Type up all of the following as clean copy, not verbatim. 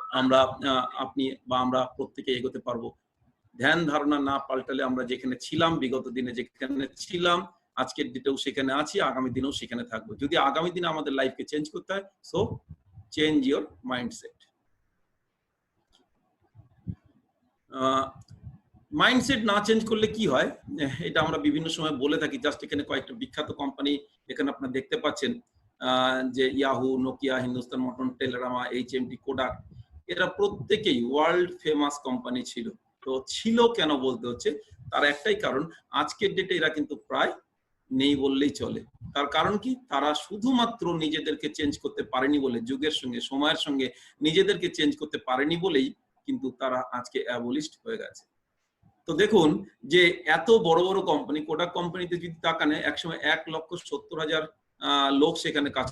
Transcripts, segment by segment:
আমরা আপনি বা আমরা প্রত্যেকে এগোতে পারবো। ধ্যান ধারণা না পাল্টালে আমরা যেখানে ছিলাম, বিগত দিনে যেখানে ছিলাম, আজকের ডেটেও সেখানে আছি, আগামী দিনেও সেখানে থাকবো। যদি আগামী দিনে আমাদের লাইফকে চেঞ্জ করতে হয়, so change your mindset. Mindset না চেঞ্জ করলে কি হয়, এটা আমরা বিভিন্ন সময় বলে থাকি। জাস্ট এখানে কয়েকটা বিখ্যাত কোম্পানি এখানে আপনারা দেখতে পাচ্ছেন, যে ইয়াহু, নোকিয়া, হিন্দুস্তান মোটর, টেলেরামা, এইচএমটি, কোডাক, এরা প্রত্যেকেই ওয়ার্ল্ড ফেমাস কোম্পানি ছিল। তো ছিল কেন বলতে হচ্ছে, তার একটাই কারণ, আজকের ডেটে এরা কিন্তু প্রায় নেই বললেই চলে। তার কারণ কি, তারা শুধুমাত্র নিজেদেরকে চেঞ্জ করতে পারেনি বলে, যুগের সঙ্গে সময়ের সঙ্গে নিজেদেরকে চেঞ্জ করতে পারেনি বলেই কিন্তু তারা আজকে অ্যাবলিস্ট হয়ে গেছে। তো দেখুন যে এত বড় বড় কোম্পানি, কোডাক কোম্পানিতে যদি তাকানে, একসময় 1,70,000 লোক সেখানে কাজ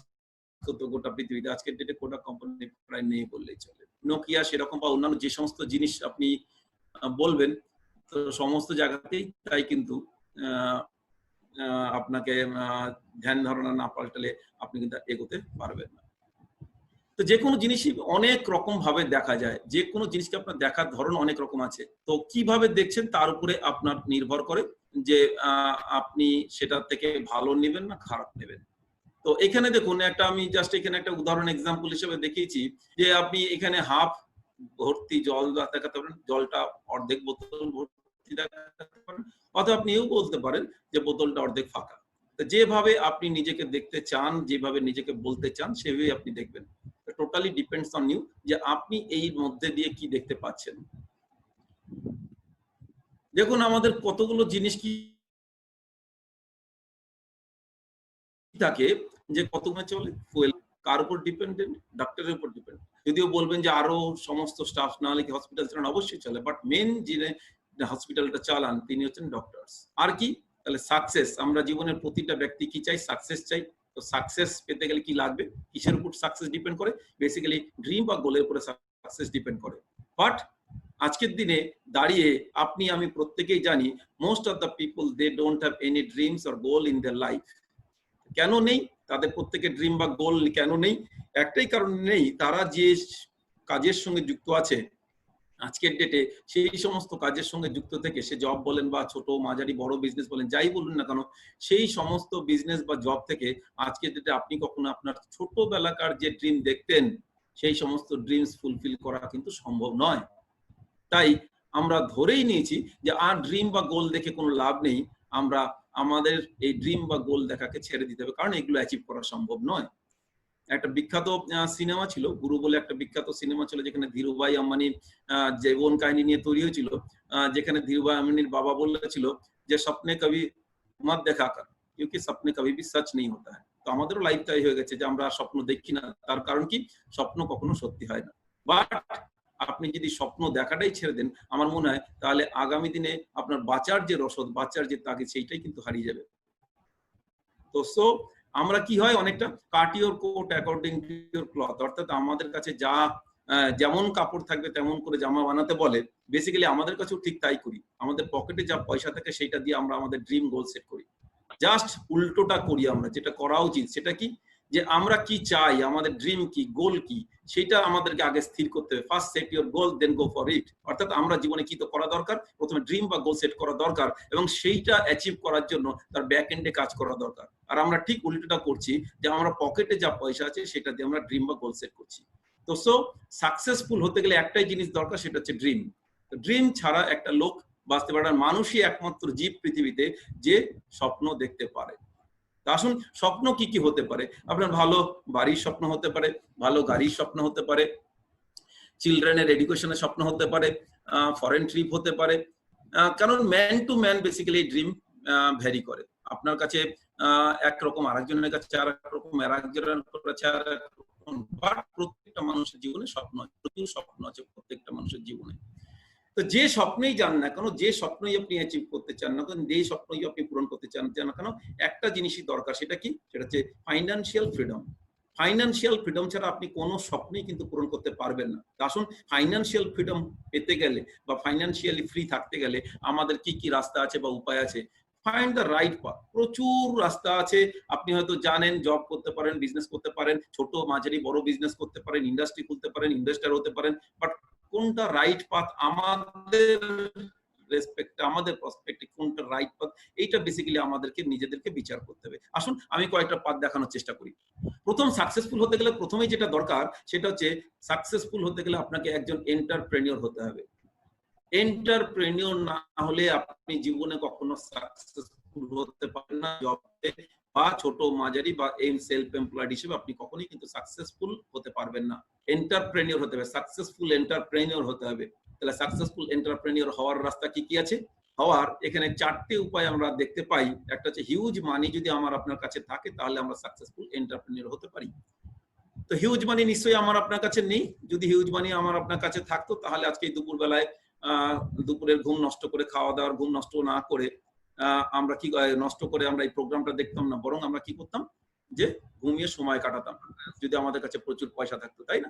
করতো গোটা পৃথিবীতে। আজকের ডেটে কোডাক কোম্পানি প্রায় নেই বললেই চলে। নোকিয়া সেরকম বা অন্যান্য যে সমস্ত জিনিস আপনি বলবেন, তো সমস্ত জায়গাতেই তাই কিন্তু আপনাকে ধ্যান ধারণা না পাল্টালে আপনি কিন্তু এগোতে পারবেন না। তো যে কোনো জিনিসই অনেক রকম ভাবে দেখা যায়, যে কোনো জিনিসকে আপনার দেখার ধরন অনেক রকম আছে। তো কিভাবে দেখছেন তার উপরে আপনার নির্ভর করে যে আপনি সেটা থেকে ভালো নেবেন না খারাপ নেবেন। তো এখানে দেখুন, একটা আমি জাস্ট এখানে একটা উদাহরণ এক্সাম্পল হিসেবে দেখিয়েছি যে আপনি এখানে হাফ ভর্তি জল দেখাতে পারেন, জলটা অর্ধেক বোতল ভর্তি দেখাতে পারেন, অথবা আপনি এও বলতে পারেন যে বোতলটা অর্ধেক ফাঁকা। যেভাবে আপনি নিজেকে দেখতে চান, যেভাবে নিজেকে বলতে চান, সেভাবেই আপনি দেখবেন। টোটালি ডিপেন্ডস অন ইউ যে আপনি এই মধ্যে দিয়ে কি দেখতে পাচ্ছেন। দেখুন আমাদের কতগুলো জিনিস কি থাকে যে কতগুলো চলে, ফুয়েল কার উপর ডিপেন্ডেন্ট, ডাক্তারের উপর ডিপেন্ড। যদিও বলবেন যে আরো সমস্ত স্টাফ না হলে কি হসপিটাল চালান, অবশ্যই চলে, বাট মেন যিনি হসপিটালটা চালান তিনি হচ্ছেন ডক্টরস। আর কি, তাহলে সাকসেস, আমরা জীবনের প্রতিটা ব্যক্তি কি চাই, সাকসেস চাই। তো সাকসেস পেতে গেলে কি লাগবে, কিসের উপর সাকসেস ডিপেন্ড করে, বেসিক্যালি ড্রিম বা গোলের উপরে সাকসেস ডিপেন্ড করে। বাট আজকের দিনে দাঁড়িয়ে আপনি আমি প্রত্যেকেই জানি, most of the people they don't have any dreams or goal in their life. কেন নেই তাদের প্রত্যেকের ড্রিম বা গোল, কেন নেই? একটাই কারণ নেই, তারা যে কাজের সঙ্গে যুক্ত আছে আজকের ডেটে, সেই সমস্ত কাজের সঙ্গে যুক্ত থেকে, সে জব বলেন বা ছোট মাঝারি বড় বিজনেস বলেন, যাই বলুন না কেন, সেই সমস্ত বিজনেস বা জব থেকে আজকের ডেটে আপনি কখনো আপনার ছোটবেলাকার যে ড্রিম দেখতেন, সেই সমস্ত ড্রিমস ফুলফিল করা কিন্তু সম্ভব নয়। তাই আমরা ধরেই নিয়েছি যে আর ড্রিম বা গোল দেখে কোনো লাভ নেই, আমরা আমাদের এই ড্রিম বা গোল দেখাকে ছেড়ে দিতে হবে, কারণ এগুলো অ্যাচিভ করা সম্ভব নয়। একটা বিখ্যাত সিনেমা ছিল গুরু বলে, একটা বিখ্যাত সিনেমা ছিল যেখানে ধীরুভাই আম্বানির জীবন কাহিনী নিয়ে তৈরি হয়েছিল, যেখানে ধীরুভাই আম্বানির বাবা বলেছিল যে স্বপ্নে কবি মত দেখা কর, क्योंकि স্বপ্নে কবি भी सच नहीं होता है। তো আমাদেরও লাইফ তাই হয়ে গেছে যে আমরা স্বপ্ন দেখি না, তার কারণ কি, স্বপ্ন কখনো সত্যি হয় না। বাট আপনি যদি স্বপ্ন দেখাটাই ছেড়ে দেন, আমার মনে হয় তাহলে আগামী দিনে আপনার বাঁচার যে রসদ, বাঁচার যে তাগিদ, সেইটাই কিন্তু হারিয়ে যাবে। তো সো আমরা কি হয়, অনেকটা cut your coat according to your cloth, অর্থাৎ আমাদের কাছে যা যেমন কাপড় থাকবে তেমন করে জামা বানাতে বলে, বেসিক্যালি আমাদের কাছেও ঠিক তাই করি। আমাদের পকেটে যা পয়সা থাকে সেইটা দিয়ে আমরা আমাদের ড্রিম গোল সেট করি। জাস্ট উল্টোটা করি আমরা, যেটা করা উচিত সেটা কি, যে আমরা কি চাই, আমাদের ড্রিম কি, গোল কি, সেটা আমাদেরকে আগে স্থির করতে হবে। First set your goal, then go for it. অর্থাৎ আমরা জীবনে কি তো করা দরকার, প্রথমে ড্রিম বা গোল সেট করা দরকার, এবং সেইটা অ্যাচিভ করার জন্য তার ব্যাক এন্ডে কাজ করা দরকার। আর আমরা ঠিক উল্টোটা করছি, যে আমরা পকেটে যা পয়সা আছে সেটা দিয়ে আমরা ড্রিম বা গোল সেট করছি। তো সো সাকসেসফুল হতে গেলে একটাই জিনিস দরকার, সেটা হচ্ছে ড্রিম। ড্রিম ছাড়া একটা লোক বাঁচতে পারে না। মানুষই একমাত্র জীব পৃথিবীতে যে স্বপ্ন দেখতে পারে। আসুন, স্বপ্ন কি কি হতে পারে? আপনার ভালো বাড়ির স্বপ্ন হতে পারে, ভালো গাড়ির স্বপ্ন হতে পারে, চিলড্রেনের এডুকেশনের স্বপ্ন হতে পারে, ফরেন ট্রিপ হতে পারে। কারণ man to man basically dream vary করে। আপনার কাছে একরকম, আরেকজনের কাছে আরেক রকম, আরেকজনের কাছে আরেক রকম, বাট প্রত্যেকটা মানুষের জীবনে স্বপ্ন আছে, প্রচুর স্বপ্ন আছে প্রত্যেকটা মানুষের জীবনে। তো যে স্বপ্নেই যান না কেন, যে স্বপ্নই আপনি অ্যাচিভ করতে চান না কেন, যে স্বপ্নই আপনি পূরণ করতে চান না কেন, একটা জিনিসই দরকার, সেটা কি, সেটা হচ্ছে ফাইন্যান্সিয়াল ফ্রিডম। ফাইন্যান্সিয়াল ফ্রিডম ছাড়া আপনি কোনো স্বপ্নই কিন্তু পূরণ করতে পারবেন না। আসুন, ফাইন্যান্সিয়াল ফ্রিডম পেতে গেলে বা ফাইন্যান্সিয়ালি ফ্রি থাকতে গেলে আমাদের কি কি রাস্তা আছে বা উপায় আছে। Find the right path. প্রচুর রাস্তা আছে, আপনি হয়তো জানেন জব করতে পারেন, বিজনেস করতে পারেন, ছোট মাঝারি বড় বিজনেস করতে পারেন, ইন্ডাস্ট্রি খুলতে পারেন, ইনভেস্টর হতে পারেন, বাট কোনটা রাইট পাথ আমাদের রেসপেক্ট, আমাদের প্রসপেক্টে কোনটা রাইট পাথ, এইটা বেসিক্যালি আমাদেরকে নিজেদেরকে বিচার করতে হবে। আসুন আমি কয়েকটা পাথ দেখানোর চেষ্টা করি। প্রথম সাকসেসফুল হতে গেলে প্রথমেই যেটা দরকার সেটা হচ্ছে, সাকসেসফুল হতে গেলে আপনাকে একজন এন্টারপ্রেনিউর হতে হবে। এন্টারপ্রেনিউর না হলে আপনি জীবনে কখনো সাকসেসফুল হতে পারেন না। জবে বা ছোট মাঝারি বা সেলফ এমপ্লয়েড হিসেবে আপনি কখনোই কিন্তু সাকসেসফুল হতে পারবেন না। এন্টারপ্রেনিউর হতে হবে, সাকসেসফুল এন্টারপ্রেনিউর হতে হবে। তাহলে সাকসেসফুল এন্টারপ্রেনিউর হওয়ার রাস্তা কি কি আছে? হওয়ার এখানে 4টে উপায় আমরা দেখতে পাই। একটা হচ্ছে হিউজ মানি যদি আমার আপনার কাছে থাকে তাহলে আমরা সাকসেসফুল এন্টারপ্রেনিউর হতে পারি। তো হিউজ মানি নিশ্চয়ই আমার আপনার কাছে নেই। যদি হিউজ মানি আমার আপনার কাছে থাকতো তাহলে আজকে দুপুর বেলায় দুপুরের ঘুম নষ্ট করে, খাওয়া দাওয়ার ঘুম নষ্ট না করে আমরা কি নষ্ট করে আমরা এই প্রোগ্রামটা দেখতাম না, বরং আমরা কি করতাম যে ঘুমিয়ে সময় কাটাতাম যদি আমাদের কাছে প্রচুর পয়সা থাকতো, তাই না?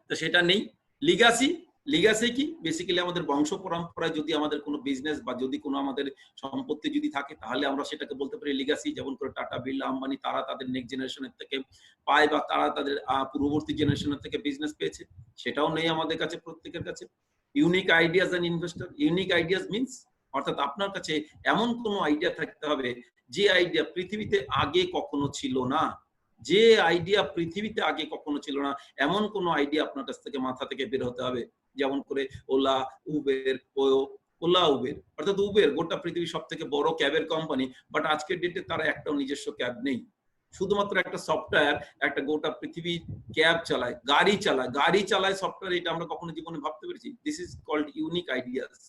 তো সেটা নেই। লিগাসি, লিগাসি কি? বেসিক্যালি আমাদের বংশ পরম্পরায় যদি আমাদের কোনো বিজনেস বা যদি কোনো আমাদের সম্পত্তি যদি থাকে তাহলে আমরা সেটাকে বলতে পারি লিগাসি। যেমন করে টাটা, বিড়লা, আম্বানি তারা তাদের নেক্সট জেনারেশনের থেকে পায় বা তারা তাদের পূর্ববর্তী জেনারেশনের থেকে বিজনেস পেয়েছে, সেটাও নেই আমাদের কাছে প্রত্যেকের কাছে। Unique ideas and investor. Unique ideas means অর্থাৎ আপনার কাছে এমন কোনো আইডিয়া থাকতে হবে যে আইডিয়া পৃথিবীতে আগে কখনো ছিল না। যে আইডিয়া পৃথিবীতে আগে কখনো ছিল না এমন কোনো আইডিয়া আপনার কাছ থেকে মাথা থেকে বের হতে হবে। যেমন করে ওলা, উবের, ওলা উবের অর্থাৎ উবের গোটা পৃথিবীর সব থেকে বড় ক্যাবের কোম্পানি, বাট আজকের ডেটে তারা একটাও নিজস্ব ক্যাব নেই। শুধুমাত্র একটা সফটওয়্যার একটা গোটা পৃথিবী ক্যাব চালায়, গাড়ি চালায় সফটওয়্যার। এটা আমরা কখনো জীবনে ভাবতে পেরেছি? This is called unique ideas.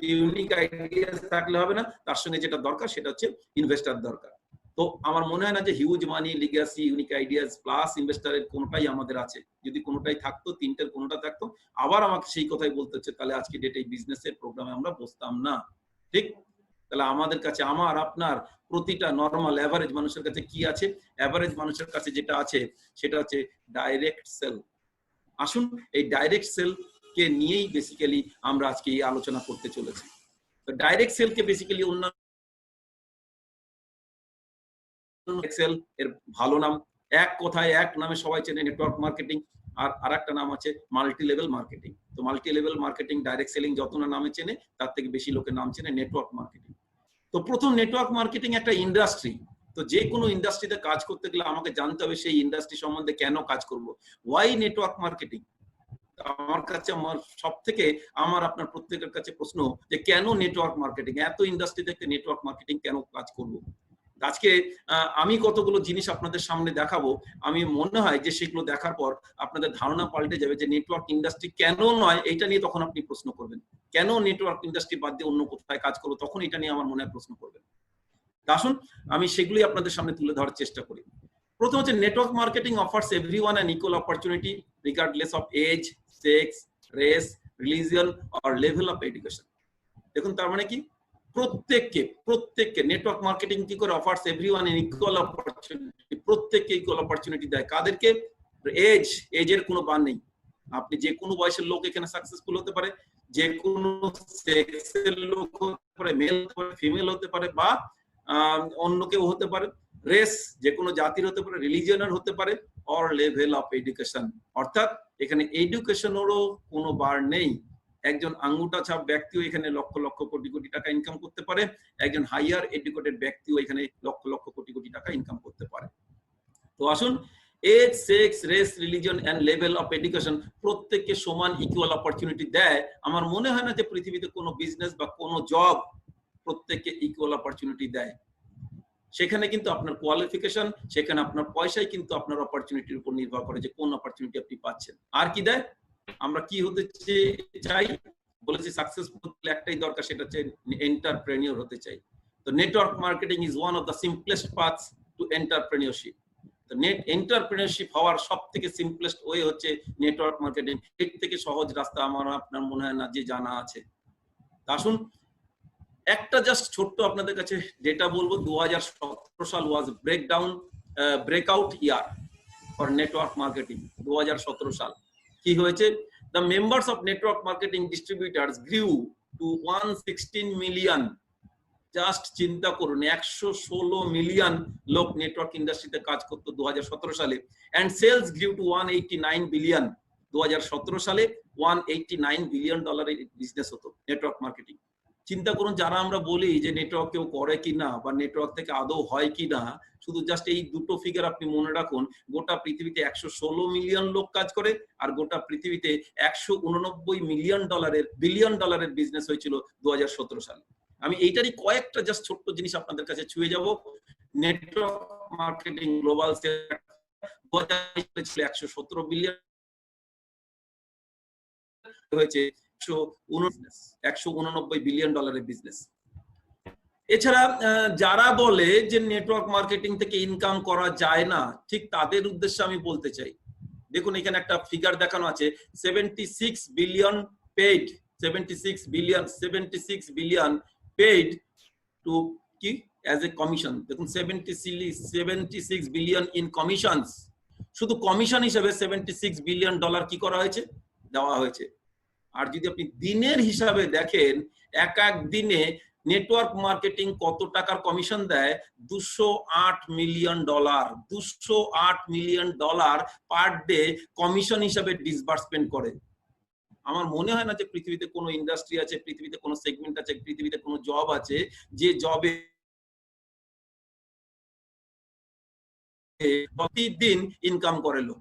Unique ideas থাকলে হবে না, তার সঙ্গে যেটা দরকার সেটা হচ্ছে ইনভেস্টর দরকার। তো আমার মনে হয় না যে হিউজ মানি, লিগ্যাসি, ইউনিক আইডিয়াস প্লাস ইনভেস্টরের কোনোটাই আমাদের আছে। যদি কোনোটাই থাকতো, তিনটের কোনোটা থাকতো, আবার আমাকে সেই কথাই বলতে হচ্ছে, তাহলে আজকে ডেটে এই বিজনেসের প্রোগ্রামে আমরা বসতাম না। ঠিক? তাহলে আমাদের কাছে, আমার আপনার প্রতিটা নরমাল অ্যাভারেজ মানুষের কাছে কি আছে? অ্যাভারেজ মানুষের কাছে যেটা আছে সেটা হচ্ছে ডাইরেক্ট সেল। আসুন এই ডাইরেক্ট সেল কে নিয়েই বেসিক্যালি আমরা আজকে এই আলোচনা করতে চলেছি। তো ডাইরেক্ট সেল কে বেসিক্যালি অন্যান্য সেল এর ভালো নাম, এক কথায় এক নামে সবাই চেনে নেটওয়ার্ক মার্কেটিং, আর আরেকটা নাম আছে মাল্টি লেভেল মার্কেটিং। তো multi level marketing, direct selling যত না নামে চেনে তার থেকে বেশি লোকের নাম চেনে নেটওয়ার্ক মার্কেটিং। তো প্রথম নেটওয়ার্ক মার্কেটিং একটা ইন্ডাস্ট্রি। তো যে কোনো ইন্ডাস্ট্রিতে কাজ করতে গেলে আমাকে জানতে হবে সেই ইন্ডাস্ট্রি সম্বন্ধে কেন কাজ করব। Why network marketing? আমার কাছে আমার সব থেকে আমার আপনার প্রত্যেকের কাছে প্রশ্ন যে কেন নেটওয়ার্ক মার্কেটিং? এত ইন্ডাস্ট্রি থেকে নেটওয়ার্ক মার্কেটিং কেন কাজ করব? আজকে আমি কতগুলো জিনিস আপনাদের সামনে দেখাবো। আমি মনে হয় যে সেগুলো দেখার পর আপনাদের ধারণা পাল্টে যাবে যে নেটওয়ার্ক ইন্ডাস্ট্রি কেন নয়, এটা নিয়ে তখন আপনি প্রশ্ন করবেন। কেন নেটওয়ার্ক ইন্ডাস্ট্রি বাদ দিয়ে অন্য কোথায় কাজ করবো, তখন এটা নিয়ে আমার মনে হয় প্রশ্ন করবেন। আসুন আমি সেগুলোই আপনাদের সামনে তুলে ধরার চেষ্টা করি। প্রথম হচ্ছে network marketing offers everyone an equal opportunity regardless of age, sex, race, religion or level of education. দেখুন তার মানে কি? প্রত্যেককে নেটওয়ার্ক মার্কেটিং কি করে? Offers everyone an equal opportunity, প্রত্যেককে ইকুয়াল অপরচুনিটি দেয়। কাদেরকে? এজের কোনো বান নেই। আপনি যে কোনো বয়সের লোক এখানে সাকসেসফুল হতে পারে, যে কোনো সেক্সের লোক হতে পারে, মেল হতে পারে, ফিমেল হতে পারে, বা অন্য কেউ হতে পারে। রেস যে কোনো জাতির হতে পারে, রিলিজিয়নের হতে পারে, অর লেভেল অফ এডুকেশন। অর্থাৎ এখানে এডুকেশনেরও কোনো বার নেই। একজন আঙ্গুটা ছাপ ব্যক্তিও এখানে লক্ষ লক্ষ কোটি কোটি টাকা ইনকাম করতে পারে, একজন হাইয়ার এডুকেটেড ব্যক্তিও এখানে লক্ষ লক্ষ কোটি কোটি টাকা ইনকাম করতে পারে। তো আসুন, age, sex, race, religion and level of education প্রত্যেককে সমান ইকুয়াল অপরচুনিটি দেয়। আমার মনে হয় না যে পৃথিবীতে কোনো বিজনেস বা কোনো জব প্রত্যেককে ইকুয়াল অপরচুনিটি দেয়। সেখানে কিন্তু আপনার কোয়ালিফিকেশন, সেখানে আপনার পয়সাই কিন্তু আপনার অপরচুনিটির উপর নির্ভর করে যে কোন অপরচুনিটি আপনি পাচ্ছেন। আর কি দেয়? আমরা কি হতে চাই? বলেছি সাকসেসফুল হতে একটাই দরকার, সেটা হচ্ছে এন্টারপ্রেনিউর হতে চাই। তো network marketing is one of the simplest paths to entrepreneurship. তো এন্টারপ্রেনিউরশিপ হওয়ার সব থেকে সিম্পলেস্ট ওয়ে হচ্ছে নেটওয়ার্ক মার্কেটিং। এর থেকে সহজ রাস্তা আমার আপনার মনে হয় না যে জানা আছে। আসুন একটা জাস্ট ছোট্ট আপনাদের কাছে ডেটা বলবো। 2017 সাল was breakout year for network marketing. 2017 সাল কি হয়েছে? The members of network marketing distributors grew to 116 million. Just চিন্তা করুন 116 মিলিয়ন লোক নেটওয়ার্ক ইন্ডাস্ট্রিতে কাজ করতো 2017 সালে, and sales grew to 189 billion. 2017 সালে 189 বিলিয়ন ডলারের বিজনেস হতো নেটওয়ার্ক মার্কেটিং। চিন্তা করুন, যারা আমরা বলি যে নেটওয়ার্ক কেউ করে কিনা বা নেটওয়ার্ক থেকে আদৌ হয় কিনা, শুধু জাস্ট এই দুটো ফিগার আপনি মনে রাখুন, গোটা পৃথিবীতে 116 মিলিয়ন লোক কাজ করে, আর গোটা পৃথিবীতে 189 বিলিয়ন ডলারের বিজনেস হয়েছিল 2017 সালে। আমি এইটারই কয়েকটা জাস্ট ছোট্ট জিনিস আপনাদের কাছে ছুঁয়ে যাব। Network marketing global sale 117 billion হয়েছে 189 বিলিয়ন ডলারের বিজনেস। এছাড়া যারা বলে যে নেটওয়ার্ক মার্কেটিং থেকে ইনকাম করা যায় না, ঠিক তাদের উদ্দেশ্যে আমি বলতে চাই, দেখুন এখানে একটা ফিগার দেখানো আছে 76 billion paid, 76 billion paid two কি অ্যাজ এ কমিশন। দেখুন 76 বিলিয়ন ইন কমিশনস, শুধু কমিশন হিসেবে 76 বিলিয়ন ডলার কি করা হয়েছে, দেওয়া হয়েছে। আর যদি আপনি দিনের হিসাবে দেখেন, এক দিনে নেটওয়ার্ক মার্কেটিং কত টাকার কমিশন দেয়, 208 million dollar. 208 million dollar per day commission হিসাবে ডিসবার্সমেন্ট করে। আমার মনে হয় না যে পৃথিবীতে কোনো ইন্ডাস্ট্রি আছে, পৃথিবীতে কোনো সেগমেন্ট আছে, পৃথিবীতে কোনো জব আছে যে জবে প্রতিদিন ইনকাম করে লোক।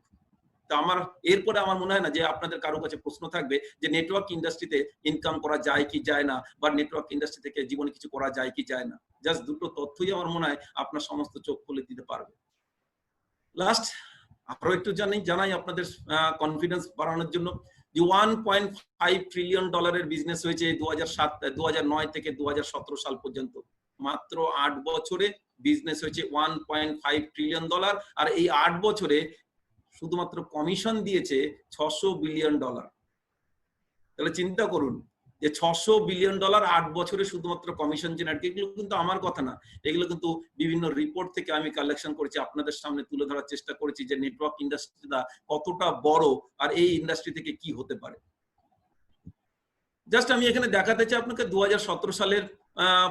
তো আমার এরপরে আমার মনে হয় না যে আপনাদের কারো কাছে প্রশ্ন থাকবে যে নেটওয়ার্ক ইন্ডাস্ট্রিতে ইনকাম করা যায় কি যায় না, বা নেটওয়ার্ক ইন্ডাস্ট্রি থেকে জীবনে কিছু করা যায় কি যায় না। জাস্ট দুটো তথ্যই আমার মনে হয় আপনার সমস্ত চোখ খুলে দিতে পারবে। লাস্ট আরো একটু জানাই আপনাদের কনফিডেন্স বাড়ানোর জন্য, যে 1.5 ট্রিলিয়ন ডলারের বিজনেস হয়েছে 2009 থেকে 2017 সাল পর্যন্ত। মাত্র 8 বছরে বিজনেস হয়েছে 1.5 ট্রিলিয়ন ডলার, আর এই 8 বছরে শুধুমাত্র কমিশন দিয়েছে 600 বিলিয়ন ডলার। তাহলে চিন্তা করুন যে 600 বিলিয়ন ডলার 8 বছরে শুধুমাত্র কমিশন জেনারেট। এগুলো কিন্তু আমার কথা না, এগুলো কিন্তু বিভিন্ন রিপোর্ট থেকে আমি কালেকশন করেছি, আপনাদের সামনে তুলে ধরার চেষ্টা করেছি যে নেটওয়ার্ক ইন্ডাস্ট্রিটা কতটা বড় আর এই ইন্ডাস্ট্রি থেকে কি হতে পারে। জাস্ট আমি এখানে দেখাতে চাই আপনাকে 2017 সালের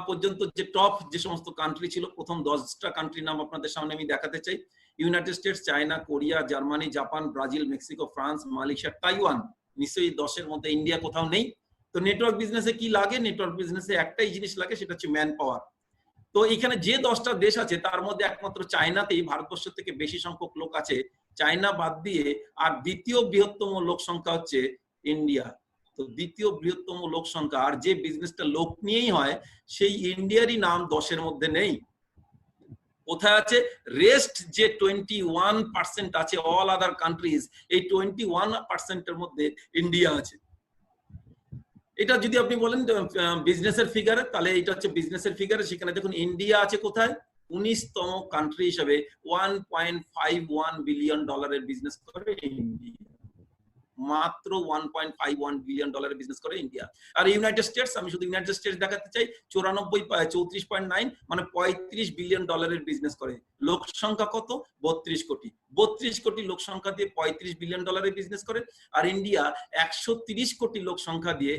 পর্যন্ত যে টপ যে সমস্ত কান্ট্রি ছিল, প্রথম 10টা কান্ট্রির নাম আপনাদের সামনে আমি দেখাতে চাই। United states, China, Korea, Germany, Japan, Brazil, Mexico, France, Malaysia, Taiwan. নিশ্চয়ই 10-এর মধ্যে ইন্ডিয়া কোথাও নেই। তো নেটওয়ার্ক বিজনেসে কি লাগে? নেটওয়ার্ক বিজনেসে একটাই জিনিস লাগে, সেটা হচ্ছে ম্যান পাওয়ার। তো এখানে যে 10টা দেশ আছে তার মধ্যে একমাত্র চায়নাতেই ভারতবর্ষ থেকে বেশি সংখ্যক লোক আছে। চায়না বাদ দিয়ে আর দ্বিতীয় বৃহত্তম লোক সংখ্যা হচ্ছে ইন্ডিয়া। তো দ্বিতীয় বৃহত্তম লোক সংখ্যা আর যে বিজনেসটা লোক নিয়েই হয়, সেই ইন্ডিয়ারই নাম 10-এর মধ্যে নেই। কোথায় আছে? রেস্ট যে 21% আছে, অল আদার কান্ট্রিজ, এই 21%-এর মধ্যে ইন্ডিয়া আছে। এটা যদি আপনি বলেন বিজনেসের ফিগারে, তাহলে এটা হচ্ছে বিজনেসের ফিগারে। সেখানে দেখুন ইন্ডিয়া আছে কোথায়, 19তম কান্ট্রি হিসেবে 1.51 বিলিয়ন ডলারের বিজনেস করে ইন্ডিয়া। মাত্র 1.51 বিলিয়ন ডলারের বিজনেস করে ইন্ডিয়া। আর ইউনাইটেড স্টেটস, আমি শুধু ইউনাইটেড স্টেটস দেখাতে চাই, 34.9 মানে 35 বিলিয়ন ডলারের বিজনেস করে। লোক সংখ্যা কত? 32 কোটি। 32 কোটি লোক সংখ্যা দিয়ে 35 বিলিয়ন ডলারের বিজনেস করে। আর ইন্ডিয়া 130 কোটি লোক সংখ্যা দিয়ে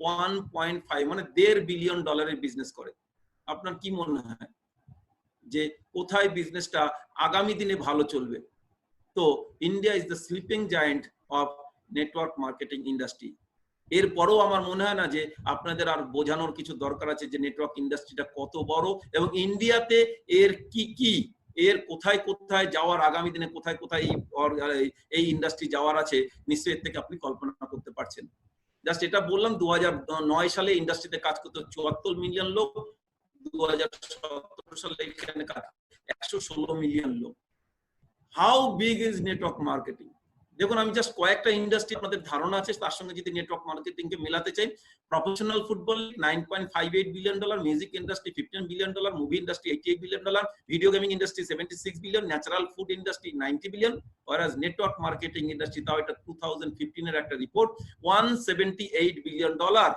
1.5 মানে 1.5 বিলিয়ন ডলারের বিজনেস করে। আপনার কি মনে হয় যে কোথায় বিজনেসটা আগামী দিনে ভালো চলবে? তো India is the sleeping giant of network marketing industry. এরপরও আমার মনে হয় না যে আপনাদের আর বোঝানোর কিছু দরকার আছে যে নেটওয়ার্ক ইন্ডাস্ট্রিটা কত বড় এবং ইন্ডিয়াতে এর কি এর কোথায় কোথায় যাওয়ার, আগামী দিনে কোথায় কোথায় এই ইন্ডাস্ট্রি যাওয়ার আছে, নিশ্চয়ই এর থেকে আপনি কল্পনা করতে পারছেন। জাস্ট এটা বললাম, 2009 সালে ইন্ডাস্ট্রিতে কাজ করতে 74 মিলিয়ন লোক, 2017 সালে এখানে কাজ 116 মিলিয়ন লোক। How big is network marketing? দেখুন আমি জাস্ট কয়েকটা ইন্ডাস্ট্রি আপনাদের ধারণা আছে তার সঙ্গে যদি নেটওয়ার্ক মার্কেটিং কে মেলাতে চাই, professional football 9.58 billion dollar, music industry 15 billion dollar, movie industry 88 billion dollar, video gaming industry 76 billion, natural food industry 90 billion, whereas network marketing industry, তাও এটা 2015 এর একটা report, 178 billion dollar.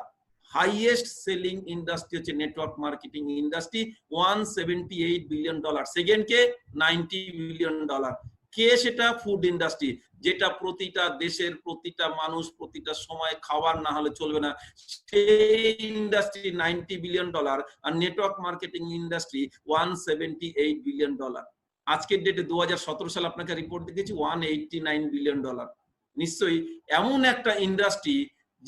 Highest selling industry হচ্ছে network marketing industry, 178 billion dollar. Second কে 90 billion dollar. কে সেটা? Food industry, যেটা প্রতিটা দেশের প্রতিটা মানুষ প্রতিটা সময় খাবার না হলে চলবে না, সেই ইন্ডাস্ট্রি $90 বিলিয়ন, আর নেটওয়ার্ক মার্কেটিং ইন্ডাস্ট্রি $178 বিলিয়ন। আজকের ডেটে 2017 সালে আপনাকে রিপোর্ট দেখেছি $189 বিলিয়ন। নিশ্চয়ই এমন একটা ইন্ডাস্ট্রি,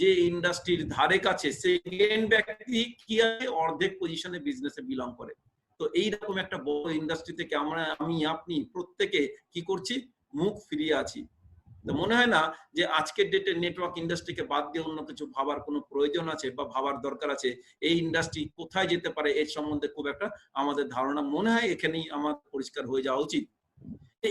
যে ইন্ডাস্ট্রির ধারে কাছে সেকেন্ড ব্যক্তি কি আছে, অর্ধেক পজিশনে বিজনেসে বিলং করে। তো এইরকম একটা বড় ইন্ডাস্ট্রি থেকে আমি আপনি প্রত্যেকে কি করছি? মুখ ফিরিয়ে আছি। তো মনে হয় না যে আজকের ডেটে নেটওয়ার্ক ইন্ডাস্ট্রিকে বাদ দিয়ে অন্য কিছু ভাবার কোনো প্রয়োজন আছে বা ভাবার দরকার আছে। এই ইন্ডাস্ট্রি কোথায় যেতে পারে এর সম্বন্ধে খুব একটা আমাদের ধারণা মনে হয় এখানেই আমার পরিষ্কার হয়ে যাওয়া উচিত।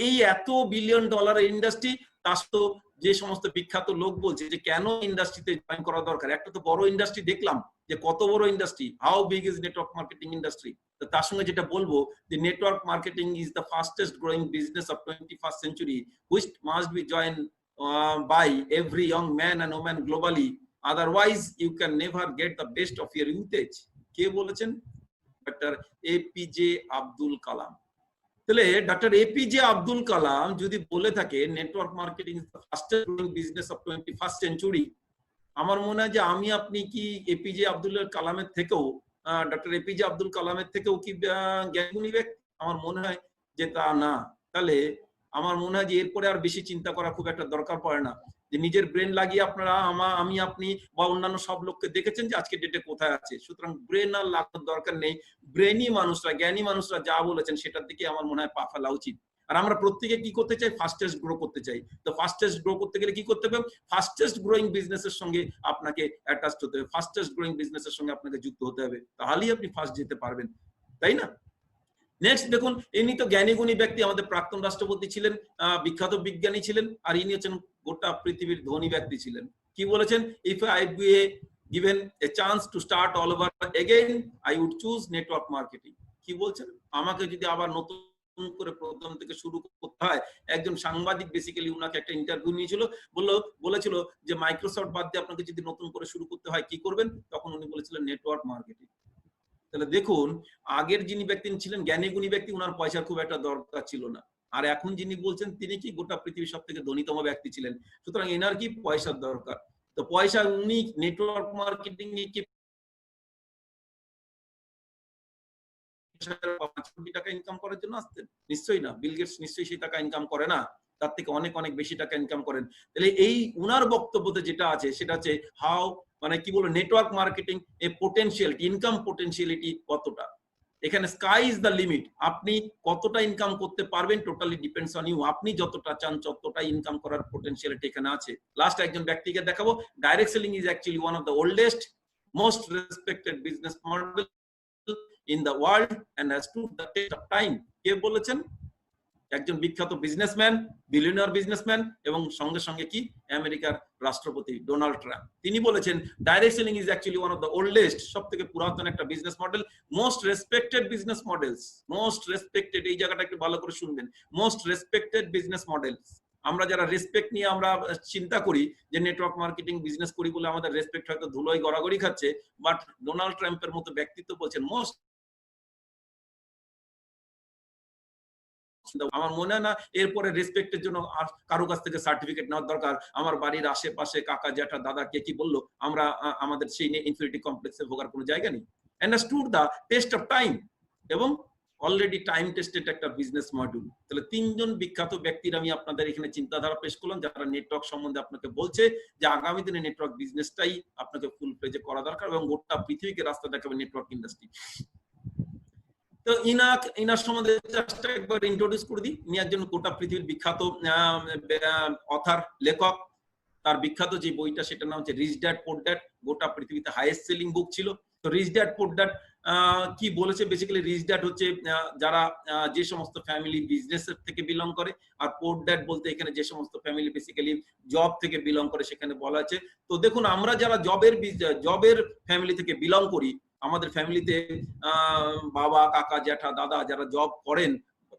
এই এত বিলিয়ন ডলারের ইন্ডাস্ট্রি, তার তো যে সমস্ত বিখ্যাত লোক বলছে যে কেন ইন্ডাস্ট্রিতে জয়েন করা দরকার, একটা তো বড় ইন্ডাস্ট্রি দেখলাম যে কত বড় industry, how big is network marketing industry. তার সঙ্গে যেটা বলবো যে network marketing is the fastest growing business of 21st century which must be joined by every young man and woman globally, otherwise you can never get the best of your usage। কে বলেছেন? Doctor APJ Abdul Kalam. তাহলে doctor APJ Abdul Kalam যদি বলে থাকে network marketing is the fastest growing business of 21st century, আমার মনে হয় যে আমি আপনি কি এপিজে আব্দুল কালামের থেকেও, ডক্টর এপিজে আব্দুল কালামের থেকেও কি জ্ঞানী ব্যক্তি? আমার মনে হয় যে তা না। তাহলে আমার মনে হয় যে এরপরে আর বেশি চিন্তা করা খুব একটা দরকার পড়ে না, যে নিজের ব্রেন লাগিয়ে আপনারা আমি আপনি বা অন্যান্য সব লোককে দেখেছেন যে আজকে ডেটে কোথায় আছে। সুতরাং ব্রেন আর লাগানোর দরকার নেই। ব্রেনই মানুষরা, জ্ঞানী মানুষরা যা বলেছেন সেটার দিকে আমার মনে হয় পা ফেলা উচিত। আর আমরা প্রত্যেকে কি করতে চাই? ফাস্টেস্ট গ্রো করতে চাই। তো ফাস্টেস্ট গ্রো করতে গেলে কি করতে হবে? ফাস্টেস্ট গ্রোয়িং বিজনেসের সঙ্গে আপনাকে অ্যাটাচড হতে হবে, ফাস্টেস্ট গ্রোয়িং বিজনেসের সঙ্গে আপনাকে যুক্ত হতে হবে, তাহলেই আপনি ফার্স্ট যেতে পারবেন, তাই না? নেক্সট দেখুন, ইনি তো জ্ঞানী গুণী ব্যক্তি, আমাদের প্রাক্তন রাষ্ট্রপতি ছিলেন, বিখ্যাত বিজ্ঞানী ছিলেন, আর ইনি হচ্ছেন গোটা পৃথিবীর ধনী ব্যক্তি ছিলেন। কি বলেছেন? If I be given a chance to start all over again, I would choose network marketing। কি বলছেন? আমাকে যদি আবার নতুন করে প্রথম থেকে শুরু করতে হয়, একজন সাংবাদিক বেসিক্যালি উনাকে একটা ইন্টারভিউ নিয়েছিল, বলেছিল যে মাইক্রোসফট বাদ দিয়ে আপনাকে যদি নতুন করে শুরু করতে হয় কি করবেন? তখন উনি বলেছিলেন নেটওয়ার্ক মার্কেটিং। তাহলে দেখুন, আগের যিনি ব্যক্তি ছিলেন জ্ঞানী গুণী ব্যক্তি, উনার পয়সার খুব একটা দরকার ছিল না। আর এখন যিনি বলছেন তিনি কি গোটা পৃথিবীর সব থেকে ধনীতম ব্যক্তি ছিলেন। সুতরাং এনার কি পয়সার দরকার? তো পয়সা উনি নেটওয়ার্ক মার্কেটিং এ কি 5 কোটি টাকা ইনকাম করার জন্য আসতেন? নিশ্চয়ই না। বিল গেটস নিশ্চয়ই সেই টাকা ইনকাম করে না, তার থেকে অনেক অনেক বেশি টাকা ইনকাম করেন। তাহলে এই উনার বক্তব্যতে যেটা আছে সেটা হচ্ছে হাউ, মানে কি বলবো, নেটওয়ার্ক মার্কেটিং এ পোটেনশিয়ালিটি, ইনকাম পোটেনশিয়ালিটি কতটা, এখানে স্কাই ইজ দ্য লিমিট। আপনি কতটা ইনকাম করতে পারবেন টোটালি ডিপেন্ডস অন ইউ। আপনি যতটা চান ততটা ইনকাম করার পোটেনশিয়ালিটি এখানে আছে। লাস্ট একজন ব্যক্তিকে দেখাবো। Direct selling is actually one of the oldest most respected business model in the world and has stood the test of time। কে বলেছেন? একজন বিখ্যাত বিজনেসম্যান, বিলিয়নিয়ার বিজনেসম্যান, এবং সঙ্গে সঙ্গে কি আমেরিকার রাষ্ট্রপতি ডোনাল্ড ট্রাম্প। তিনি বলেছেন direct selling is actually one of the oldest, সবথেকে পুরাতন একটা business model, most respected business models. Most respected, এই জায়গাটা একটু ভালো করে শুনবেন। Most respected business models. আমরা যারা রেসপেক্ট নিয়ে আমরা চিন্তা করি যে নেটওয়ার্ক মার্কেটিং বিজনেস করি বলে আমাদের রেসপেক্ট হয়তো ধুলোয় গড়াগড়ি খাচ্ছে, বাট ডোনাল্ড ট্রাম্পের মতো ব্যক্তিত্ব বলছেন মোস্ট। আমার মনে হয় না এরপরে রেসপেক্টের জন্য আর কারো কাছ থেকে সার্টিফিকেট নেওয়ার দরকার। আমার বাড়ির আশেপাশে কাকা জ্যাঠা দাদা কে কি বললো, আমরা আমাদের সেই ইনফিনিটি কমপ্লেক্সে ভোগার কোনো জায়গা নেই। Understood the test of time, এবং অলরেডি টাইম টেস্টেড একটা বিজনেস মডিউল। তাহলে তিনজন বিখ্যাত ব্যক্তির আমি আপনাদের এখানে চিন্তাধারা পেশ করলাম, যারা নেটওয়ার্ক সম্বন্ধে আপনাকে বলছে যে আগামী দিনে নেটওয়ার্ক বিজনেসটাই আপনাকে ফুল ফ্লেজে করা দরকার, এবং গোটা পৃথিবীকে রাস্তা দেখাবে নেটওয়ার্ক ইন্ডাস্ট্রি। তো ইনার সম্বন্ধে জাস্ট একবার ইন্ট্রোডিউস করে দিই। ইনি একজন গোটা পৃথিবীর বিখ্যাত অথার, লেখক। তার বিখ্যাত যে বইটা সেটার নাম হচ্ছে রিচ ড্যাড পুয়ার ড্যাড, গোটা পৃথিবীতে হাইয়েস্ট সেলিং বুক ছিল। তো রিচ ড্যাড পুয়ার ড্যাড কি বলেছে? বেসিক্যালি রিচ ড্যাড হচ্ছে যারা যে সমস্ত ফ্যামিলি বিজনেসের থেকে বিলং করে, আর পুয়ার ড্যাড বলতে এখানে যে সমস্ত ফ্যামিলি বেসিক্যালি জব থেকে বিলং করে সেখানে বলা আছে। তো দেখুন, আমরা যারা জবের ফ্যামিলি থেকে বিলং করি, আমাদের ফ্যামিলিতে বাবা কাকা জ্যাঠা দাদা যারা জব করেন,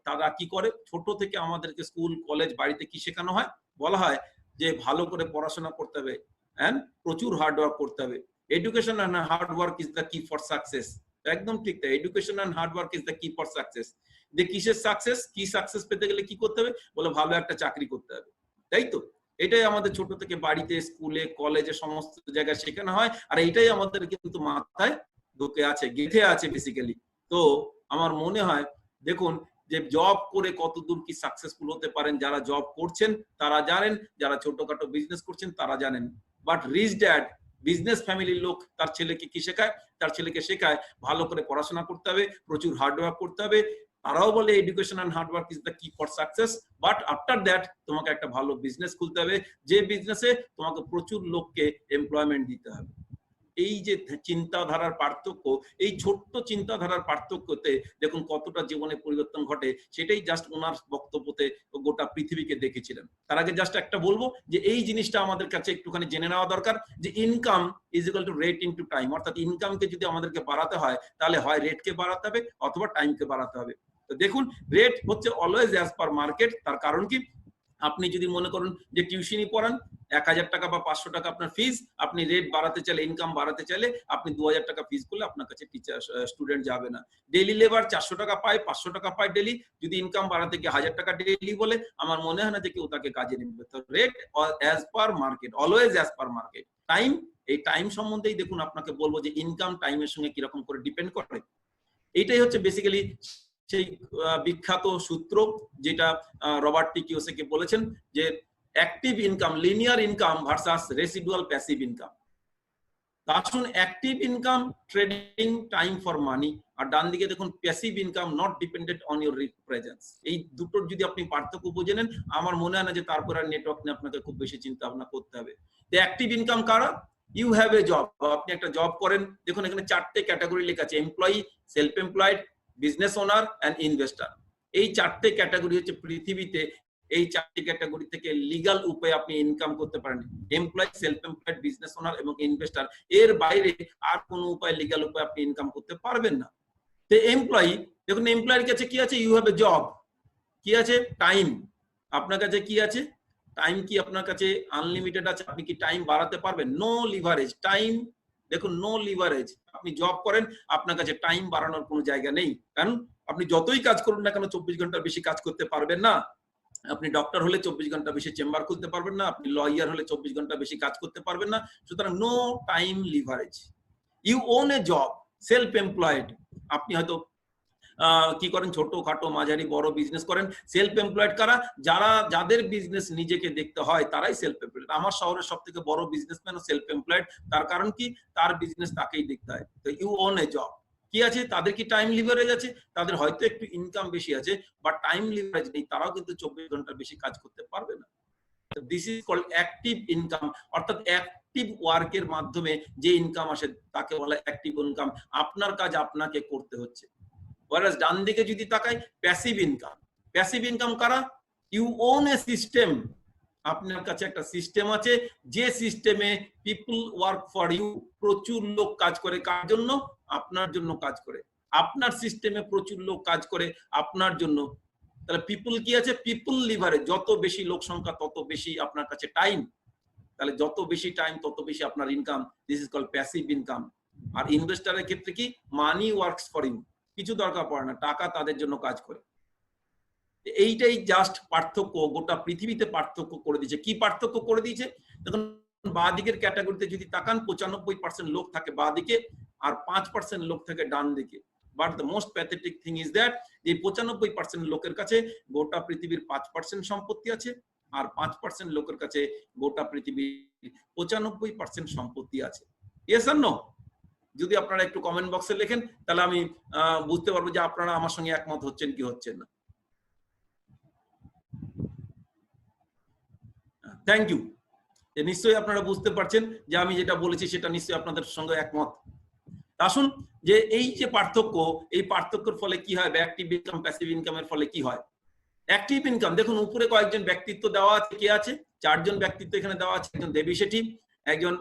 তারা কি করে? ছোট থেকে আমাদেরকে স্কুল কলেজ বাড়িতে কি শেখানো হয়? বলা হয় যে ভালো করে পড়াশোনা করতে হবে এন্ড প্রচুর হার্ড ওয়ার্ক করতে হবে। Education and hard work is the key for success. একদম ঠিক, তাই education and hard work is the key for success. যে কিসের সাকসেস, কি সাকসেস পেতে গেলে কি করতে হবে, বলে ভালো একটা চাকরি করতে হবে, তাই তো? এটাই আমাদের ছোট থেকে বাড়িতে, স্কুলে, কলেজে, সমস্ত জায়গায় শেখানো হয়, আর এটাই আমাদের কিন্তু মাথায় ঢুকে আছে, গেঁথে আছে বেসিক্যালি। তো আমার মনে হয় দেখুন যে জব করে কতদূর কি সাকসেসফুল হতে পারেন, যারা জব করছেন তারা জানেন, যারা ছোটখাটো বিজনেস করছেন তারা জানেন। বাট রিচ ড্যাড, বিজনেস ফ্যামিলির লোক তার ছেলেকে কি শেখায়, তার ছেলেকে শেখায় ভালো করে পড়াশোনা করতে হবে, প্রচুর হার্ডওয়ার্ক করতে হবে। তারাও বলে education and hard work is the key for success, but after that তোমাকে একটা ভালো বিজনেস খুলতে হবে, যে বিজনেসে তোমাকে প্রচুর লোককে এমপ্লয়মেন্ট দিতে হবে। এই যে চিন্তাধারার পার্থক্য, এই ছোট্ট চিন্তাধারার পার্থক্যতে দেখুন কতটা জীবনে পরিবর্তন ঘটে, সেটাই জাস্ট ওনার বক্তব্যতে গোটা পৃথিবীকে দেখেছিলেন। তার আগে জাস্ট একটা বলবো যে এই জিনিসটা আমাদের কাছে একটুখানি জেনে নেওয়া দরকার যে income is equal to rate into time, অর্থাৎ ইনকামকে যদি আমাদেরকে বাড়াতে হয় তাহলে হয় রেটকে বাড়াতে হবে অথবা টাইমকে বাড়াতে হবে। তো দেখুন রেট হচ্ছে অলওয়েজ অ্যাজ পার মার্কেট। তার কারণ কি, আপনি যদি মনে করুন যে টিউশনি পড়ান, 1000 টাকা বা 500 টাকা আপনার ফিস, আপনি রেট বাড়াতে চাইলে, ইনকাম বাড়াতে চাইলে আপনি 2000 টাকা ফিস করলে আপনার কাছে টিচার স্টুডেন্ট যাবে না। ডেইলি লেবার 400 টাকা পায়, 500 টাকা পায় ডেইলি, যদি ইনকাম বাড়াতে গিয়ে 1000 টাকা ডেইলি বলে, আমার মনে হয় না যে কেউ তাকে কাজে নেবে। তো rate as per market, always as per market. Time, এই টাইম সম্বন্ধেই দেখুন আপনাকে বলবো যে ইনকাম টাইমের সঙ্গে কিরকম করে ডিপেন্ড করে। এটাই হচ্ছে বেসিক্যালি সেই বিখ্যাত সূত্র যেটা রবার্ট টি কিওসাকি বলেছেন যে active income, linear income versus residual passive income. আসুন active income, trading time for money, আর ডান দিকে দেখুন passive income, not dependent on your presence. এই দুটোর যদি আপনি পার্থক্য বুঝে নেন, আমার মনে হয় না যে তারপর আর নেটওয়ার্ক নিয়ে আপনাকে খুব বেশি চিন্তা ভাবনা করতে হবে। তো অ্যাক্টিভ ইনকাম কারা, ইউ হ্যাভ এ জব, আপনি একটা জব করেন। দেখুন এখানে 4টে ক্যাটাগরি লেখা আছে, employee, self employed, business owner and investor. এই 4টে ক্যাটাগরি হচ্ছে পৃথিবীতে, এই 4টি ক্যাটাগরি থেকে লিগ্যাল উপায়ে আপনি ইনকাম করতে পারেন। এমপ্লয়ি, সেলফ এমপ্লয়েড, বিজনেস ওনার এবং ইনভেস্টর, এর বাইরে আর কোনো উপায়, লিগ্যাল উপায় আপনি ইনকাম করতে পারবেন না। তো এমপ্লয়ি, দেখুন এমপ্লয়ের কাছে কি আছে, ইউ হ্যাভ এ জব, কি আছে, টাইম। আপনার কাছে কি আছে, টাইম। কি আপনার কাছে আনলিমিটেড আছে? আপনি কি টাইম বাড়াতে পারবেন? No leverage time. দেখুন নো লিভারেজ, আপনি জব করেন, আপনার কাছে টাইম বাড়ানোর কোনো জায়গা নেই, কারণ আপনি যতই কাজ করুন না কেন 24 ঘন্টার বেশি কাজ করতে পারবেন না। আপনি ডক্টর হলে 24 ঘন্টা বেশি চেম্বার খুলতে পারবেন না, আপনি লয়ার হলে 24 ঘন্টা বেশি কাজ করতে পারবেন না। সুতরাং no time leverage. You own a job, self employed, আপনি হয়তো কি করেন, ছোটখাটো মাঝারি বড় বিজনেস করেন। সেলফ এমপ্লয়েড কারা, যারা, যাদের বিজনেস নিজেকে দেখতে হয় তারাই সেলফ এমপ্লয়েড। আমার শহরের সব থেকে বড় বিজনেসম্যান সেলফ এমপ্লয়েড, তার কারণ কি, তার বিজনেস তাকেই দেখতে হয়। তো ইউ ওন এ জব। কি আছে, তাদের কি টাইম লিভারেজ আছে, তাদের হয়তো একটু ইনকাম বেশি আছে, বাট টাইম লিভারেজ নেই, তারাও কিন্তু 24 ঘন্টার বেশি কাজ করতে পারবে না। This is called active income, অর্থাৎ অ্যাক্টিভ ওয়ার্কের মাধ্যমে যে ইনকাম আসে তাকে বলে অ্যাক্টিভ ইনকাম। আপনার কাজ আপনাকে করতে হচ্ছে। whereas ডান দিকে যদি তাকাই, প্যাসিভ ইনকাম। প্যাসিভ ইনকাম কারা, ইউ ওন এ সিস্টেম, আপনার কাছে একটা সিস্টেম আছে, যে সিস্টেমে পিপল ওয়ার্ক ফর ইউ, প্রচুর লোক কাজ করে কার জন্য, আপনার জন্য কাজ করে। আপনার সিস্টেমে প্রচুর লোক কাজ করে আপনার জন্য। তাহলে পিপল কি আছে, পিপল লিভারে, যত বেশি লোক সংখ্যা তত বেশি আপনার কাছে টাইম, তাহলে যত বেশি টাইম তত বেশি আপনার income. This is called passive income. আর ইনভেস্টরের ক্ষেত্রে কি, মানি ওয়ার্কস ফর ইউ, কিছু দরকার পড়ে না, টাকা তাদের জন্য কাজ করে। এইটাই জাস্ট পার্থক্য, গোটা পৃথিবীতে পার্থক্য করে দিয়েছে। কি পার্থক্য করে দিয়েছে, দেখুন বাঁ দিকের ক্যাটাগরিতে যদি তাকান, 95% লোক থাকে বাঁ দিকে আর 5% লোক থাকে ডান দিকে। But the most pathetic thing is that এই 95% লোকের কাছে গোটা পৃথিবীর 5% সম্পত্তি আছে, আর 5% লোকের কাছে গোটা পৃথিবীর 95% সম্পত্তি আছে। Yes or no? যদি আপনারা একটু কমেন্ট বক্সে লেখেন তাহলে আমি বুঝতে পারবো যে আপনারা আমার সঙ্গে একমত হচ্ছেন কি হচ্ছেন না। Thank you. নিশ্চয়ই আপনারা বুঝতে পারছেন যে আমি যেটা বলেছি সেটা নিশ্চয়ই আপনাদের সঙ্গে একমত। আসুন যে এই যে পার্থক্য, এই পার্থক্যের ফলে কি হয়, অ্যাক্টিভ ইনকাম প্যাসিভ ইনকামের ফলে কি হয়। অ্যাক্টিভ ইনকাম, দেখুন উপরে কয়েকজন ব্যক্তিত্ব দেওয়া আছে, কে আছে, 4জন ব্যক্তিত্ব এখানে দেওয়া আছে। একজন দেবী শেঠি, একজন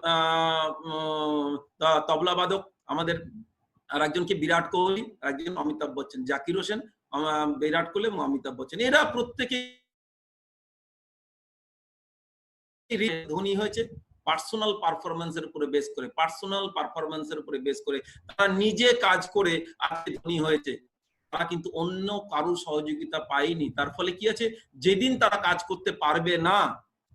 তবলাবাদক আমাদের, আর একজন কি বিরাট কোহলি, একজন অমিতাভ বচ্চন, জাকির হোসেন, বিরাট কোহলি এবং অমিতাভ বচ্চন। এরা প্রত্যেকে ধনী হয়েছে পার্সোনাল পারফরমেন্সের উপরে বেস করে, পার্সোনাল পারফরমেন্সের উপরে বেস করে তারা নিজে কাজ করে আজকে ধনী হয়েছে। তারা কিন্তু অন্য কারোর সহযোগিতা পায়নি। তার ফলে কি আছে, যেদিন তারা কাজ করতে পারবে না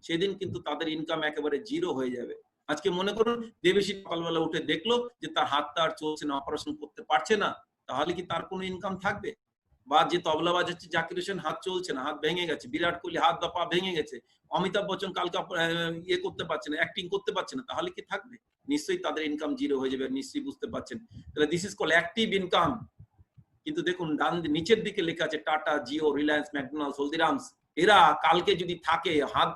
সেদিন কিন্তু তাদের ইনকাম একেবারে জিরো হয়ে যাবে। আজকে মনে করুন দেবেশী সকালবেলা উঠে দেখলো যে তার হাতটা আর চলছে না, অপারেশন করতে পারছে না, তাহলে কি তার কোনো ইনকাম থাকবে? বা যে তবলা বাজাচ্ছে জাকির হোসেন হাত চলছে না, হাত ভেঙে গেছে, বিরাট কোহলি হাত বা পা ভেঙে গেছে, অমিতাভ বচ্চন কালকে ইয়ে করতে পারছে না, অ্যাক্টিং করতে পারছে না, তাহলে কি থাকবে? নিশ্চয়ই তাদের ইনকাম জিরো হয়ে যাবে, নিশ্চয়ই বুঝতে পারছেন। তাহলে this is called active income. কিন্তু দেখুন নিচের দিকে লেখা আছে টাটা, জিও, রিলায়েন্স, ম্যাকডোনাল্ডস, হলদিরামস, এরা কালকে যদি থাকে, হাত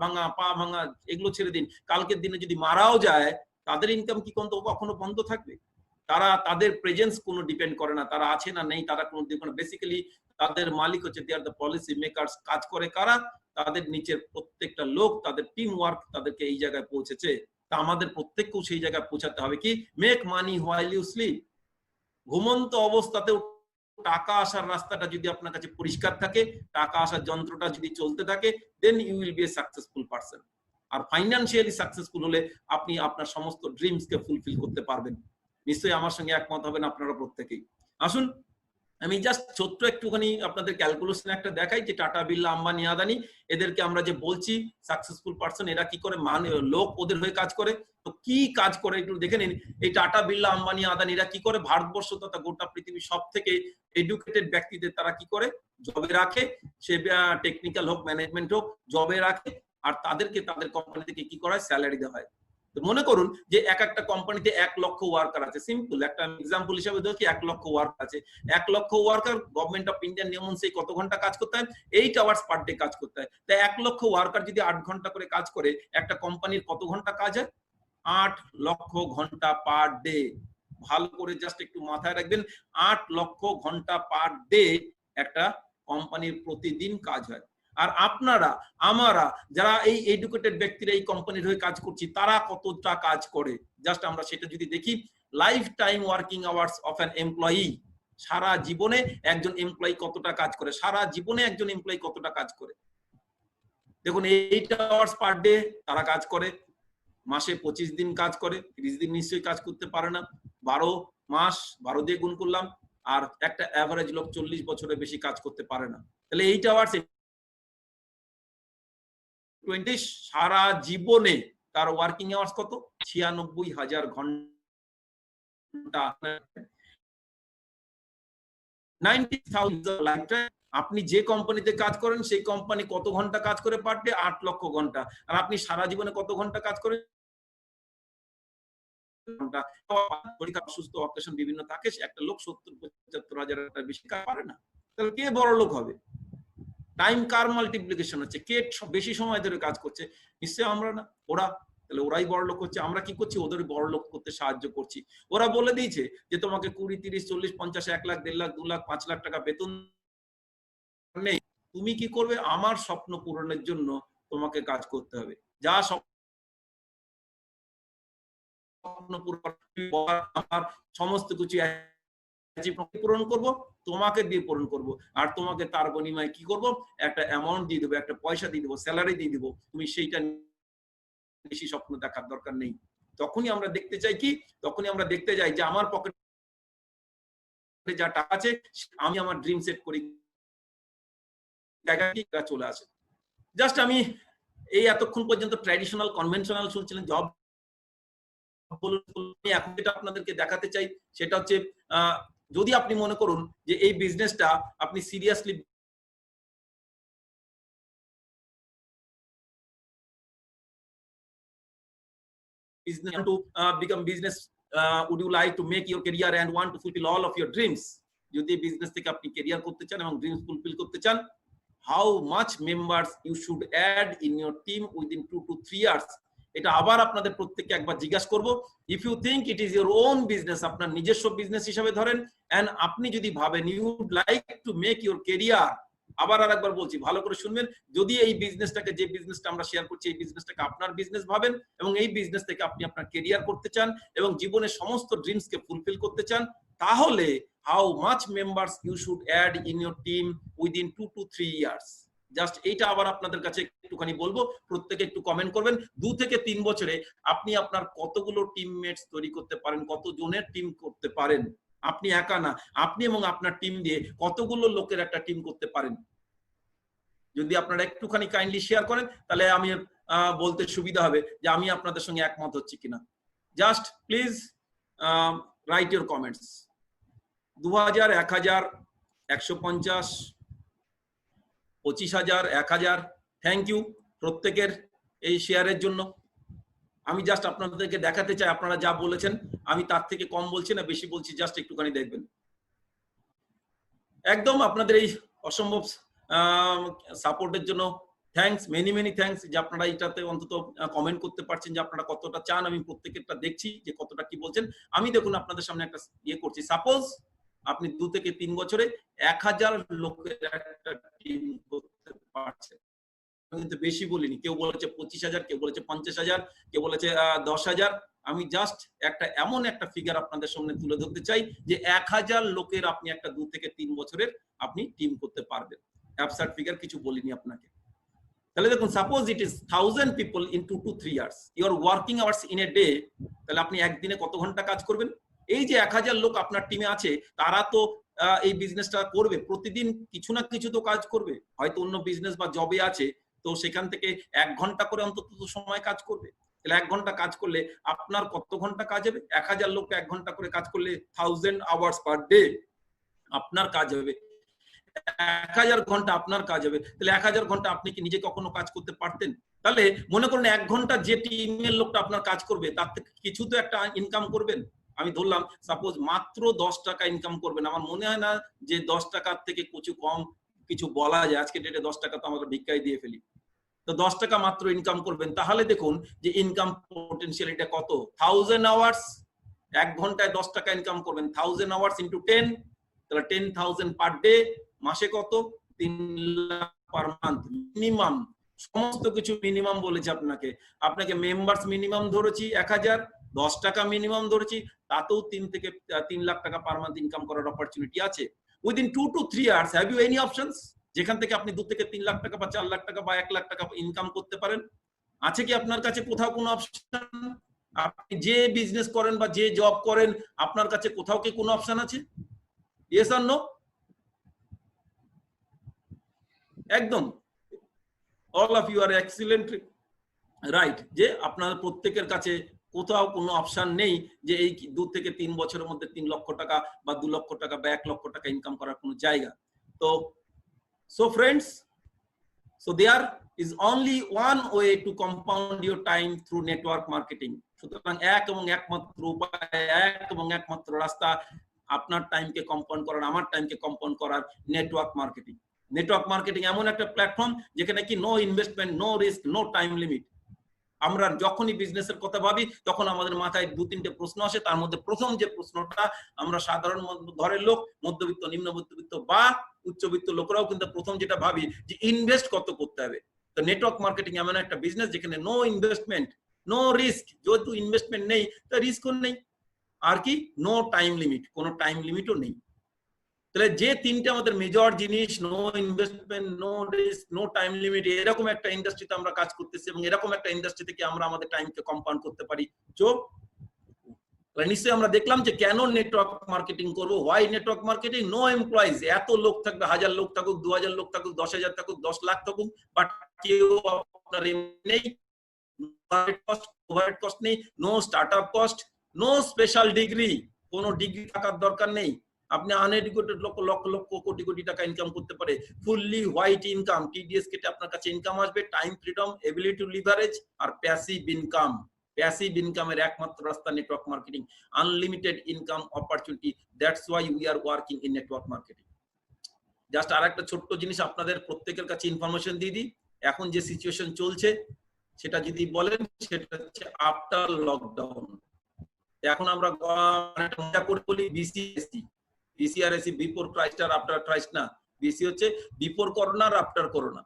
ভাঙা, পা ভাঙা, এগুলো ছেড়ে দিন, কালকের দিনে যদি মারাও যায়, তাদের ইনকাম কি কখনো বন্ধ থাকবে? তারা তাদের প্রেজেন্স কোনো ডিপেন্ড করে না, তারা আছে না নেই, তারা কোনো বেসিক্যালি তাদের মালিক হচ্ছে দে আর দ্য পলিসি মেকারস। কাজ করে কারা? তাদের নিচের প্রত্যেকটা লোক, তাদের টিম ওয়ার্ক তাদেরকে এই জায়গায় পৌঁছেছে। তা আমাদের প্রত্যেককেও সেই জায়গায় পৌঁছাতে হবে। কি? Make money while you sleep. ঘুমন্ত অবস্থাতেও টাকা আসার রাস্তাটা যদি আপনার কাছে পরিষ্কার থাকে, টাকা আসার যন্ত্রটা যদি চলতে থাকে, then you will be a successful person. আর ফাইন্যান্সিয়ালি সাকসেসফুল হলে আপনি আপনার সমস্ত ড্রিমসকে ফুলফিল করতে পারবেন। নিশ্চয়ই আমার সঙ্গে একমত হবেন আপনারা প্রত্যেকেই। আসুন আমি জাস্ট ছোট্ট একটুখানি আপনাদের ক্যালকুলেশন একটা দেখাই যে টাটা, বিড়লা, আম্বানি, আদানি, এদেরকে আমরা যে বলছি সাকসেসফুল পারসন, এরা কি করে, লোক ওদের হয়ে কাজ করে। তো কি কাজ করে একটু দেখে নিন। এই টাটা, বিড়লা, আম্বানি, আদানি এরা কি করে? ভারতবর্ষ তথা গোটা পৃথিবীর সব থেকে এডুকেটেড ব্যক্তিদের তারা কি করে? জবে রাখে, সে টেকনিক্যাল হোক, ম্যানেজমেন্ট হোক, জবে রাখে, আর তাদেরকে তাদের কোম্পানি থেকে কি করা হয়? স্যালারি দেওয়া হয়। তো মনে করুন যে একটা কোম্পানিতে 1 লক্ষ ওয়ার্কার আছে, সিম্পল একটা এক্সাম্পল হিসেবে দেখি, 1 লক্ষ ওয়ার্কার আছে। 1 লক্ষ ওয়ার্কার গভর্নমেন্ট অফ ইন্ডিয়ান নিয়ম অনুযায়ী কত ঘন্টা কাজ করতে হয়? 8 আওয়ার্স পার ডে কাজ করতে হয়। তাই 1 লক্ষ ওয়ার্কার যদি 8 ঘন্টা করে কাজ করে, একটা কোম্পানির কত ঘন্টা কাজ হয়? 8 লক্ষ ঘন্টা পার ডে। ভালো করে জাস্ট একটু মাথায় রাখবেন, 8 লক্ষ ঘন্টা পার ডে একটা কোম্পানির প্রতিদিন কাজ হয়। আর আপনারা, আমারা যারা এই এডুকেটেড ব্যক্তিরা এই কোম্পানির হয়ে কাজ করছি, তারা কতটা কাজ করে জাস্ট আমরা সেটা যদি দেখি। Life time working hours of an employee, সারা জীবনে একজন এমপ্লয়ি কতটা কাজ করে, সারা জীবনে একজন এমপ্লয়ি কতটা কাজ করে। দেখুন 8 আওয়ার্স পার ডে তারা কাজ করে, মাসে 25 দিন কাজ করে, 30 দিন নিশ্চয়ই কাজ করতে পারে না, 12 মাস 12 দিয়ে গুণ করলাম, আর একটা অ্যাভারেজ লোক 40 বছরের বেশি কাজ করতে পারে না। তাহলে 8 আওয়ার্স 20, সারা জীবনে তার ওয়ার্কিং আওয়ার্স কত? 96,000 ঘন্টা। 90,000 আপনি যে কোম্পানিতে কাজ করেন সেই কোম্পানি কত ঘন্টা কাজ করে পার ডে? 8 লক্ষ ঘন্টা। আর আপনি সারা জীবনে কত ঘন্টা কাজ করেন? ঘন্টা। পরীক্ষা, অসুস্থ, অকেশন বিভিন্ন থাকে, একটা লোক 70-75,000 বেশি কাজ পারে না। তাহলে কে বড় লোক হবে? টাইম কার মাল্টিপ্লিকেশন হচ্ছে, কে বেশি সময় ধরে কাজ করছে? নিশ্চয়ই আমরা না, ওরা। তাহলে ওরাই বড় লোক হচ্ছে, আমরা কি করছি? ওদের বড় লোক করতে সাহায্য করছি। ওরা বলে দিয়েছে যে তোমাকে 20, 30, 40, 50, 1 লাখ, 1.5 লাখ, 2 লাখ, 5 লাখ টাকা বেতন নেই। তুমি কি করবে? আমার স্বপ্ন পূরণের জন্য তোমাকে কাজ করতে হবে। যা স্বপ্ন পূরণ, আমার সমস্ত কিছু পূরণ করব, তোমাকে দিয়ে পূরণ করব। আর তোমাকে তার বিনিময়ে কি করব? একটা অ্যামাউন্ট দিয়ে দেবো, একটা পয়সা দিয়ে দেবো, স্যালারি দিয়ে দেবো। তুমি সেইটা বেশি স্বপ্ন দেখার দরকার নেই। তখনই আমরা দেখতে চাই কি? তখনই আমরা দেখতে যাই যে আমার পকেটে যা টাকা আছে, আমি আমার ড্রিম সেট করি, জায়গাটি চলে আসে। জাস্ট আমি এই এতক্ষণ পর্যন্ত ট্র্যাডিশনাল কনভেনশনাল শুনছিলেন, জব এখন যেটা আপনাদেরকে দেখাতে চাই সেটা হচ্ছে, যদি আপনি মনে করুন যে এই বিজনেসটা আপনি seriously to become business, would you like to make your career and want to fulfill all of your dreams? যদি বিজনেস থেকে আপনি ক্যারিয়ার করতে চান এবং ড্রিমস ফুলফিল করতে চান, how much members you should add in your team within 2 to 3 years? এটা আবার আপনাদের প্রত্যেককে একবার জিজ্ঞাসা করব। If you think it is your own business, আপনার নিজস্ব বিজনেস হিসেবে ধরেন, এন্ড আপনি যদি ভাবেন you would like to make your career, আবার আরেকবার বলছি ভালো করে শুনবেন, যদি এই বিজনেসটাকে, যে বিজনেসটা আমরা শেয়ার করছি, এই বিজনেসটাকে আপনার বিজনেস ভাবেন এবং এই বিজনেস থেকে আপনি আপনার ক্যারিয়ার করতে চান এবং জীবনের সমস্ত ড্রিমসকে ফুলফিল করতে চান, তাহলে how much members you should add in your team within 2 to 3 years? Just এইটা আবার আপনাদের কাছে একটুখানি বলবো, প্রত্যেকে একটু কমেন্ট করবেন। 2 থেকে 3 বছরে আপনি আপনার কতগুলো টিমমেটস তৈরি করতে পারেন, কত জনের টিম করতে পারেন? আপনি একা না, আপনি এবং আপনার টিম দিয়ে কতগুলো লোকের একটা টিম করতে পারেন। যদি আপনারা একটুখানি কাইন্ডলি শেয়ার করেন তাহলে আমি বলতে সুবিধা হবে যে আমি আপনাদের সঙ্গে একমত হচ্ছি কিনা। Just please write your comments. 2000, 1000, 150, 25,000, 1000, thank you প্রত্যেকের এই শেয়ারের জন্য। আমি জাস্ট আপনাদেরকে দেখাতে চাই আপনারা যা বলেছেন আমি তার থেকে কম বলছি না, বেশি বলছি, জাস্ট একটুখানি দেখবেন। একদম আপনাদের এই অসম্ভব সাপোর্টের জন্য থ্যাঙ্কস, মেনি মেনি থ্যাঙ্কস, যে আপনারা এটাতে অন্তত কমেন্ট করতে পারছেন যে আপনারা কতটা চান। আমি প্রত্যেকেরটা দেখছি যে কতটা কি বলছেন। আমি দেখুন আপনাদের সামনে একটা ইয়ে করছি। সাপোজ আপনি 2 থেকে 3 বছরে 1000 লোকের একটা টিম করতে পারছেন। কিন্তু বেশি বলিনি, কেউ বলেছে 25,000, কেউ বলেছে 50,000, কেউ বলেছে 10,000। আমি জাস্ট একটা এমন একটা ফিগার আপনাদের সামনে তুলে ধরতে চাই যে 1000 লোকের আপনি একটা 2 থেকে 3 বছরের আপনি টিম করতে পারবেন। অ্যাবসার্ট ফিগার কিছু বলিনি আপনাকে। তাহলে দেখুন, suppose it is 1000 people in 2 to 3 years, your working hours in a day, তাহলে আপনি একদিনে কত ঘন্টা কাজ করবেন? এই যে 1000 লোক আপনার টিমে আছে, তারা তো এই বিজনেসটা করবে, প্রতিদিন কিছু না কিছু তো কাজ করবে, হয়তো অন্য বিজনেস বা জবে আছে, তো সেখান থেকে 1 ঘন্টা করে অন্তত সময় কাজ করবে। তাহলে 1 ঘন্টা কাজ করলে আপনার কত ঘন্টা কাজ হবে? 1000 লোক 1 ঘন্টা করে কাজ করলে 1000 আওয়ার্স পার ডে আপনার কাজ হবে। 1000 ঘন্টা আপনার কাজ হবে। তাহলে 1000 ঘন্টা আপনি কি নিজে কখনো কাজ করতে পারতেন? তাহলে মনে করুন 1 ঘন্টা যে টিমের লোকটা আপনার কাজ করবে তার থেকে কিছু তো একটা ইনকাম করবেন। আমি ধরলাম সাপোজ মাত্র 10 টাকা ইনকাম করবেন। আমার মনে হয় না যে 10 টাকার থেকে কিছু কম কিছু বলা যায়। আজকে ডেটে 10 টাকা তো আমরা ভিক্ষায় দিয়ে ফেলি। তো 10 টাকা মাত্র ইনকাম করবেন। তাহলে দেখুন যে ইনকাম পটেনশিয়াল এটা কত? 1000 আওয়ার্স, 1 ঘন্টায় 10 টাকা ইনকাম করবেন। 1000 আওয়ার্স ইনটু 10, তাহলে 10,000 পার ডে, মাসে কত? 3 লাখ পার মান্থ মিনিমাম। সমস্ত কিছু মিনিমাম বলেছি আপনাকে। আপনাকে মেম্বার্স মিনিমাম ধরেছি 1000, 10 টাকা মিনিমাম ধরেছি, তাতেও 3 থেকে 3 লাখ টাকা পার মান্থ ইনকাম করার অপরচুনিটি আছে। Within 2 to 3 years, have you any options যেখান থেকে আপনি 2 থেকে 3 লাখ টাকা বা 4 লাখ টাকা বা 1 লাখ টাকা ইনকাম করতে পারেন? আছে কি আপনার কাছে কোথাও কোনো অপশন? আপনি যে বিজনেস করেন বা যে জব করেন, আপনার কাছে কোথাও কি কোনো অপশন আছে? Yes or no? একদম, all of you are excellent right, যে আপনার প্রত্যেকের কাছে কোথাও কোনো অপশন নেই যে এই 2 থেকে 3 বছরের মধ্যে 3 লক্ষ টাকা বা 2 লক্ষ টাকা বা 1 লক্ষ টাকা ইনকাম করার কোনো জায়গা। তো so friends, so there is only one way to compound your time through network marketing. সুতরাং এক এবং একমাত্র উপায়, এক এবং একমাত্র রাস্তা আপনার টাইমকে কম্পাউন্ড করার, আমার টাইমকে কম্পাউন্ড করার, নেটওয়ার্ক মার্কেটিং। নেটওয়ার্ক মার্কেটিং এমন একটা প্ল্যাটফর্ম যেখানে কি no investment, no risk, no time limit. আমরা যখনই বিজনেসের কথা ভাবি তখন আমাদের মাথায় 2-3টে প্রশ্ন আসে। তার মধ্যে প্রথম যে প্রশ্নটা, আমরা সাধারণ ঘরের লোক, মধ্যবিত্ত, নিম্ন মধ্যবিত্ত বা উচ্চবিত্ত লোকেরাও কিন্তু প্রথম যেটা ভাবি যে ইনভেস্ট কত করতে হবে। তো নেটওয়ার্ক মার্কেটিং এমন একটা বিজনেস যেখানে নো ইনভেস্টমেন্ট, নো রিস্ক, যেহেতু ইনভেস্টমেন্ট নেই তা রিস্কও নেই, আর কি নো টাইম লিমিট, কোনো টাইম লিমিটও নেই। তাহলে যে তিনটে আমাদের মেজর জিনিস, no investment, no risk, no time limit, এরকম একটা ইন্ডাস্ট্রিতে আমরা কাজ করতেছি এবং এরকম একটা ইন্ডাস্ট্রি থেকে আমরা আমাদের টাইমকে কম্পাউন্ড করতে পারি। নিশ্চয়ই আমরা দেখলাম যে কেন নেটওয়ার্ক মার্কেটিং করবো, why network marketing. No employees, এত লোক থাকবে, 1000 লোক থাকুক, 2000 লোক থাকুক, 10,000 থাকুক, 10 লাখ থাকুক, বাট কেউ আপনার নেই, ওভারহেড কস্ট নেই, no startup cost, no special degree, কোনো ডিগ্রি থাকার দরকার নেই। আপনি আনএডুকেটেড লক্ষ লক্ষ লক্ষ কোটি কোটি টাকা ইনকাম করতে পারে, ফুললি হোয়াইট ইনকাম, টিডিএস কেটে আপনার কাছে ইনকাম আসবে, time freedom, ability to leverage আর প্যাসিভ ইনকাম। প্যাসিভ ইনকামের একমাত্র রাস্তা network marketing, unlimited income opportunity. That's why we are working in network marketing. Just আর একটা ছোট্ট জিনিস আপনাদের প্রত্যেকের কাছে ইনফরমেশন দিয়ে দিই। এখন যে সিচুয়েশন চলছে সেটা যদি বলেন, সেটা হচ্ছে আফটার লকডাউন। এখন আমরা মজা করে বলি বিসিএসসি, বিসিআরএসসি, বিফোর ক্রাইস্ট আর আফটার ক্রাইস্ট না, বিসি হচ্ছে বিফোর করোনা আর আফটার করোনা।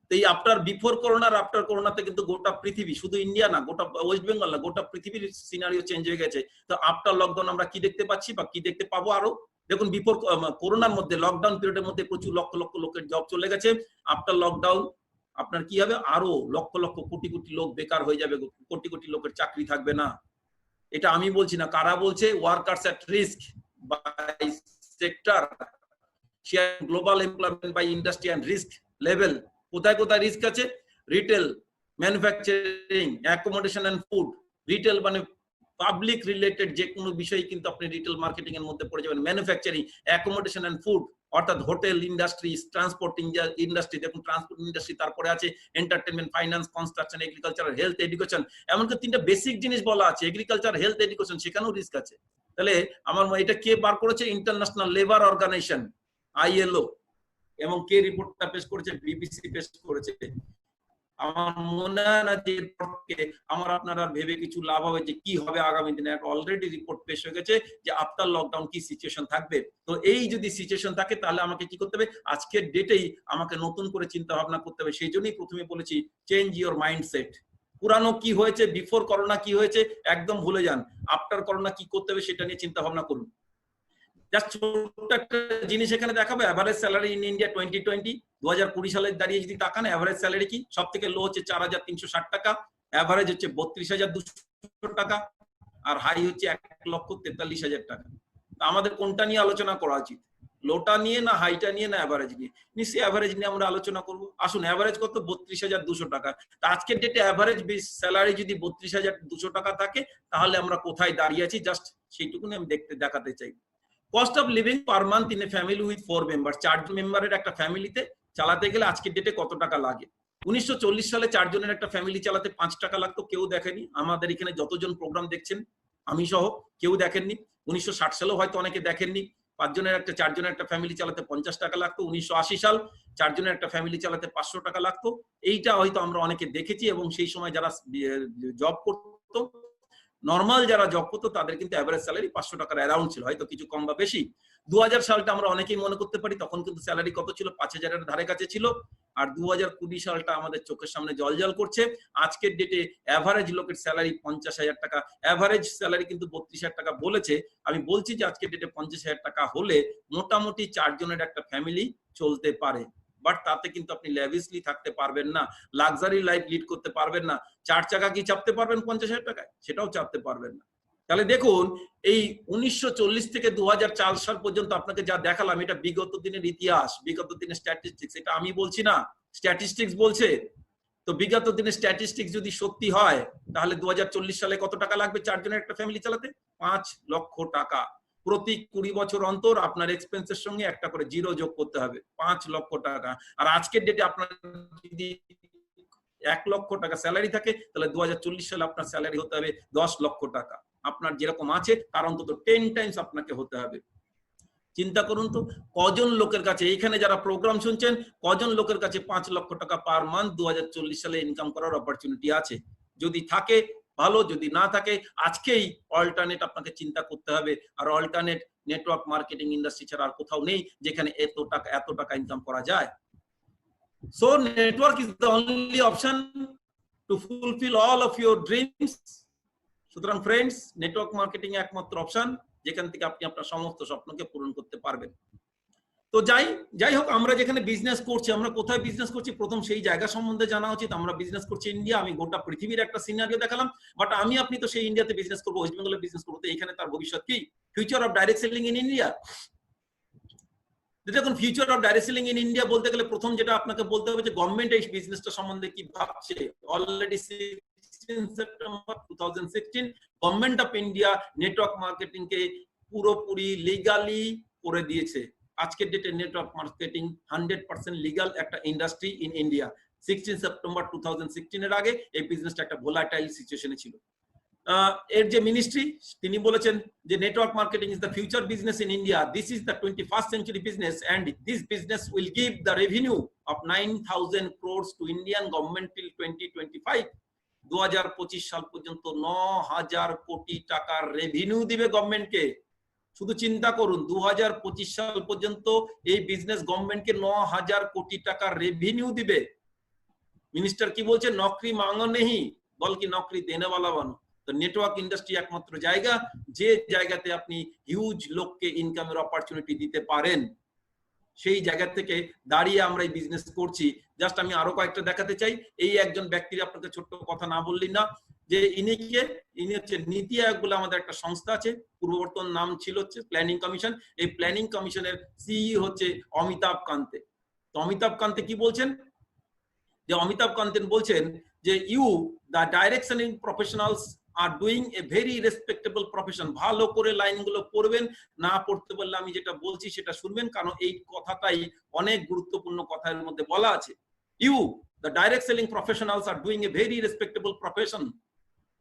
তো এই আফটার বিফোর করোনা আর আফটার করোনাতে কিন্তু গোটা পৃথিবী, শুধু ইন্ডিয়া না, গোটা ওয়েস্ট বেঙ্গল না, গোটা পৃথিবীর সিনারিও চেঞ্জ হয়ে গেছে। তো আফটার লকডাউন আমরা কি দেখতে পাচ্ছি বা কি দেখতে পাবো আরো? দেখুন, বিফোর করোনার মধ্যে, লকডাউন পিরিয়ডের মধ্যে প্রচুর লক্ষ লক্ষ লোকের জব চলে গেছে। আফটার লকডাউন আপনার কি হবে? আরো লক্ষ লক্ষ কোটি কোটি লোক বেকার হয়ে যাবে, কোটি কোটি লোকের চাকরি থাকবে না। এটা আমি বলছি না, কারা বলছে? Workers at risk, by sector, share global employment by industry and risk level. কোথায় কোথায় রিস্ক আছে? Retail, manufacturing, accommodation and food. Retail মানে পাবলিক রিলেটেড যে কোনো বিষয় কিন্তু আপনি রিটেল মার্কেটিং এর মধ্যে পড়ে যাবেন। ম্যানুফ্যাকচারিং, অ্যাকোমোডেশন এন্ড ফুড অর্থাৎ হোটেল ইন্ডাস্ট্রি, ট্রান্সপোর্ট ইন্ডাস্ট্রি, দেখুন ট্রান্সপোর্ট ইন্ডাস্ট্রি, তারপরে আছে entertainment, finance, construction, agriculture, health, education. এমনকি তিনটা বেসিক জিনিস বলা আছে, এগ্রিকালচার, হেলথ, এডুকেশন, সেখানেও রিস্ক আছে। তাহলে আমার এটা কে বার করেছে? International labour organisation, ILO। এবং কে রিপোর্টটা পেশ করেছে? বিবিসি পেশ করেছে। আমার মনে হয় না যে আমার আপনারা ভেবে কিছু লাভ হবে যে কি হবে আগামী দিনে। একটা অলরেডি রিপোর্ট পেশ হয়ে গেছে যে আফটার লকডাউন কি সিচুয়েশন থাকবে। তো এই যদি সিচুয়েশন থাকে তাহলে আমাকে কি করতে হবে? আজকের ডেটেই আমাকে নতুন করে চিন্তা ভাবনা করতে হবে। সেই জন্যই প্রথমে বলেছি চেঞ্জ ইওর মাইন্ডসেট। পুরানো কি হয়েছে, বিফোর করোনা কি হয়েছে একদম ভুলে যান। আফটার করোনা কি করতে হবে সেটা নিয়ে চিন্তা ভাবনা করুন। জাস্ট ছোট্ট একটা জিনিস এখানে দেখাবো, এভারেজ স্যালারি ইন ইন্ডিয়া 2020 2020 সালে দাঁড়িয়ে যদি তাকান, এভারেজ স্যালারি কি? সব থেকে লো হচ্ছে 4,360 টাকা, এভারেজ হচ্ছে 32,200 টাকা, আর হাই হচ্ছে 1,43,000 টাকা। আমাদের কোনটা নিয়ে আলোচনা করা উচিত? লোটা নিয়ে না হাইটা নিয়ে না এভারেজ নিয়ে? নিশ্চয়ই এভারেজ নিয়ে আমরা আলোচনা করব। আসুন, এভারেজ কত? 32,200 টাকা। আজকের ডেটে এভারেজ স্যালারি যদি 32,200 টাকা থাকে তাহলে আমরা কোথায় দাঁড়িয়ে আছি জাস্ট সেইটুকুনি আমি দেখাতে চাই। Cost of living per month in a family with 4 member, 4 মেম্বারের একটা ফ্যামিলিতে চালাতে গেলে আজকের ডেটে কত টাকা লাগে? 1940 সালে 4 জনের একটা ফ্যামিলি চালাতে 5 টাকা লাগতো, কেউ দেখেনি। আমাদের এখানে যতজন প্রোগ্রাম দেখছেন আমি সহ কেউ দেখেননি। 1960 সালেও হয়তো অনেকে দেখেননি। 4 জনের একটা ফ্যামিলি চালাতে 50 টাকা লাগতো। 1980 সাল 4 জনের একটা ফ্যামিলি চালাতে 500 টাকা লাগতো। এইটা হয়তো আমরা অনেকে দেখেছি। এবং সেই সময় যারা জব করতো, নর্মাল যারা জব করতো তাদের কিন্তু এভারেজ স্যালারি 500 টাকার অ্যারাউন্ড ছিল, হয়তো কিছু কম বা বেশি। 2000 সালটা আমরা অনেকেই মনে করতে পারি তখন কিন্তু স্যালারি কত ছিল? 5,000 এর ধারে কাছে ছিল। আর 2020 সালটা আমাদের চোখের সামনে জলজল করছে। আজকের ডেটে এভারেজ লোকের স্যালারি 50,000 টাকা। এভারেজ স্যালারি কিন্তু 32,000 টাকা বলেছে। আমি বলছি যে আজকের ডেটে 50,000 টাকা হলে মোটামুটি 4 জনের একটা ফ্যামিলি চলতে পারে। বাট তাতে কিন্তু আপনি ল্যাভিশলি থাকতে পারবেন না, লাক্সারি লাইফ লিড করতে পারবেন না। 4 চাকা কি চাপতে পারবেন 50,000 টাকায়? সেটাও চাপতে পারবেন না। তাহলে দেখুন, এই 1940 থেকে 2004 সাল পর্যন্ত আপনাকে যা দেখালাম এটা বিগত দিনের ইতিহাস, বিগত দিনের স্ট্যাটিস্টিক্স। এটা আমি বলছি না, স্ট্যাটিস্টিক্স বলছে। তো বিগত দিনের স্ট্যাটিস্টিক্স যদি সত্যি হয় তাহলে 2040 সালে কত টাকা লাগবে 4 জনের একটা ফ্যামিলি চালাতে? 5 লক্ষ টাকা। প্রতি 20 বছর অন্তর আপনার এক্সপেন্সের সঙ্গে একটা করে জিরো যোগ করতে হবে, 5 লক্ষ টাকা। আর আজকের ডেটে আপনার যদি 1 লক্ষ টাকা স্যালারি থাকে তাহলে 2040 সালে আপনার স্যালারি হতে হবে 10 লক্ষ টাকা। আপনার যেরকম আছে তার অন্তত 10 টাইমস আপনাকে হতে হবে। চিন্তা করুন তো, কজন লোকের কাছে এইখানে যারা প্রোগ্রাম শুনছেন, কজন লোকের কাছে 5 লক্ষ টাকা পার মান্থ 2040 সালে ইনকাম করার অপরচুনিটি আছে? যদি থাকে ভালো, যদি না থাকে আজকেই অল্টারনেট আপনাকে চিন্তা করতে হবে। আর অল্টারনেট নেটওয়ার্ক মার্কেটিং ইন্ডাস্ট্রি ছাড়া আর কোথাও নেই যেখানে এত টাকা ইনকাম করা যায়। So network is the only option to fulfill all of your dreams. সুতরাং ফ্রেন্ডস, নেটওয়ার্ক মার্কেটিং একমাত্র অপশন যেখান থেকে আপনি আপনার সমস্ত স্বপ্নকে পূরণ করতে পারবেন। তো যাই হোক, আমরা যেখানে বিজনেস করছি, আমরা কোথায় বিজনেস করছি প্রথম সেই জায়গা সম্বন্ধে জানা উচিত। আমরা বিজনেস করছি ইন্ডিয়া। আমি গোটা পৃথিবীর একটা সিনারিও দেখালাম, বাট আপনি তো সেই ইন্ডিয়াতে বিজনেস করবো, ওয়েস্ট বেঙ্গলে বিজনেস করবো। তো এখানে তার ভবিষ্যৎ কি? Future of direct selling in India. দেখুন, future of direct selling in India বলতে গেলে প্রথম যেটা আপনাকে বলতে হবে যে গভর্নমেন্ট এই বিজনেসটা সম্বন্ধে কি ভাবছে। Already 16 September 2016 government of India network marketing কে পুরোপুরি লিগালি করে দিয়েছে। আজকের ডেটে নেটওয়ার্ক মার্কেটিং 100% লিগাল একটা ইন্ডাস্ট্রি ইন ইন্ডিয়া। 16 সেপ্টেম্বর 2016 এর আগে এই বিজনেসটা একটা ভোলাটাইল সিচুয়েশনে ছিল। এর যে মিনিস্ট্রি তিনি বলেছেন যে network marketing is the future business in India. This is the 21st century business and this business will give the revenue of 9,000 crores to Indian government till 2025. 2025 সাল পর্যন্ত 9,000 কোটি টাকার রেভিনিউ দিবে গভর্নমেন্টকে। শুধু চিন্তা করুন, 2025 সাল পর্যন্ত এই বিজনেস গভর্নমেন্টকে 9,000 কোটি টাকার রেভিনিউ দিবে। মিনিস্টার কি বলছে? নকরি মাঙ্গো নেহি বলকি নকরি দেনে ওয়ালা বানো। তো নেটওয়ার্ক ইন্ডাস্ট্রি একমাত্র জায়গা যে জায়গাতে আপনি হিউজ লোককে ইনকামের অপরচুনিটি দিতে পারেন। সেই জায়গা থেকে দাঁড়িয়ে আমরা এই বিজনেস করছি। জাস্ট আমি আরো কয়েকটা দেখাতে চাই। এই একজন ব্যক্তির আপনাকে ছোট্ট কথা না বললি না, যে ইনি হচ্ছে নীতি আয়োগ বলে আমাদের একটা সংস্থা আছে, পূর্ববর্তন নাম ছিল হচ্ছে প্ল্যানিং কমিশন। এই প্ল্যানিং কমিশনের সিইও হচ্ছে অমিতাভ কান্তে। তো অমিতাভ কান্তে কি বলছেন, যে অমিতাভ কান্তেন বলছেন যে you the direct selling professionals are doing a very respectable profession. ভালো করে লাইনগুলো পড়বেন, না পড়তে পারলে আমি যেটা বলছি সেটা শুনবেন, কারণ এই কথাটাই অনেক গুরুত্বপূর্ণ কথার মধ্যে বলা আছে। You the direct selling professionals are doing a very respectable profession.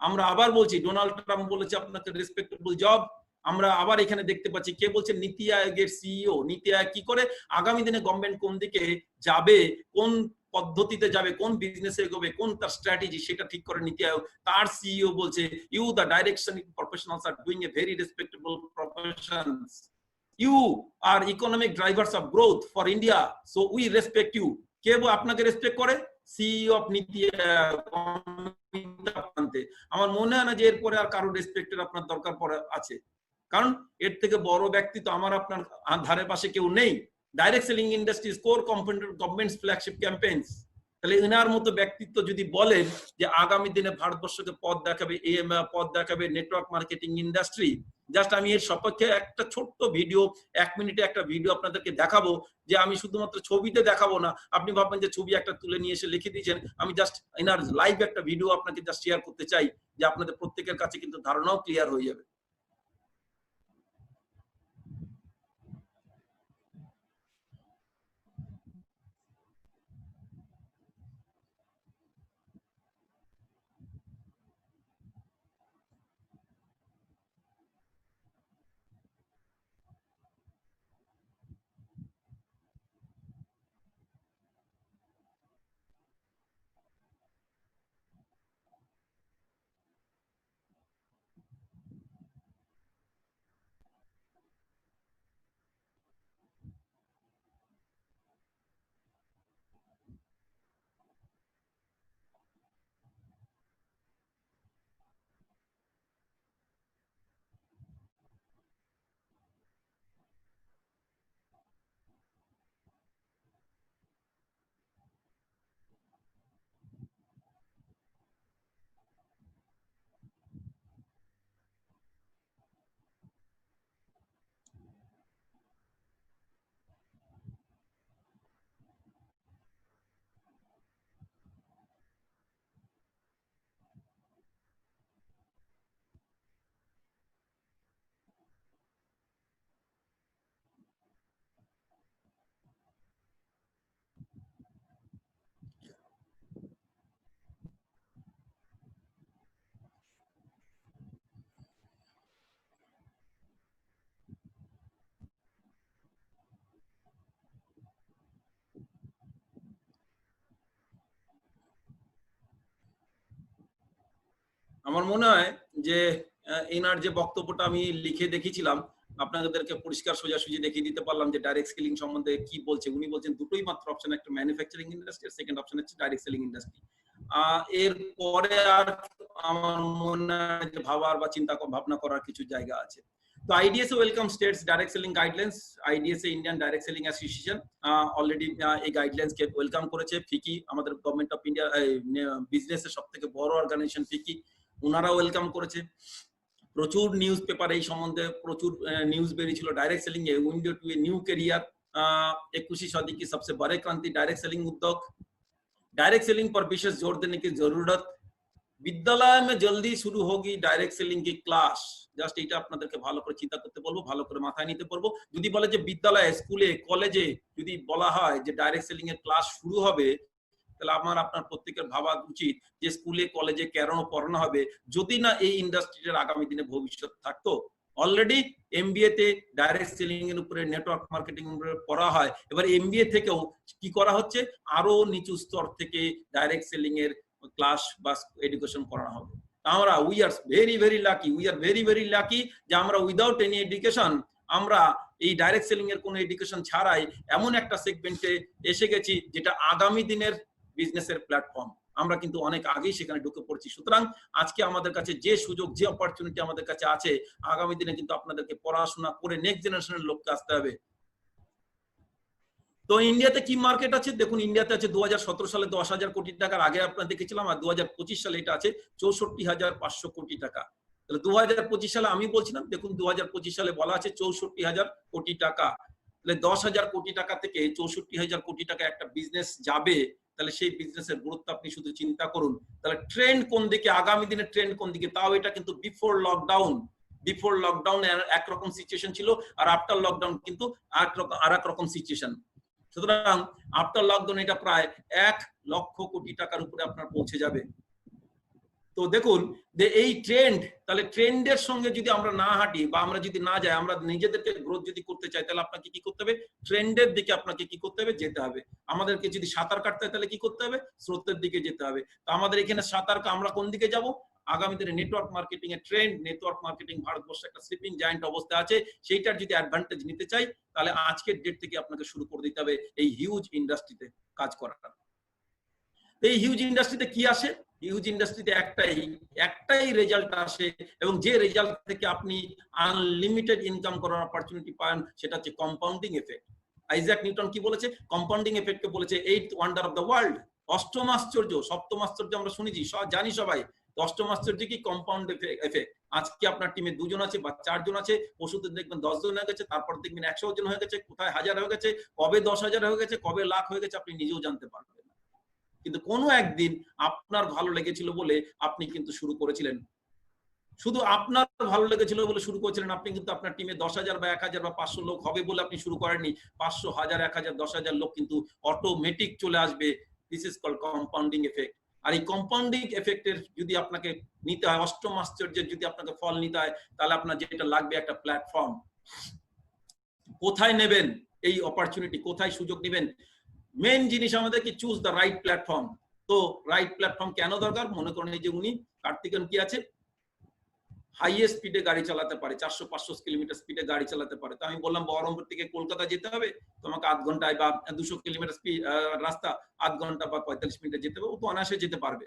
আমরা আবার বলছি, ডোনাল্ড ট্রাম্প বলেছে আপনাকে রেসপেক্টেবল জব। আমরা আবার এখানে দেখতে পাচ্ছি কে বলছে, নীতি আয়োগের সিইও। নীতি আয়োগ কি করে, আগামী দিনে গভর্নমেন্ট কোন দিকে যাবে, কোন পদ্ধতিতে যাবে, কোন বিজনেসে এগোবে, কোন তার স্ট্র্যাটেজি সেটা ঠিক করে নীতি আয়োগ। তার সিইও বলছে you the direction professionals are doing a very respectable professions, you are economic drivers of growth for India, so we respect you. কে আপনাকে রেসপেক্ট করে, সিইও অফ নীতি আয়োগ। আমার মনে হয় না যে এরপরে আর কারো রেসপেক্টের আপনার দরকার পড়ে আছে, কারণ এর থেকে বড় ব্যক্তি তো আমার আপনার ধারে পাশে কেউ নেই। Direct selling industries core component government's flagship campaigns. তাহলে এনার মতো ব্যক্তিত্ব যদি বলেন যে আগামী দিনে ভারতবর্ষকে পথ দেখাবে, পথ দেখাবে নেটওয়ার্ক মার্কেটিং ইন্ডাস্ট্রি, জাস্ট আমি এর সপক্ষে একটা ছোট্ট ভিডিও, 1 মিনিটে একটা ভিডিও আপনাদেরকে দেখাবো, যে আমি শুধুমাত্র ছবিতে দেখাবো না, আপনি ভাববেন যে ছবি একটা তুলে নিয়ে এসে লিখে দিয়েছেন। আমি জাস্ট এনার লাইভ একটা ভিডিও আপনাকে জাস্ট শেয়ার করতে চাই, যে আপনাদের প্রত্যেকের কাছে কিন্তু ধারণাও ক্লিয়ার হয়ে যাবে। আমার মনে হয় যে এনার যে বক্তব্যটা আমি লিখে দেখেছিলাম, আপনাদেরকে পরিষ্কার সোজাসুজি দেখিয়ে দিতে পারলাম যে ডাইরেক্ট সেলিং সম্বন্ধে কি বলছে। উনি বলছেন দুটোই মাত্র অপশন, একটা ম্যানুফ্যাকচারিং ইন্ডাস্ট্রি, সেকেন্ড অপশন হচ্ছে ডাইরেক্ট সেলিং ইন্ডাস্ট্রি। এর পরে আর আমার মনে হয় যে ভাবার বা চিন্তা ভাবনা করার কিছু জায়গা আছে। তো IDSA welcome states direct selling guidelines. IDSA Indian direct selling association already এই গাইডলাইন্স কে ওয়েলকাম করেছে। ফিকি আমাদের গভর্নমেন্ট অফ ইন্ডিয়া বিজনেসের সবথেকে বড় অর্গানাইজেশন ফিকি, ওনারা ওয়েলকাম করেছে। প্রচুর নিউজ পেপার এই সম্বন্ধে প্রচুর নিউজ বেরিয়েছিল। Direct selling a window to a new career, 21वीं सदी की सबसे बड़े क्रांति डायरेक्ट सेलिंग उद्योग। डायरेक्ट सेलिंग पर विशेष जोर देने की जरूरत। বিদ্যালয় में जल्दी शुरू होगी डायरेक्ट सेलिंग की क्लास। জাস্ট এটা আপনাদেরকে ভালো করে চিন্তা করতে বলবো, ভালো করে মাথায় নিতে বলবো। যদি বলে যে বিদ্যালয়ে, স্কুলে, কলেজে যদি বলা হয় যে ডাইরেক্ট সেলিং এর ক্লাস শুরু হবে, তাহলে আমার আপনার প্রত্যেকের ভাবা উচিত যে স্কুলে কলেজে কেন পড়ানো হবে, যদি না এই ইন্ডাস্ট্রির আগামী দিনে ভবিষ্যৎ থাকতো। অলরেডি এমবিএ তে ডাইরেক্ট সেলিং এর উপরে, নেটওয়ার্ক মার্কেটিং এর উপরে পড়া হয়। এবার এমবিএ থেকেও কি করা হচ্ছে, আরো নিচু স্তর থেকে ডাইরেক্ট সেলিং এর ক্লাস বা এডুকেশন করানো হবে। আমরা উই আর ভেরি লাকি যে আমরা উইদাউট এনি এডুকেশন, আমরা এই ডাইরেক্ট সেলিং এর কোনো এডুকেশন ছাড়াই এমন একটা সেগমেন্টে এসে গেছি যেটা আগামী দিনের বিজনেসের প্ল্যাটফর্ম। আমরা কিন্তু অনেক আগেই সেখানে ঢুকে পড়ছি। সুতরাং আজকে আমাদের কাছে যে সুযোগ, যে অপরচুনিটি আমাদের কাছে আছে, আগামী দিনে কিন্তু আপনাদেরকে পড়াশোনা করে নেক্সট জেনারেশনের লোককে আসতে হবে। তো ইন্ডিয়াতে কি মার্কেট আছে দেখুন, ইন্ডিয়াতে আছে 2017 সালে 10,000 কোটি টাকার, আগে আপনার দেখেছিলাম, আর 2025 সালে এটা আছে 64,500 কোটি টাকা। তাহলে 2025 সালে আমি বলছিলাম, দেখুন 2025 সালে বলা আছে 64,000 কোটি টাকা। তাহলে 10,000 কোটি টাকা থেকে 64,000 কোটি টাকা একটা বিজনেস যাবে, তাহলে সেই বিজনেসের গুরুত্ব আপনি শুধু চিন্তা করুন। তাহলে ট্রেন্ড কোন দিকে, আগামী দিনে ট্রেন্ড কোন দিকে, তাও এটা কিন্তু বিফোর লকডাউন একরকম সিচুয়েশন ছিল, আর আফটার লকডাউন কিন্তু আর এক রকম সিচুয়েশন। সুতরাং আফটার লকডাউন এটা প্রায় 1 লক্ষ কোটি টাকার উপরে আপনার পৌঁছে যাবে। তো দেখুন যে এই ট্রেন্ড, তাহলে ট্রেন্ডের সঙ্গে যদি আমরা না হাঁটি বা আমরা যদি না যাই, আমরা নিজেদেরকে গ্রোথ যদি করতে চাই, তাহলে আপনাকে কি করতে হবে, ট্রেন্ডের দিকে আপনাকে কি করতে হবে, যেতে হবে। আমাদেরকে যদি সাঁতার কাটতে হয়, তাহলে কি করতে হবে, স্রোতের দিকে যেতে হবে। তো আমাদের এখানে সাঁতার, আমরা কোন দিকে যাব, আগামী দিনে নেটওয়ার্ক মার্কেটিং এর ট্রেন্ড, নেটওয়ার্ক মার্কেটিং ভারতবর্ষে একটা স্লিপিং জায়ান্ট অবস্থা আছে, সেইটার যদি অ্যাডভান্টেজ নিতে চাই, তাহলে আজকের ডেট থেকে আপনাকে শুরু করে দিতে হবে এই হিউজ ইন্ডাস্ট্রিতে কাজ করাটা। এই হিউজ ইন্ডাস্ট্রিতে কি আসে, হিউজ ইন্ডাস্ট্রিতে একটাই রেজাল্ট আসে, এবং যে রেজাল্ট থেকে আপনি আনলিমিটেড ইনকাম করার অপরচুনিটি পান, সেটা হচ্ছে কম্পাউন্ডিং এফেক্ট। আইজ্যাক নিউটন কি বলেছে, কম্পাউন্ডিং এফেক্টকে বলেছে 8th wonder of the world, অষ্টম আশ্চর্য। সপ্তম আশ্চর্য আমরা শুনেছি, জানি সবাই, অষ্টম আশ্চর্য কি, কম্পাউন্ড এফেক্ট। আজকে আপনার টিমে 2 জন আছে বা 4 জন আছে, পরশুদিন দেখবেন 10 জন হয়ে গেছে, তারপর দেখবেন 100 জন হয়ে গেছে, কোথায় 1000 হয়ে গেছে, কবে 10,000 হয়ে গেছে, কবে লাখ হয়ে গেছে, আপনি নিজেও জানতে পারবেন না। কিন্তু কোনো একদিন আপনার ভালো লেগেছিল বলে আপনি কিন্তু শুরু করেছিলেন, শুধু আপনার ভালো লেগেছিল বলে শুরু করেছিলেন। আপনি কিন্তু আপনার টিমে 10,000 বা 1,000 বা 500 লোক হবে বলে আপনি শুরু করেননি। 500, 1000, 1000, 10,000 লোক কিন্তু অটোমেটিক চলে আসবে। This is called compounding effect. আর এই কম্পাউন্ডিং এফেক্টের যদি আপনাকে নিতে হয়, অষ্টম আশ্চর্যের যদি আপনাকে ফল নিতে হয়, তাহলে আপনার যেটা লাগবে একটা প্ল্যাটফর্ম। কোথায় নেবেন এই অপরচুনিটি, কোথায় সুযোগ নেবেন, মেন জিনিস আমাদেরকে চুজ দ্য রাইট প্ল্যাটফর্ম। তো রাইট প্ল্যাটফর্ম কেন দরকার, মনে করেন এই যে উনি কার্তিকেন কি আছে, হাইয়েস্ট স্পিডে গাড়ি চালাতে পারে, 400-500 কিলোমিটার স্পিডে গাড়ি চালাতে পারে। তো আমি বললাম বহরমপুর থেকে কলকাতা যেতে হবে, তোমাকে 8 ঘন্টায়, বা 200 কিলোমিটার রাস্তা 8 ঘন্টা বা 45 মিনিটে যেতে হবে, ও তো অনায়াসে যেতে পারবে।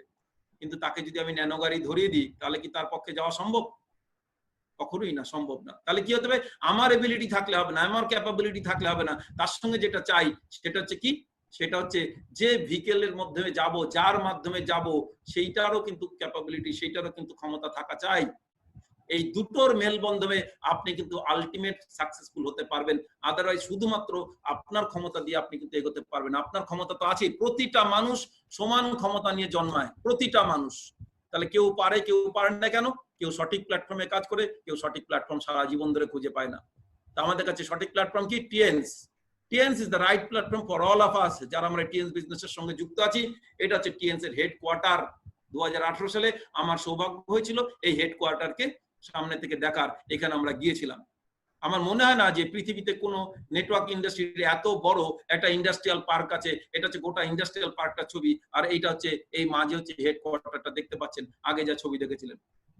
কিন্তু তাকে যদি আমি ন্যানো গাড়ি ধরিয়ে দিই, তাহলে কি তার পক্ষে যাওয়া সম্ভব? কখনোই না, সম্ভব না। তাহলে কি হতে হবে, আমার এবিলিটি থাকলে হবে না, আমার ক্যাপাবিলিটি থাকলে হবে না, তার সঙ্গে যেটা চাই সেটা হচ্ছে কি, সেটা হচ্ছে যে ভেহিকেলের মাধ্যমে যাব, যার মাধ্যমে যাব, সেইটারও কিন্তু ক্যাপাবিলিটি, সেইটারও কিন্তু ক্ষমতা থাকা চাই। এই দুটোর মেলবন্ধনে আপনি কিন্তু আলটিমেট সাকসেসফুল হতে পারবেন। আদারওয়াইজ শুধুমাত্র আপনার ক্ষমতা দিয়ে আপনি কিন্তু এগোতে পারবেন। আপনার ক্ষমতা তো আছে, প্রতিটা মানুষ সমান ক্ষমতা নিয়ে জন্মায়, প্রতিটা মানুষ। তাহলে কেউ পারে, কেউ পারে না কেন, কেউ সঠিক প্ল্যাটফর্মে কাজ করে, কেউ সঠিক প্ল্যাটফর্ম সারা জীবন ধরে খুঁজে পায় না। তো আমাদের কাছে সঠিক প্ল্যাটফর্ম কি, টিএনস। টিএনস is the right platform for all of us, যারা আমরা টিএনস বিজনেসের সঙ্গে যুক্ত আছি। এটা হচ্ছে টিএনস এর হেডকোয়ার্টার। 2018 সালে আমার সৌভাগ্য হয়েছিল এই হেডকোয়ার্টারকে সামনে থেকে দেখার, এখানে আমরা গিয়েছিলাম। আমার মনে হয় না যে পৃথিবীতে কোনো নেটওয়ার্ক ইন্ডাস্ট্রির এত বড় একটা ইন্ডাস্ট্রিয়াল পার্ক আছে। এটা হচ্ছে গোটা ইন্ডাস্ট্রিয়াল পার্কটার ছবি, আর এইটা হচ্ছে এই মাঝে হচ্ছে হেডকোয়ার্টারটা দেখতে পাচ্ছেন, আগে যা ছবি দেখেছিলেন।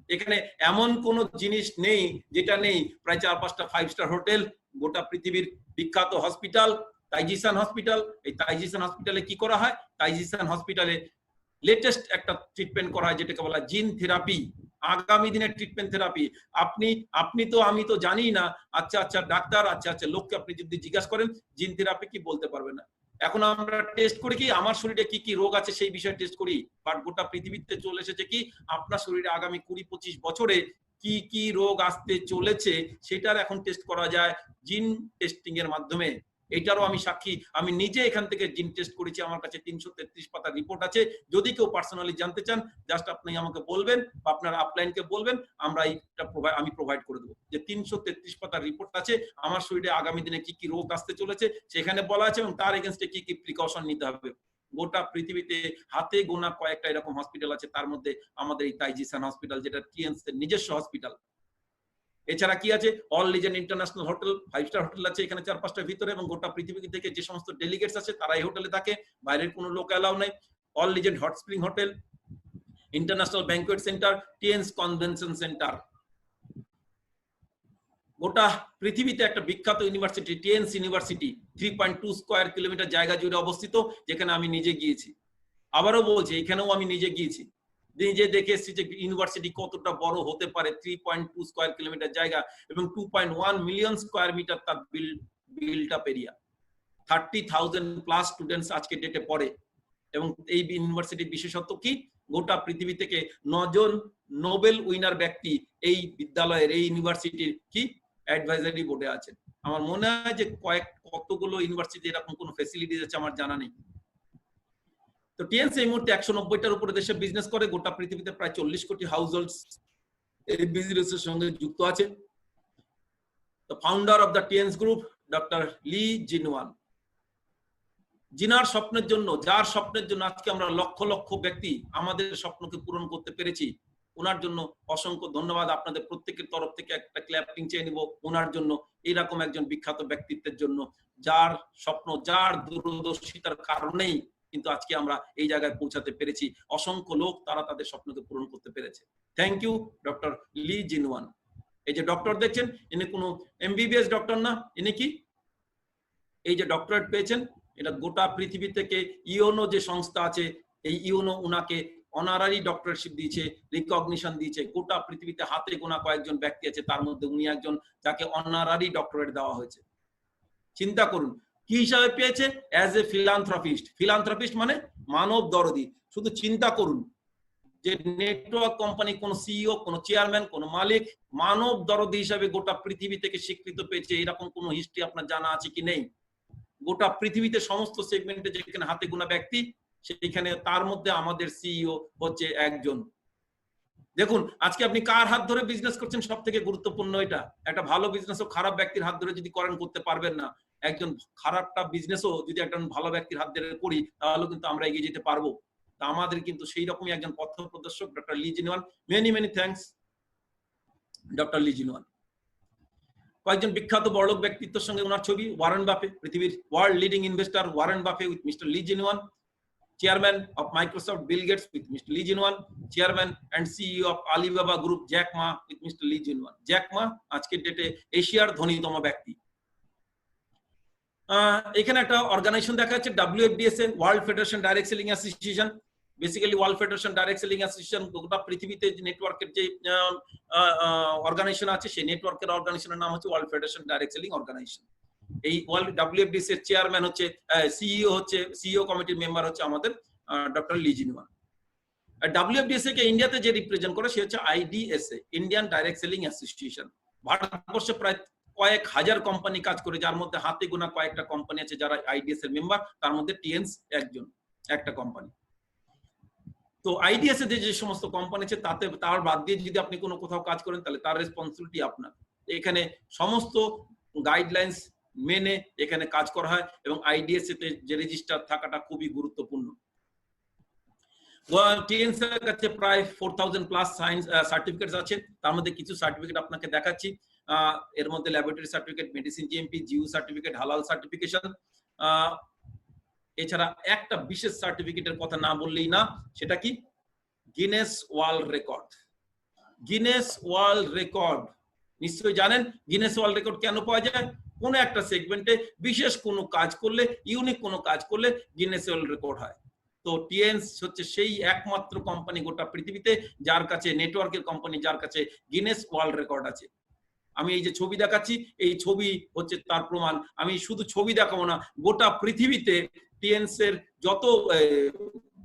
এখানে এমন কোন জিনিস নেই যেটা নেই, প্রায় 4-5টা 5 স্টার হোটেল, গোটা পৃথিবীর বিখ্যাত হসপিটাল, তাইজিসান হসপিটাল। এই তাইজিসান হসপিটালে কি করা হয়, তাইজিসান হসপিটালে লেটেস্ট একটা ট্রিটমেন্ট করা হয়, যেটাকে বলা জিন থেরাপি, আগামী দিনের ট্রিটমেন্ট থেরাপি। আপনি তো, আমি তো জানি না, আচ্ছা ডাক্তার, আচ্ছা লোককে আপনি যদি জিজ্ঞাসা করেন জিন থেরাপি কি, বলতে পারবে না। এখন আমরা টেস্ট করি কি, আমার শরীরে কি কি রোগ আছে সেই বিষয়ে টেস্ট করি, বাট গোটা পৃথিবীতে চলে এসেছে কি, আপনার শরীরে আগামী 20-25 বছরে কি কি রোগ আসতে চলেছে সেটার এখন টেস্ট করা যায় জিন টেস্টিং এর মাধ্যমে। এটারও আমি সাক্ষী, আমি নিজে এখান থেকে জিন টেস্ট করেছি, আমার কাছে 333 পাতার রিপোর্ট আছে। যদি কেউ পার্সোনালি জানতে চান, জাস্ট আপনি আমাকে বলবেন বা আপনার আপলাইনকে বলবেন, আমরা এইটা আমি প্রোভাইড করে দেবো। যে 333 পাতার রিপোর্ট আছে, আমার শরীরে আগামী দিনে কি কি রোগ আসতে চলেছে সেখানে বলা আছে, এবং তার এগেইনস্টে কি কি প্রিকশন নিতে হবে। গোটা পৃথিবীতে হাতে গোনা কয়েকটা এরকম হসপিটাল আছে, তার মধ্যে আমাদের এই তাইজিসান হসপিটাল, যেটা টিএনস এর নিজস্ব হসপিটাল। এছাড়া কি আছে, all legend international hotel, 5 star hotel আছে এখানে 4-5টার ভিতরে, এবং গোটা পৃথিবী থেকে যে সমস্ত ডেলিগেটস আছে তারা এই হোটেলে থাকে, বাইরের কোনো লোক অ্যালাউ নাই। All legend hot spring hotel, international banquet centre, টিএনস convention centre. গোটা পৃথিবীতে একটা বিখ্যাত ইউনিভার্সিটি, টিএনস ইউনিভার্সিটি, 3.2 স্কয়ার কিলোমিটার জায়গা জুড়ে অবস্থিত, যেখানে আমি নিজে গিয়েছি। আবারও বলছি, এখানেও আমি নিজে গিয়েছি, নিজে দেখে এসেছি যে ইউনিভার্সিটি কতটা বড় হতে পারে। 3.2 স্কয়ার কিলোমিটার জায়গা এবং 2.1 মিলিয়ন স্কয়ার মিটার তার বিল্ট আপ এরিয়া। 30,000+ স্টুডেন্টস আজকে ডেটে পড়ে এবং এই ইউনিভার্সিটির বিশেষত্ব কি, গোটা পৃথিবী থেকে 9 জন নোবেল উইনার ব্যক্তি এই বিদ্যালয়ের এই ইউনিভার্সিটির কি অ্যাডভাইজারি বোর্ডে আছেন। আমার মনে হয় যে কতগুলো ইউনিভার্সিটি এরকম কোনো ফ্যাসিলিটিস আছে আমার জানা নেই। তো টিএনসি এই মুহূর্তে 190টার উপরে দেশে বিজনেস করে, গোটা পৃথিবীতে প্রায় 40 কোটি হাউস হোল্ডস এই বিজনেসের সঙ্গে যুক্ত আছে। The founder of the TNS Group, Dr. লি জিনওয়ান, জিনার স্বপ্নের জন্য, যার স্বপ্নের জন্য আজকে আমরা লক্ষ লক্ষ ব্যক্তি আমাদের স্বপ্নকে পূরণ করতে পেরেছি, ওনার জন্য অসংখ্য ধন্যবাদ। আপনাদের প্রত্যেকের তরফ থেকে একটা ক্ল্যাপিং চেয়ে নিব ওনার জন্য, এইরকম একজন বিখ্যাত ব্যক্তিত্বের জন্য, যার স্বপ্ন, যার দূরদর্শিতার কারণেই কিন্তু আজকে আমরা এই জায়গায় পৌঁছাতে পেরেছি। অসংখ্য লোক তারা তাদের স্বপ্নকে পূরণ করতে পেরেছে। থ্যাংক ইউ ডক্টর লি জিনওয়ান। এই যে ডক্টর দেখছেন, ইনি কোনো এমবিবিএস ডক্টর না, ইনি কি এই যে ডক্টরেট পেয়েছেন, এটা গোটা পৃথিবী থেকে ইউনো যে সংস্থা আছে, এই ইউনো উনাকে অনারারি ডক্টরশিপ দিয়েছে, রিকগনিশন দিয়েছে। গোটা পৃথিবীতে হাতে গোনা কয়েকজন ব্যক্তি আছে, তার মধ্যে উনি একজন, যাকে অনারারি ডক্টরেট দেওয়া হয়েছে। চিন্তা করুন কি হিসাবে পেয়েছে, অ্যাজ এ ফিলান্থ্রপিস্ট। ফিলান্থ্রপিস্ট মানে মানব দরদি। শুধু চিন্তা করুন যে নেটওয়ার্ক কোম্পানি কোন সিইও, কোন চেয়ারম্যান, কোন মালিক মানব দরদি হিসাবে গোটা পৃথিবী থেকে স্বীকৃত পেয়েছে, এরকম কোন হিস্ট্রি আপনার জানা আছে কি নেই? গোটা পৃথিবীতে সমস্ত সেগমেন্টে যেখানে হাতে গোনা ব্যক্তি, সেখানে তার মধ্যে আমাদের সিইও হচ্ছে একজন। দেখুন আজকে আপনি কার হাত ধরে বিজনেস করছেন, সব থেকে গুরুত্বপূর্ণ এটা। একটা ভালো বিজনেসও খারাপ ব্যক্তির হাত ধরে যদি করেন, করতে পারবেন না। একজন খারাপটা বিজনেসও যদি একজন ভালো ব্যক্তির হাত ধরে করি, তাহলে কিন্তু আমরা এগিয়ে যেতে পারবো। তা আমাদের কিন্তু সেই রকমই একজন পথ প্রদর্শক ডক্টর লি জিনওয়ান। মেনি মেনি থ্যাঙ্কস ডক্টর লি জিনওয়ান। কয়েকজন বিখ্যাত বড়লোক ব্যক্তিত্বের সঙ্গে ওনার ছবি, ওয়ারেন বাফে, পৃথিবীর world leading investor Warren Buffett with mister Lee Jinwan, chairman of Microsoft Bill Gates with mister Lee Jinwan, chairman and CEO of Alibaba group Jack Ma with mister Lee Jinwan. Jack Ma আজকের ডেটে এশিয়ার ধনীতম ব্যক্তি। এখানে একটা organisation দেখা যাচ্ছে, WFDSA, world federation direct selling association. Basically world federation direct selling association গোটা পৃথিবীতে যে নেটওয়ার্কের যে অর্গানাইজেশন আছে, সেই নেটওয়ার্কের অর্গানাইজেশনের নাম হচ্ছে world federation direct selling organisation. এই ওয়ার্ল্ড WFDSA এর চেয়ারম্যান হচ্ছে, সিইও কমিটির মেম্বার হচ্ছে আমাদের ডক্টর লি জিনওয়ান। আর WFDSA কে ইন্ডিয়াতে যে রিপ্রেজেন্ট করে সে হচ্ছে IDSA, Indian direct selling association. ভারতবর্ষে প্রায় কয়েক হাজার কোম্পানি কাজ করে, যার মধ্যে হাতে গোনা কয়েকটা কোম্পানি আছে যারা IDSA এর মেম্বার, তার মধ্যে টিএনস একজন, একটা কোম্পানি। তো IDSA তে যে সমস্ত কোম্পানি আছে, তাতে তার বাদ দিয়ে যদি আপনি কোনো কোথাও কাজ করেন, তাহলে তার রেসপন্সিবিলিটি আপনার। এখানে সমস্ত গাইডলাইন্স মেনে এখানে কাজ করা হয় এবং IDSA তে যে রেজিস্টার থাকাটা খুবই গুরুত্বপূর্ণ। টিএনস এর কাছে প্রায় 4000+ সায়েন্স সার্টিফিকেটস আছে, তার মধ্যে কিছু সার্টিফিকেট আপনাকে দেখাচ্ছি। এর মধ্যে laboratory certificate, medicine GMP, GU certificate, হালাল সার্টিফিকেশন। এছাড়া একটা বিশেষ সার্টিফিকেটের কথা না বললেই না, সেটা কি Guinness world record. Guinness world record নিশ্চয়ই জানেন, গিনেস ওয়ার্ল্ড রেকর্ড কেন পাওয়া যায়? কোনো একটা সেগমেন্টে বিশেষ কোনো কাজ করলে, ইউনিক কোনো কাজ করলে গিনেস ওয়ার্ল্ড রেকর্ড হয়। তো টিএনস হচ্ছে সেই একমাত্র কোম্পানি গোটা পৃথিবীতে যার কাছে, নেটওয়ার্কের কোম্পানি যার কাছে গিনেস ওয়ার্ল্ড রেকর্ড আছে। আমি এই যে ছবি দেখাচ্ছি, এই ছবি হচ্ছে তার প্রমাণ। আমি শুধু ছবি দেখাবো না, গোটা পৃথিবীতে টিএনস এর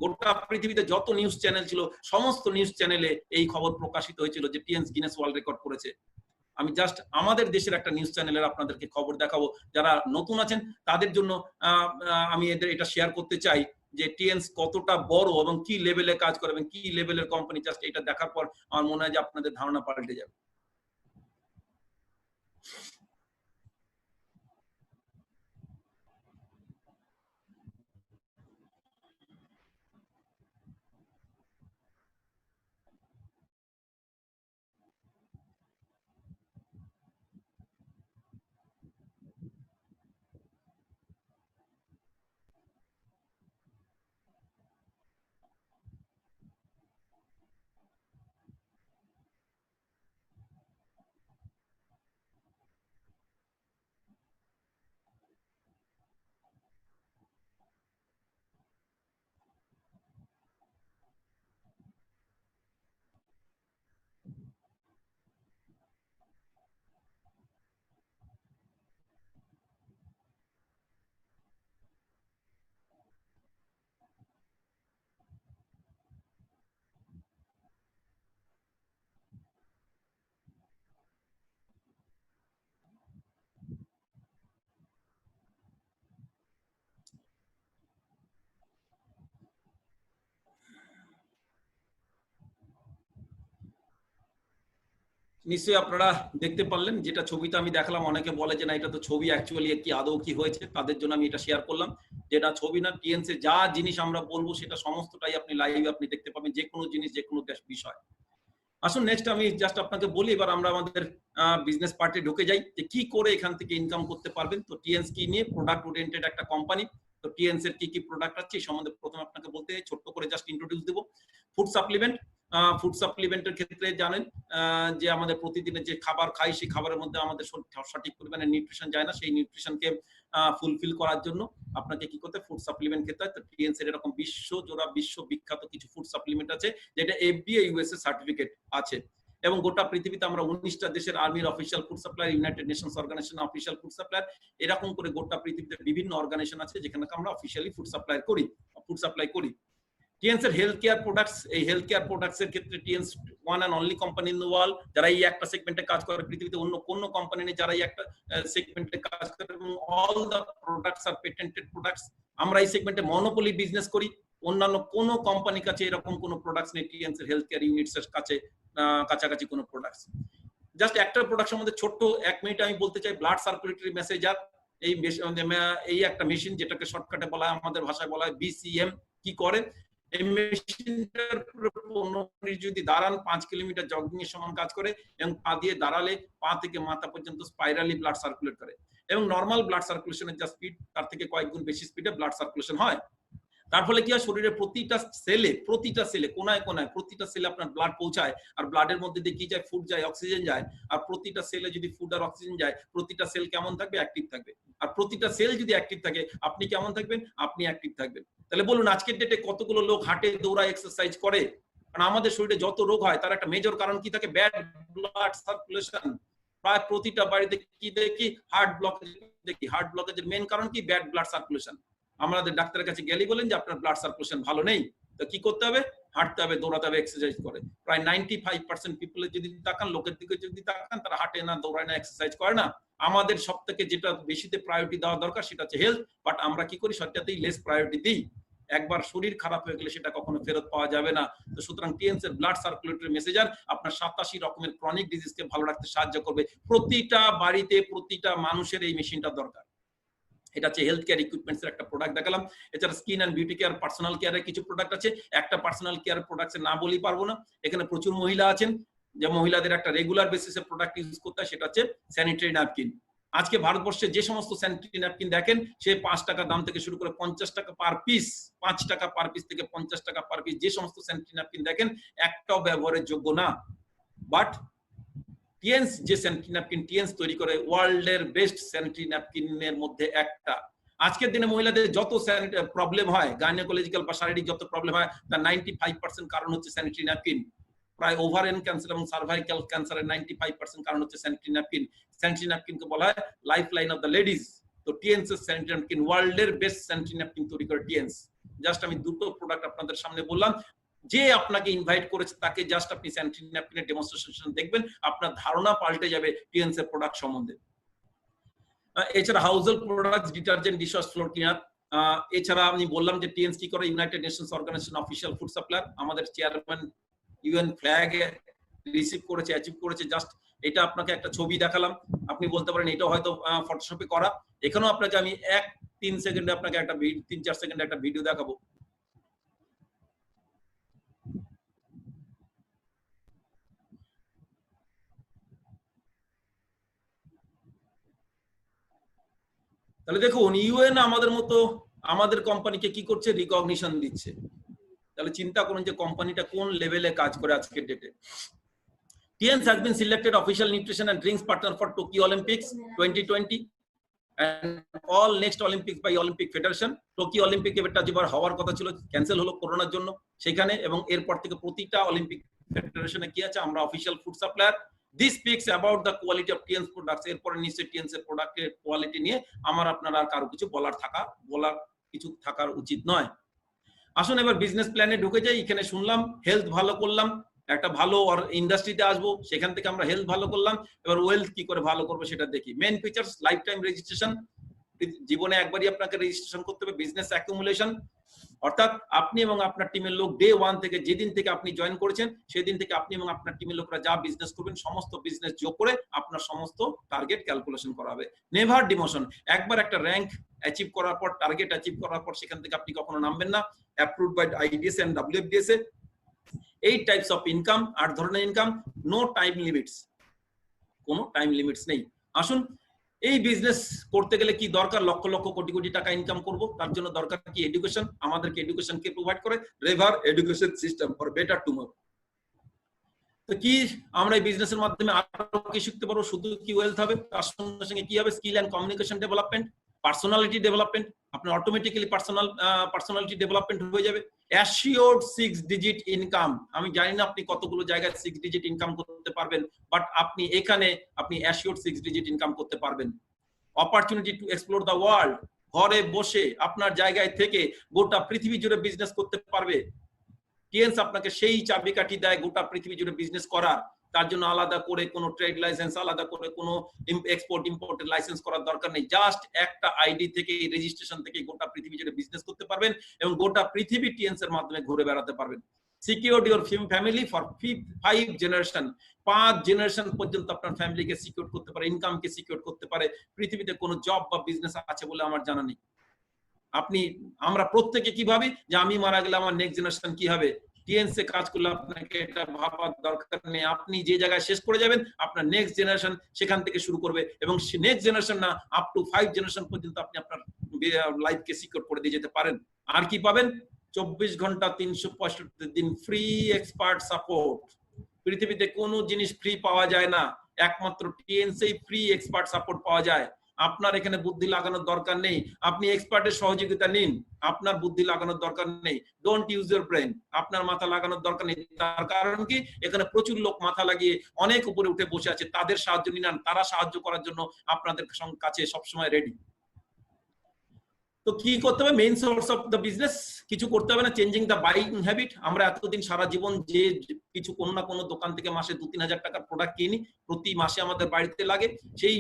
গোটা পৃথিবীতে যত নিউজ চ্যানেল ছিল, সমস্ত নিউজ চ্যানেলে এই খবর প্রকাশিত হয়েছিল যে টিএনস গিনেস ওয়ার্ল্ড রেকর্ড করেছে। আমি জাস্ট আমাদের দেশের একটা নিউজ চ্যানেলের আপনাদেরকে খবর দেখাবো, যারা নতুন আছেন তাদের জন্য আমি এটা শেয়ার করতে চাই যে টিএনস কতটা বড় এবং কি লেভেলে কাজ করে এবং কি লেভেলের কোম্পানি। জাস্ট এটা দেখার পর আমার মনে হয় যে আপনাদের ধারণা পাল্টে যাবে। নিশ্চয়ই আপনারা দেখতে পারলেন, যেটা ছবিটা আমি দেখালাম, অনেকে বলে যে না এটা তো ছবি, অ্যাকচুয়ালি কি আদৌ কি হয়েছে, তাদের জন্য আমি এটা শেয়ার করলাম। যেটা ছবি না, টিএনসি যা জিনিস আমরা বলবো সেটা সমস্তটাই আপনি লাইভে আপনি দেখতে পাবেন, যে কোনো জিনিস, যে কোনো বিষয়। আসুন নেক্সট আমি জাস্ট আপনাকে বলি, এবার আমরা আমাদের বিজনেস পার্টে ঢুকে যাই যে কি করে এখান থেকে ইনকাম করতে পারবেন। তো টিএনস কি নিয়ে, প্রোডাক্ট ওরিয়েন্টেড একটা কোম্পানি। তো টিএনস এর কি কি প্রোডাক্ট আছে এই সম্বন্ধে প্রথমে আপনাকে বলতে ছোট্ট করে জাস্ট ইন্ট্রোডিউস দেব। Food supplement. ফুড সাপ্লিমেন্টের ক্ষেত্রে জানেন যে আমাদের প্রতিদিনের যে খাবার খাই, সেই খাবারের মধ্যে আমাদের সঠিক পরিমাণে নিউট্রিশন যায় না, সেই নিউট্রিশনকে ফুলফিল করার জন্য আপনাকে কি করতে, ফুড সাপ্লিমেন্ট খেতে হয়। তো টিএনস এর এরকম বিশ্বজোড়া বিশ্ববিখ্যাত কিছু ফুড সাপ্লিমেন্ট আছে যেটা এফডিএ ইউএসএ সার্টিফিকেট আছে, এবং গোটা পৃথিবীতে আমরা 19টা দেশের আর্মির official food supplier, united nations organisation official food supplier, এরকম করে গোটা পৃথিবীতে বিভিন্ন অর্গানাইজেশন আছে যেখানে আমরা অফিসিয়ালি ফুড সাপ্লাই করি। টিএনস এর হেলথ কেয়ার প্রোডাক্টস, এই হেলথ কেয়ার প্রোডাক্টস এর ক্ষেত্রে টিএনস one and only company in the world যারা এই একটা সেগমেন্টে কাজ করে, পৃথিবীতে অন্য কোনো কোম্পানি নেই যারা এই একটা সেগমেন্টে কাজ করে, এবং all the products are patented products. আমরা এই সেগমেন্টে মনোপলি বিজনেস করি, অন্যান্য কোনো কোম্পানির কাছে এরকম কোনো প্রোডাক্টস নেই টিএনস এর হেলথ কেয়ার ইউনিটস এর কাছে কাছাকাছি কোনো প্রোডাক্টস। জাস্ট একটা প্রোডাক্টের মধ্যে ছোট্ট 1 মিনিট আমি বলতে চাই, ব্লাড সার্কুলেটরি মেসেজার। এই একটা মেশিন যেটাকে শর্টকাটে বলা হয়, আমাদের ভাষায় বলা হয় বিসিএম। কি করে এই মেশিনটার, 15 মিনিট যদি দাঁড়ান 5 কিলোমিটার জগিং এর সমান কাজ করে, এবং পা দিয়ে দাঁড়ালে পা থেকে মাথা পর্যন্ত স্পাইরালি ব্লাড সার্কুলেট করে, এবং নর্মাল ব্লাড সার্কুলেশনের যা স্পিড তার থেকে কয়েক গুণ বেশি স্পিডে ব্লাড সার্কুলেশন হয়। তার ফলে কি হয়, শরীরের প্রতিটা সেলে কোনায় কোনায় প্রতিটা সেলে আপনার ব্লাড পৌঁছায়, আর ব্লাডের মধ্যে দিয়ে কি যায়, ফুড যায়, অক্সিজেন যায়, আর প্রতিটা সেলে যদি ফুড আর অক্সিজেন যায়, প্রতিটা সেল কেমন থাকবে, অ্যাক্টিভ থাকবে। আর প্রতিটা সেল যদি অ্যাক্টিভ থাকে, আপনি কেমন থাকবেন, আপনি অ্যাক্টিভ থাকবেন। তাহলে বলুন আজকের ডেটে কতগুলো লোক হাঁটে, দৌড়ায়, এক্সারসাইজ করে? কারণ আমাদের শরীরে যত রোগ হয় তার একটা মেজর কারণ কি থাকে, ব্যাড ব্লাড সার্কুলেশন। প্রায় প্রতিটা বাড়িতে কি দেখি, হার্ট ব্লকেজের মেইন কারণ কি, ব্যাড ব্লাড সার্কুলেশন। আমাদের ডাক্তারের কাছে গেলেই বলেন যে আপনার ব্লাড সার্কুলেশন ভালো নেই, তো কি করতে হবে, হাঁটতে হবে, দৌড়াতে হবে, এক্সারসাইজ করে। প্রায় 95% পিপলের যদি তাকান, লোকের দিকে যদি তাকান, তারা হাঁটে না, দৌড়ায় না, এক্সারসাইজ করে না। আমাদের সব থেকে যেটা বেশিতে প্রায়োরিটি দেওয়া দরকার সেটা হচ্ছে হেলথ, বাট আমরা কি করি, সেটাতেই লেস প্রায়োরিটি দিই। একবার শরীর খারাপ হয়ে গেলে সেটা কখনো ফেরত পাওয়া যাবে না। তো সুতরাং টিএনস এর ব্লাড সার্কুলেটরি মেসেজার আপনার 87 রকমের ক্রনিক ডিজিজকে ভালো রাখতে সাহায্য করবে। প্রতিটা বাড়িতে, প্রতিটা মানুষের এই মেশিনটা দরকার। এটা হচ্ছে হেলথ কেয়ার ইকুইপমেন্টস এর একটা প্রোডাক্ট দেখালাম। এছাড়া skin and beauty care, personal কেয়ারের কিছু প্রোডাক্ট আছে। একটা পার্সোনাল কেয়ার প্রোডাক্টস এর নাম বলি পারবো না, এখানে প্রচুর মহিলা আছেন, যে মহিলাদের একটা রেগুলার বেসিসে প্রোডাক্ট ইউজ করতে হয়, সেটা হচ্ছে স্যানিটারি ন্যাপকিন। আজকে ভারতবর্ষে যে সমস্ত স্যানিটারি ন্যাপকিন দেখেন, সে 5 টাকা দাম থেকে শুরু করে 50 টাকা পার পিস, 5 টাকা পার পিস থেকে 50 টাকা পার পিস, যে সমস্ত স্যানিটারি ন্যাপকিন দেখেন একটাও ব্যবহারের যোগ্য না। বাট টিএনস যে স্যানিটারি ন্যাপকিন টিএনস তৈরি করে, ওয়ার্ল্ডের বেস্ট স্যানিটারি ন্যাপকিনের মধ্যে একটা। আজকের দিনে মহিলাদের যত প্রবলেম হয়, গাইনোকোলজিক্যাল বা শারীরিক যত প্রবলেম হয়, তার 95% কারণ হচ্ছে স্যানিটারি ন্যাপকিন। প্রায় ওভারিয়ান ক্যান্সার এবং সার্ভাইকাল ক্যান্সারের 95% কারণ হচ্ছে স্যানিটারি ন্যাপকিন। স্যানিটারি ন্যাপকিনকে বলা হয় life line of the ladies. তো টিএনস এর স্যানিটারি ন্যাপকিন, ওয়ার্ল্ডের বেস্ট স্যানিটারি ন্যাপকিন তৈরি করে টিএনস। জাস্ট আমি দুটো প্রোডাক্ট আপনাদের সামনে বললাম, যে আপনাকে ইনভাইট করেছে তাকে জাস্ট আপনি স্যানিটারি ন্যাপকিনের ডেমনস্ট্রেশন দেখবেন, আপনার ধারণা পাল্টে যাবে টিএনস এর প্রোডাক্ট সম্বন্ধে। এছাড়া household products, detergent, dishwash, floor cleaner. এছাড়া আমি বললাম যে টিএনস কি করে, united nations organisation official food supplier. আমাদের চেয়ারম্যান ইউএন ফ্ল্যাগ রিসিভ করেছে, অ্যাচিভ করেছে। জাস্ট এটা আপনাকে একটা ছবি দেখালাম, আপনি বলতে পারেন এটাও হয়তো ফটোশপে করা। এখানেও আপনাকে আমি 1-3 সেকেন্ডে আপনাকে একটা 3-4 সেকেন্ডে একটা ভিডিও দেখাবো। তাহলে দেখুন, ইউএন আমাদের মতো আমাদের কোম্পানিকে কি করছে, রিকগনিশন দিচ্ছে। তাহলে চিন্তা করুন যে কোম্পানিটা কোন লেভেলে কাজ করে আজকের ডেটে। TNS has been selected official nutrition and drinks partner for Tokyo Olympics 2020 and all next Olympics by Olympic Federation. Tokyo Olympic এবারটা যেবার হওয়ার কথা ছিল, ক্যান্সেল হলো করোনার জন্য সেখানে, এবং এরপর থেকে প্রতিটা অলিম্পিক ফেডারেশনে কি আছে, আমরা official food supplier. This speaks about the quality of টিএনস products. এরপরে নিশ্চয়ই টিএনস এর প্রোডাক্টের কোয়ালিটি নিয়ে আমার আপনার আর কারো কিছু বলার কিছু থাকার উচিত নয়। আসুন এবার বিজনেস প্ল্যানে ঢুকে যাই। এখানে শুনলাম হেলথ ভালো করলাম, একটা ভালো ইন্ডাস্ট্রিতে আসবো, সেখান থেকে আমরা হেলথ ভালো করলাম, এবার ওয়েলথ কি করে ভালো করবো সেটা দেখি। Main features, life time registration, জীবনে একবারই আপনাকে রেজিস্ট্রেশন করতে হবে। বিজনেস অ্যাকুমুলেশন, অর্থাৎ আপনি এবং আপনার টিমের লোক ডে 1 থেকে যেদিন থেকে আপনি জয়েন করেছেন সেদিন থেকে আপনি এবং আপনার টিমের লোকরা যা বিজনেস করবেন সমস্ত বিজনেস যোগ করে আপনার সমস্ত টার্গেট ক্যালকুলেশন করা হবে। Never demotion. একবার একটা র‍্যাঙ্ক অ্যাচিভ করার পর, টার্গেট অ্যাচিভ করার পর সেখান থেকে আপনি কখনো নামবেন না। Approved by IDSA and WFDSA. 8 types of income, 8 ধরনের ইনকাম, নো টাইম লিমিটস, কোনো টাইম লিমিটস নেই। আসুন, এই বিজনেস করতে গেলে কি দরকার? লক্ষ লক্ষ কোটি কোটি টাকা ইনকাম করব, তার জন্য দরকার কি? এডুকেশন। আমাদেরকে এডুকেশন কে প্রোভাইড করে? রেভার education system for better tomorrow. তো কি আমরা এই বিজনেসের মাধ্যমে আরো কি শিখতে পারবো? শুধু কি ওয়েলথ হবে? তার সঙ্গে সঙ্গে কি হবে? Skill and communication development, personality development. আপনার অটোমেটিক্যালি পার্সোনালিটি ডেভেলপমেন্ট হয়ে যাবে। Assured 6 digit income. আমি জানি না আপনি কতগুলো জায়গায় 6 ডিজিট ইনকাম করতে পারবেন, বাট আপনি এখানে আপনি অ্যাসিওরড 6 ডিজিট ইনকাম করতে পারবেন। Opportunity to explore the world. ঘরে বসে আপনার জায়গায় থেকে গোটা পৃথিবী জুড়ে বিজনেস করতে পারবে। টিএনস আপনাকে সেই চাবিকাঠি দেয় গোটা পৃথিবী জুড়ে বিজনেস করার। তার জন্য আলাদা করে কোনো ট্রেড লাইসেন্স, আলাদা করে কোনো এক্সপোর্ট ইম্পোর্টের লাইসেন্স করার দরকার নেই। জাস্ট একটা আইডি থেকে, রেজিস্ট্রেশন থেকে গোটা পৃথিবী জুড়ে বিজনেস করতে পারবেন এবং গোটা পৃথিবী টিএনস এর মাধ্যমে ঘুরে বেড়াতে পারবেন। Secured your family for 5 generation. 5 generation পর্যন্ত আপনার ফ্যামিলিকে সিকিউর করতে পারে, ইনকামকে সিকিউর করতে পারে। পৃথিবীতে কোনো জব বা বিজনেস আছে বলে আমার জানা নেই। আমরা প্রত্যেকে কি ভাবি যে আমি মারা গেলে আমার নেক্সট জেনারেশন কি হবে? টিএনসি কাজ করলে আপনাকে এটা ভাবার দরকার নেই। আপনি যে জায়গায় শেষ করে যাবেন, আপনার নেক্সট জেনারেশন সেখান থেকে শুরু করবে এবং নেক্সট জেনারেশন না, আপ টু 5 জেনারেশন পর্যন্ত আপনি আপনার লাইফকে সিকিউর করে দিয়ে যেতে পারেন। আর কি পাবেন? 24 ঘন্টা 365 দিন ফ্রি এক্সপার্ট সাপোর্ট। পৃথিবীতে কোনো জিনিস ফ্রি পাওয়া যায় না, একমাত্র টিএনসি ফ্রি এক্সপার্ট সাপোর্ট পাওয়া যায়। আপনার এখানে বুদ্ধি লাগানোর দরকার নেই, আপনি এক্সপার্টের সহযোগিতা নিন। আপনার বুদ্ধি লাগানোর দরকার নেই, ডোন্ট ইউজ ইউর ব্রেন। আপনার মাথা লাগানোর দরকার নেই। তার কারণ কি? এখানে প্রচুর লোক মাথা লাগিয়ে অনেক উপরে উঠে বসে আছে, তাদের সাহায্য নিন। তারা সাহায্য করার জন্য আপনাদের কাছে সবসময় রেডি। তো কি করতে হবে? Main source of the business কিছু করতে হবে না, চেঞ্জিং দ্য বাইং হ্যাবিট। আমরা এতদিন সারা জীবন যে কিছু কোনো না কোনো দোকান থেকে মাসে 2-3 হাজার টাকার প্রোডাক্ট কিনি, প্রতি মাসে আমাদের বাড়িতে লাগে, সেই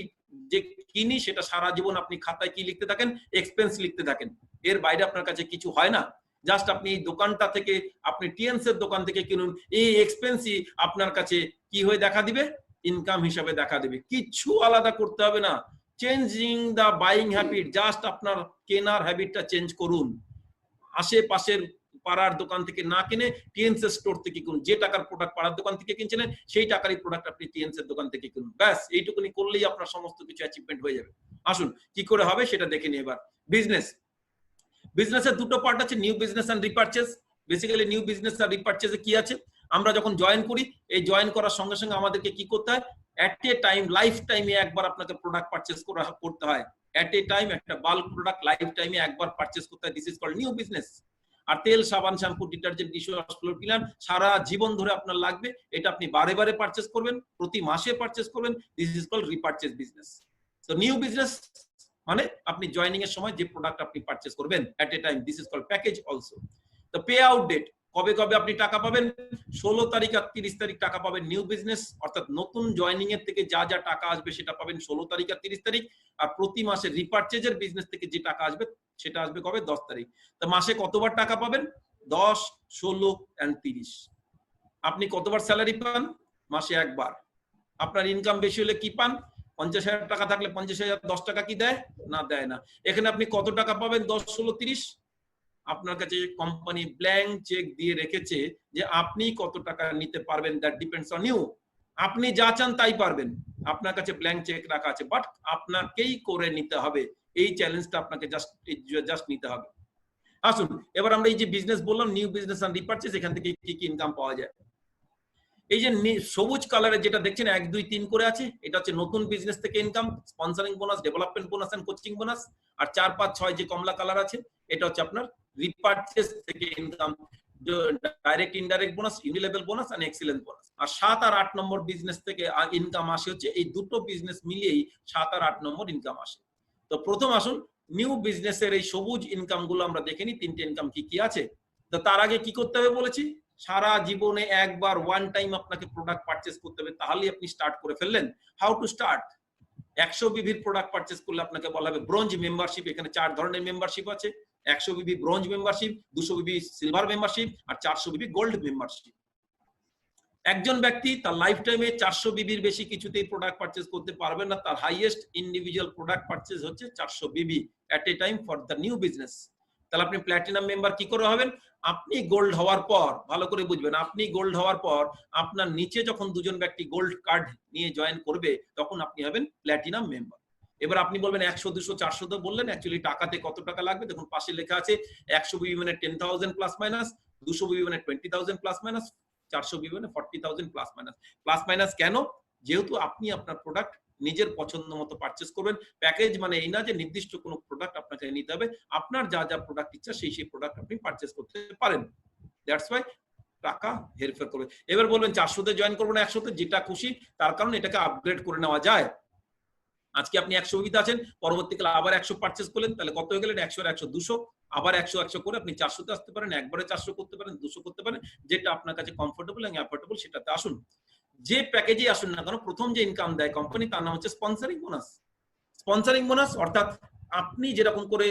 যে কিনি সেটা সারা জীবন আপনি খাতায় কি লিখতে থাকেন? এক্সপেন্স লিখতে থাকেন। এর বাইরে আপনার কাছে কিছু হয় না। জাস্ট আপনি এই দোকানটা থেকে, আপনি টিএনস এর দোকান থেকে কিনুন, এই এক্সপেন্সই আপনার কাছে কি হয়ে দেখা দিবে? ইনকাম হিসাবে দেখা দিবে। কিছু আলাদা করতে হবে না। Changing the buying habit, just আপনার কেনার হ্যাবিটটা চেঞ্জ করুন। আশেপাশের পাড়ার দোকান থেকে না কিনে টিএনস স্টোর থেকে কিনুন। যে টাকার প্রোডাক্ট পাড়ার দোকান থেকে কিনছিলেন সেই টাকারই প্রোডাক্ট আপনি টিএনস এর দোকান থেকে কিনুন। ব্যাস এইটুকুনি করলেই আপনার সমস্ত কিছু অ্যাচিভমেন্ট হয়ে যাবে। আসুন কি করে হবে সেটা দেখে নিই এবার। বিজনেসের দুটো পার্ট আছে, new business and repurchase. Basically new business আর রিপারচেজে কি আছে? আমরা যখন জয়েন করি, এই জয়েন করার সঙ্গে সঙ্গে আমাদেরকে কি করতে হয়? এট এ টাইম, লাইফ টাইমে একবার আপনাকে প্রোডাক্ট পারচেজ করতে হয়। এট এ টাইম একটা বাল্ক প্রোডাক্ট লাইফ টাইমে একবার পারচেজ করতে হয়। This is called new business. আর তেল, সাবান, shampoo, detergent, dishwash, floor cleaner সারা জীবন ধরে আপনার লাগবে। এটা আপনি বারে বারে পারচেজ করবেন, প্রতি মাসে পারচেজ করবেন। This is called repurchase business. তো নিউ বিজনেস মানে আপনি জয়েনিং এর সময় যে প্রোডাক্ট আপনি পারচেজ করবেন at a time, this is called package also. তো পে আউট ডেট, কবে কবে আপনি টাকা পাবেন? 16 তারিখ আর 30 তারিখ টাকা পাবেন নিউ বিজনেস, অর্থাৎ নতুন জয়েনিং এর থেকে যা যা টাকা আসবে সেটা পাবেন 16 তারিখ আর 30 তারিখ। আর প্রতি মাসে রিপারচেজের বিজনেস থেকে যে টাকা আসবে সেটা আসবে কবে? 10 তারিখ। তো মাসে কতবার টাকা পাবেন? 10, 16 এন্ড 30। আপনি কতবার স্যালারি পান? মাসে একবার। আপনার ইনকাম বেশি হলে কি পান? 50,000 টাকা থাকলে 50,000 10 টাকা কি দেয়? না, দেয় না। এখানে আপনি কত টাকা পাবেন? 10, 16, 30। আপনার কাছে কোম্পানি ব্ল্যাঙ্ক চেক দিয়ে রেখেছে যে আপনি কত টাকা নিতে পারবেন, দ্যাট ডিপেন্ডস অন ইউ। আপনি যা চান তাই পারবেন, আপনার কাছে ব্ল্যাঙ্ক চেক রাখা আছে, বাট আপনাকেই করে নিতে হবে। এই চ্যালেঞ্জটা আপনাকে জাস্ট নিতে হবে। আসুন এবার আমরা এই যে বিজনেস বললাম, নিউ বিজনেস এন্ড রিপারচেজ, এখান থেকে কি কি ইনকাম পাওয়া যায়? এই যে সবুজ কালারে যেটা দেখছেন 1, 2, 3 করে আছে, এটা হচ্ছে নতুন বিজনেস থেকে income, sponsoring bonus, development bonus and coaching bonus. আর 4, 5, 6 যে কমলা কালার আছে এটা হচ্ছে আপনার রিপারচেজ থেকে income, direct indirect bonus, unilevel bonus and excellence bonus. আর 7 আর 8 নম্বর বিজনেস থেকে ইনকাম আসে হচ্ছে, এই দুটো বিজনেস মিলিয়েই 7 আর 8 নম্বর ইনকাম আসে। তো প্রথম আসুন নিউ বিজনেসের এই সবুজ ইনকাম গুলো আমরা দেখে নিই, 3টে ইনকাম কি কি আছে। তো তার আগে কি করতে হবে বলেছি? সারা জীবনে একবার ওয়ান টাইম আপনাকে প্রোডাক্ট পারচেজ করতে হবে, তাহলেই আপনি স্টার্ট করে ফেললেন। How to start? 100 বিভির প্রোডাক্ট পারচেজ করলে আপনাকে বলা হবে ব্রোঞ্জ মেম্বারশিপ। এখানে 4 ধরনের মেম্বারশিপ আছে। 100 বিবি ব্রোঞ্জ মেম্বারশিপ, 200 বিবি সিলভার মেম্বারশিপ আর 400 বিবি গোল্ড মেম্বারশিপ। একজন ব্যক্তি তার লাইফ টাইমে 400 বিবির বেশি কিছুতেই প্রোডাক্ট পারচেজ করতে পারবে না। তার হাইয়েস্ট ইন্ডিভিজুয়াল প্রোডাক্ট পারচেজ হচ্ছে 400 BV at a time for the new business. তাহলে আপনি প্ল্যাটিনাম মেম্বার কি করে হবেন? আপনি গোল্ড হওয়ার পর, ভালো করে বুঝবেন, আপনি গোল্ড হওয়ার পর আপনার নিচে যখন দুজন ব্যক্তি গোল্ড কার্ড নিয়ে জয়েন করবে তখন আপনি হবেন প্ল্যাটিনাম মেম্বার। এবার আপনি বলবেন 100 200 400 তো বললেন, অ্যাকচুয়ালি টাকাতে কত টাকা লাগবে দেখুন পাশে লেখা আছে। 100 বিবি মানে 10,000 প্লাস মাইনাস, 200 বিবি মানে 20,000 প্লাস মাইনাস, 400 বিবি মানে 40,000 প্লাস মাইনাস। প্লাস মাইনাস কেন? যেহেতু আপনি আপনার প্রোডাক্ট নিজের পছন্দ মতো পারচেজ করবেন। প্যাকেজ মানে এই না যে নির্দিষ্ট কোনো প্রোডাক্ট আপনাকে নিতে হবে, আপনার যা যা প্রোডাক্ট ইচ্ছা সেই সেই প্রোডাক্ট আপনি পারচেজ করতে পারেন। দ্যাটস ওয়াই টাকা হেরফের করবে। এবার বলবেন 400 তে জয়েন করবো না 100 তে, যেটা খুশি, তার কারণ এটাকে আপগ্রেড করে নেওয়া যায়। আজকে আপনি 100 বিবিতে আছেন, পরবর্তীকালে আবার 100 পারচেজ করলেন, তাহলে কত হয়ে গেলেন? 100 আর 100 200, আবার 100 100 করে আপনি 400 তে আসতে পারেন, একবারে 400 করতে পারেন, 200 করতে পারেন, যেটা আপনার কাছে কমফোর্টেবল এবং অ্যাফোর্ডেবল সেটাতে আসুন। যে প্যাকেজে আসুন না কেন, প্রথম যে ইনকাম দেয় কোম্পানি তার নাম হচ্ছে স্পন্সরিং বোনাস। স্পন্সরিং বোনাস অর্থাৎ আপনি যেরকম করে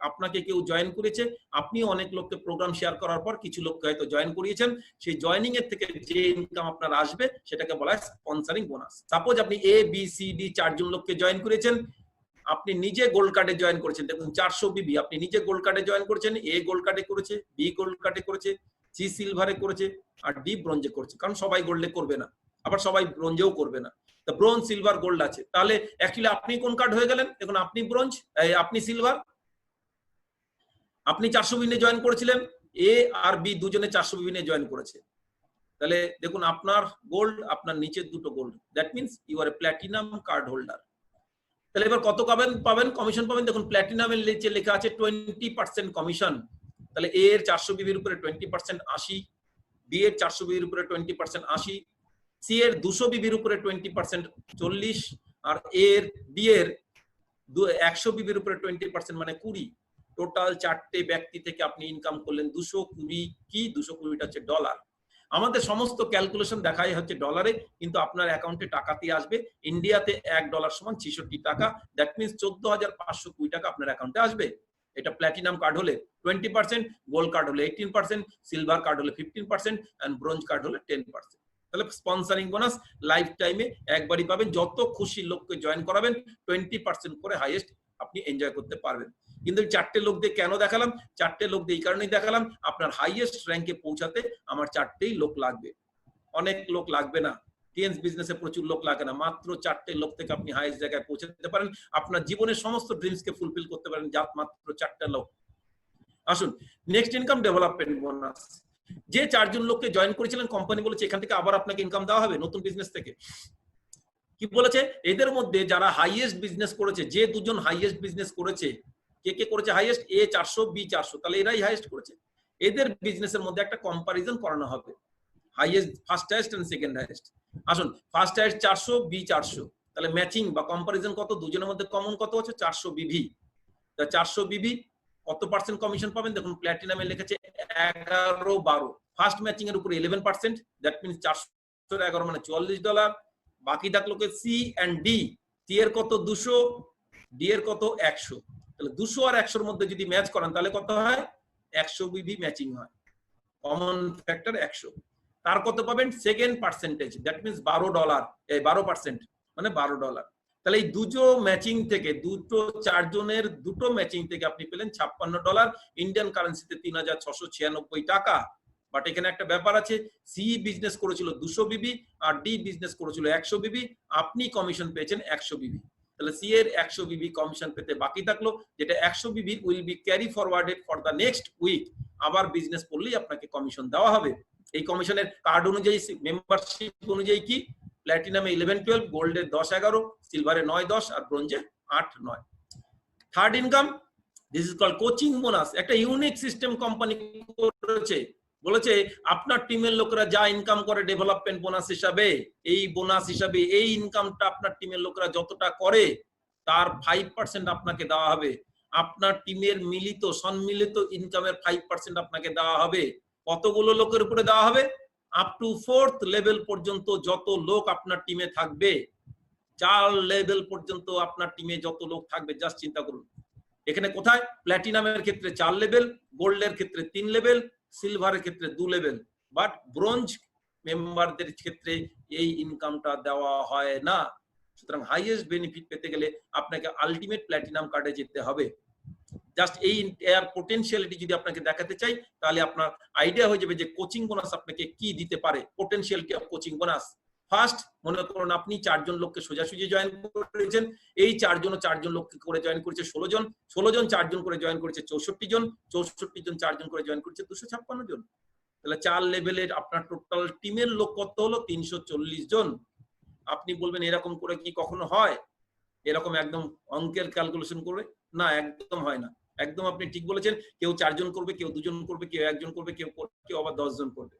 আপনাকে কেউ জয়েন করেছে, আপনি অনেক লোককে প্রোগ্রাম শেয়ার করার পর কিছু লোককে হয়তো জয়েন করিয়েছেন, সেই জয়েনিং এর থেকে যে ইনকাম আপনার আসবে সেটাকে বলা হয় স্পন্সরিং বোনাস। সাপোজ আপনি এ বি সি ডি 4 জন লোককে জয়েন করেছেন, আপনি নিজে গোল্ড কার্ডে জয়েন করেছেন, দেখুন 400 বিবি আপনি নিজে গোল্ড কার্ডে জয়েন করেছেন, এ গোল্ড কার্ডে করেছে, বি গোল্ড কার্ডে করেছে, সি সিলভারে করেছে আর ডি ব্রোঞ্জে করেছে, কারণ সবাই গোল্ডে করবে না, আবার সবাই ব্রোঞ্জেও করবে না। তো ব্রোঞ্জ সিলভার গোল্ড আছে, তাহলে অ্যাকচুয়ালি আপনি কোন কার্ড হয়ে গেলেন? দেখুন আপনি ব্রোঞ্জ, আপনি সিলভার। আপনি 400 বিবিনে জয়েন করেছিলেন, এ আর বি দুজনে 400 বিবিনে জয়েন করেছে, তাহলে দেখুন আপনার গোল্ড, আপনার নিচের দুটো gold, that means you are a platinum card holder. তাহলে এবার কত পাবেন কমিশন পাবেন? দেখুন প্ল্যাটিনামের নিচে লেখা আছে 20% কমিশন। তাহলে এ এর 400 বিবির উপরে 20% 80, বি এর 400 বিবির উপরে 20% 80, সি এর 200 বিবির উপরে 20% 40, আর এর বি এর 100 বিবির উপরে 20% মানে 20। টোটাল 4টে ব্যক্তি থেকে আপনি ইনকাম করলেন 220 কি 220টা হচ্ছে ডলার। আমাদের সমস্ত ক্যালকুলেশন দেখাই হচ্ছে ডলারে, কিন্তু আপনার অ্যাকাউন্টে টাকাতেই আসবে। ইন্ডিয়াতে $1 সমান 66 টাকা, দ্যাট মিন্স 14,520 টাকা আপনার অ্যাকাউন্টে আসবে। এটা প্ল্যাটিনাম কার্ড হলে 20%, গোল্ড কার্ড হলে 18%, সিলভার কার্ড হলে 15% এন্ড ব্রোঞ্জ কার্ড হলে 10%। তাহলে স্পন্সরিং বোনাস লাইফ টাইমে একবারই পাবেন, যত খুশি লোককে জয়েন করাবেন 20% করে হাইয়েস্ট আপনি এনজয় করতে পারবেন। কিন্তু 4টে লোক দিয়ে কেন দেখালাম? 4টে লোক দিয়ে এই কারণেই দেখালাম, আপনার হাইয়েস্ট র্যাঙ্কে পৌঁছাতে আমার 4টেই লোক লাগবে, অনেক লোক লাগবে না। টিএনস বিজনেসে প্রচুর লোক লাগে না, মাত্র 4টে লোক থেকে আপনি হাইয়েস্ট জায়গায় পৌঁছাতে পারেন, আপনার জীবনের সমস্ত ড্রিমসকে ফুলফিল করতে পারেন, যার মাত্র 4টে লোক। আসুন নেক্সট ইনকাম ডেভেলপমেন্ট বোনাস। যে 4 জন লোককে জয়েন করেছিলেন, কোম্পানি বলেছে এখান থেকে আবার আপনাকে ইনকাম দেওয়া হবে নতুন বিজনেস থেকে। কি বলেছে? এদের মধ্যে যারা হাইয়েস্ট বিজনেস করেছে, যে দুজন হাইয়েস্ট বিজনেস করেছে, কে করেছে হাইয়েস্ট? এ 400 বি 400, তাহলে এরাই হাইয়েস্ট করেছে। এদের বিজনেসের মধ্যে একটা কম্পারিজন করানো হবে, highest, first highest and second highest. আসুন ফার্স্ট হাইয়েস্ট 400 বি 400, তাহলে ম্যাচিং বা কম্পারিজন কত? দুজনের মধ্যে কমন কত আছে? 400 বিভি। তা 400 বিভি কত পার্সেন্ট কমিশন পাবেন? দেখুন প্ল্যাটিনামে লিখেছে 11 12, ফার্স্ট ম্যাচিং এর উপরে 11%, দ্যাট মিন্স 411 মানে $44। বাকি থাকলো সি এন্ড ডি, সি এর কত? 200, ডি এর কত? 100। তাহলে 200 আর 100 এর মধ্যে যদি ম্যাচ করেন তাহলে কত হয়? 100 বিভি ম্যাচিং হয়, কমন ফ্যাক্টর 100। তার কত পাবেন? সেকেন্ড পার্সেন্টেজ, দ্যাট মিন্স $12, এই 12% মানে $12। তাহলে এই দুটো ম্যাচিং থেকে, দুটো 4 জনের দুটো ম্যাচিং থেকে আপনি পেলেন $56, ইন্ডিয়ান কারেন্সিতে 3,696 টাকা। বাট এখানে একটা ব্যাপার আছে, সি বিজনেস করেছিল 200 বিবি আর ডি বিজনেস করেছিল 100 বিবি, আপনি কমিশন পেয়েছেন 100 বিবি। তাহলে সি এর 100 বিবি কমিশন পেতে বাকি থাকলো, যেটা 100 BB will be carry forwarded for the next week. আবার বিজনেস করলেই আপনাকে কমিশন দেওয়া হবে। এই কমিশনের কার্ড অনুযায়ী, মেম্বারশিপ অনুযায়ী কি? প্ল্যাটিনামে 11 12, গোল্ডে 10 11, সিলভারে 9 10 আর ব্রোঞ্জে 8 9। Third income, this is called coaching bonus. একটা ইউনিক সিস্টেম কোম্পানি করেছে, বলেছে আপনার টিমের লোকরা যা ইনকাম করে ডেভেলপমেন্ট বোনাস হিসাবে, এই বোনাস হিসাবে এই ইনকামটা আপনার টিমের লোকরা যতটা করে তার 5% আপনাকে দেওয়া হবে। আপনার টিমের মিলিত সম্মিলিত ইনকামের 5% আপনাকে দেওয়া হবে। কতগুলো লোকের উপরে দেওয়া হবে? আপ টু 4th লেভেল পর্যন্ত যত লোক আপনার টিমে থাকবে, 4 লেভেল পর্যন্ত আপনার টিমে যত লোক থাকবে, জাস্ট চিন্তা করুন। এখানে কোথায় প্ল্যাটিনামের ক্ষেত্রে 4 লেভেল, গোল্ডের ক্ষেত্রে 3 লেভেল, সিলভারের ক্ষেত্রে 2 লেভেল, বাট ব্রোঞ্জ মেম্বারদের ক্ষেত্রে এই ইনকামটা দেওয়া হয় না। সুতরাং হাইয়েস্ট বেনিফিট পেতে গেলে আপনাকে আলটিমেট প্ল্যাটিনাম কার্ডে যেতে হবে। জাস্ট এই এর পোটেনশিয়ালিটি যদি আপনাকে দেখাতে চাই, তাহলে আপনার আইডিয়া হয়ে যাবে যে কোচিং বোনাস আপনাকে কি দিতে পারে। Potentiality of coaching bonus, first মনে করুন আপনি 4 জন লোককে সোজাসুজি জয়েন করেছেন, এই 4 জন লোককে করে জয়েন করেছে 16 জন, 16 জন 4 জন করে জয়েন করেছে 64 জন, 64 জন 4 জন করে জয়েন করেছে 256 জন। তাহলে 4 লেভেলের আপনার টোটাল টিমের লোক কত হলো? 340 জন। আপনি বলবেন এরকম করে কি কখনো হয়? এরকম একদম অঙ্কের ক্যালকুলেশন করে না, একদম হয় না। একদম আপনি ঠিক বলেছেন, কেউ 4 জন করবে, কেউ 2 জন করবে, কেউ 1 জন করবে, কেউ আবার 10 জন করবে।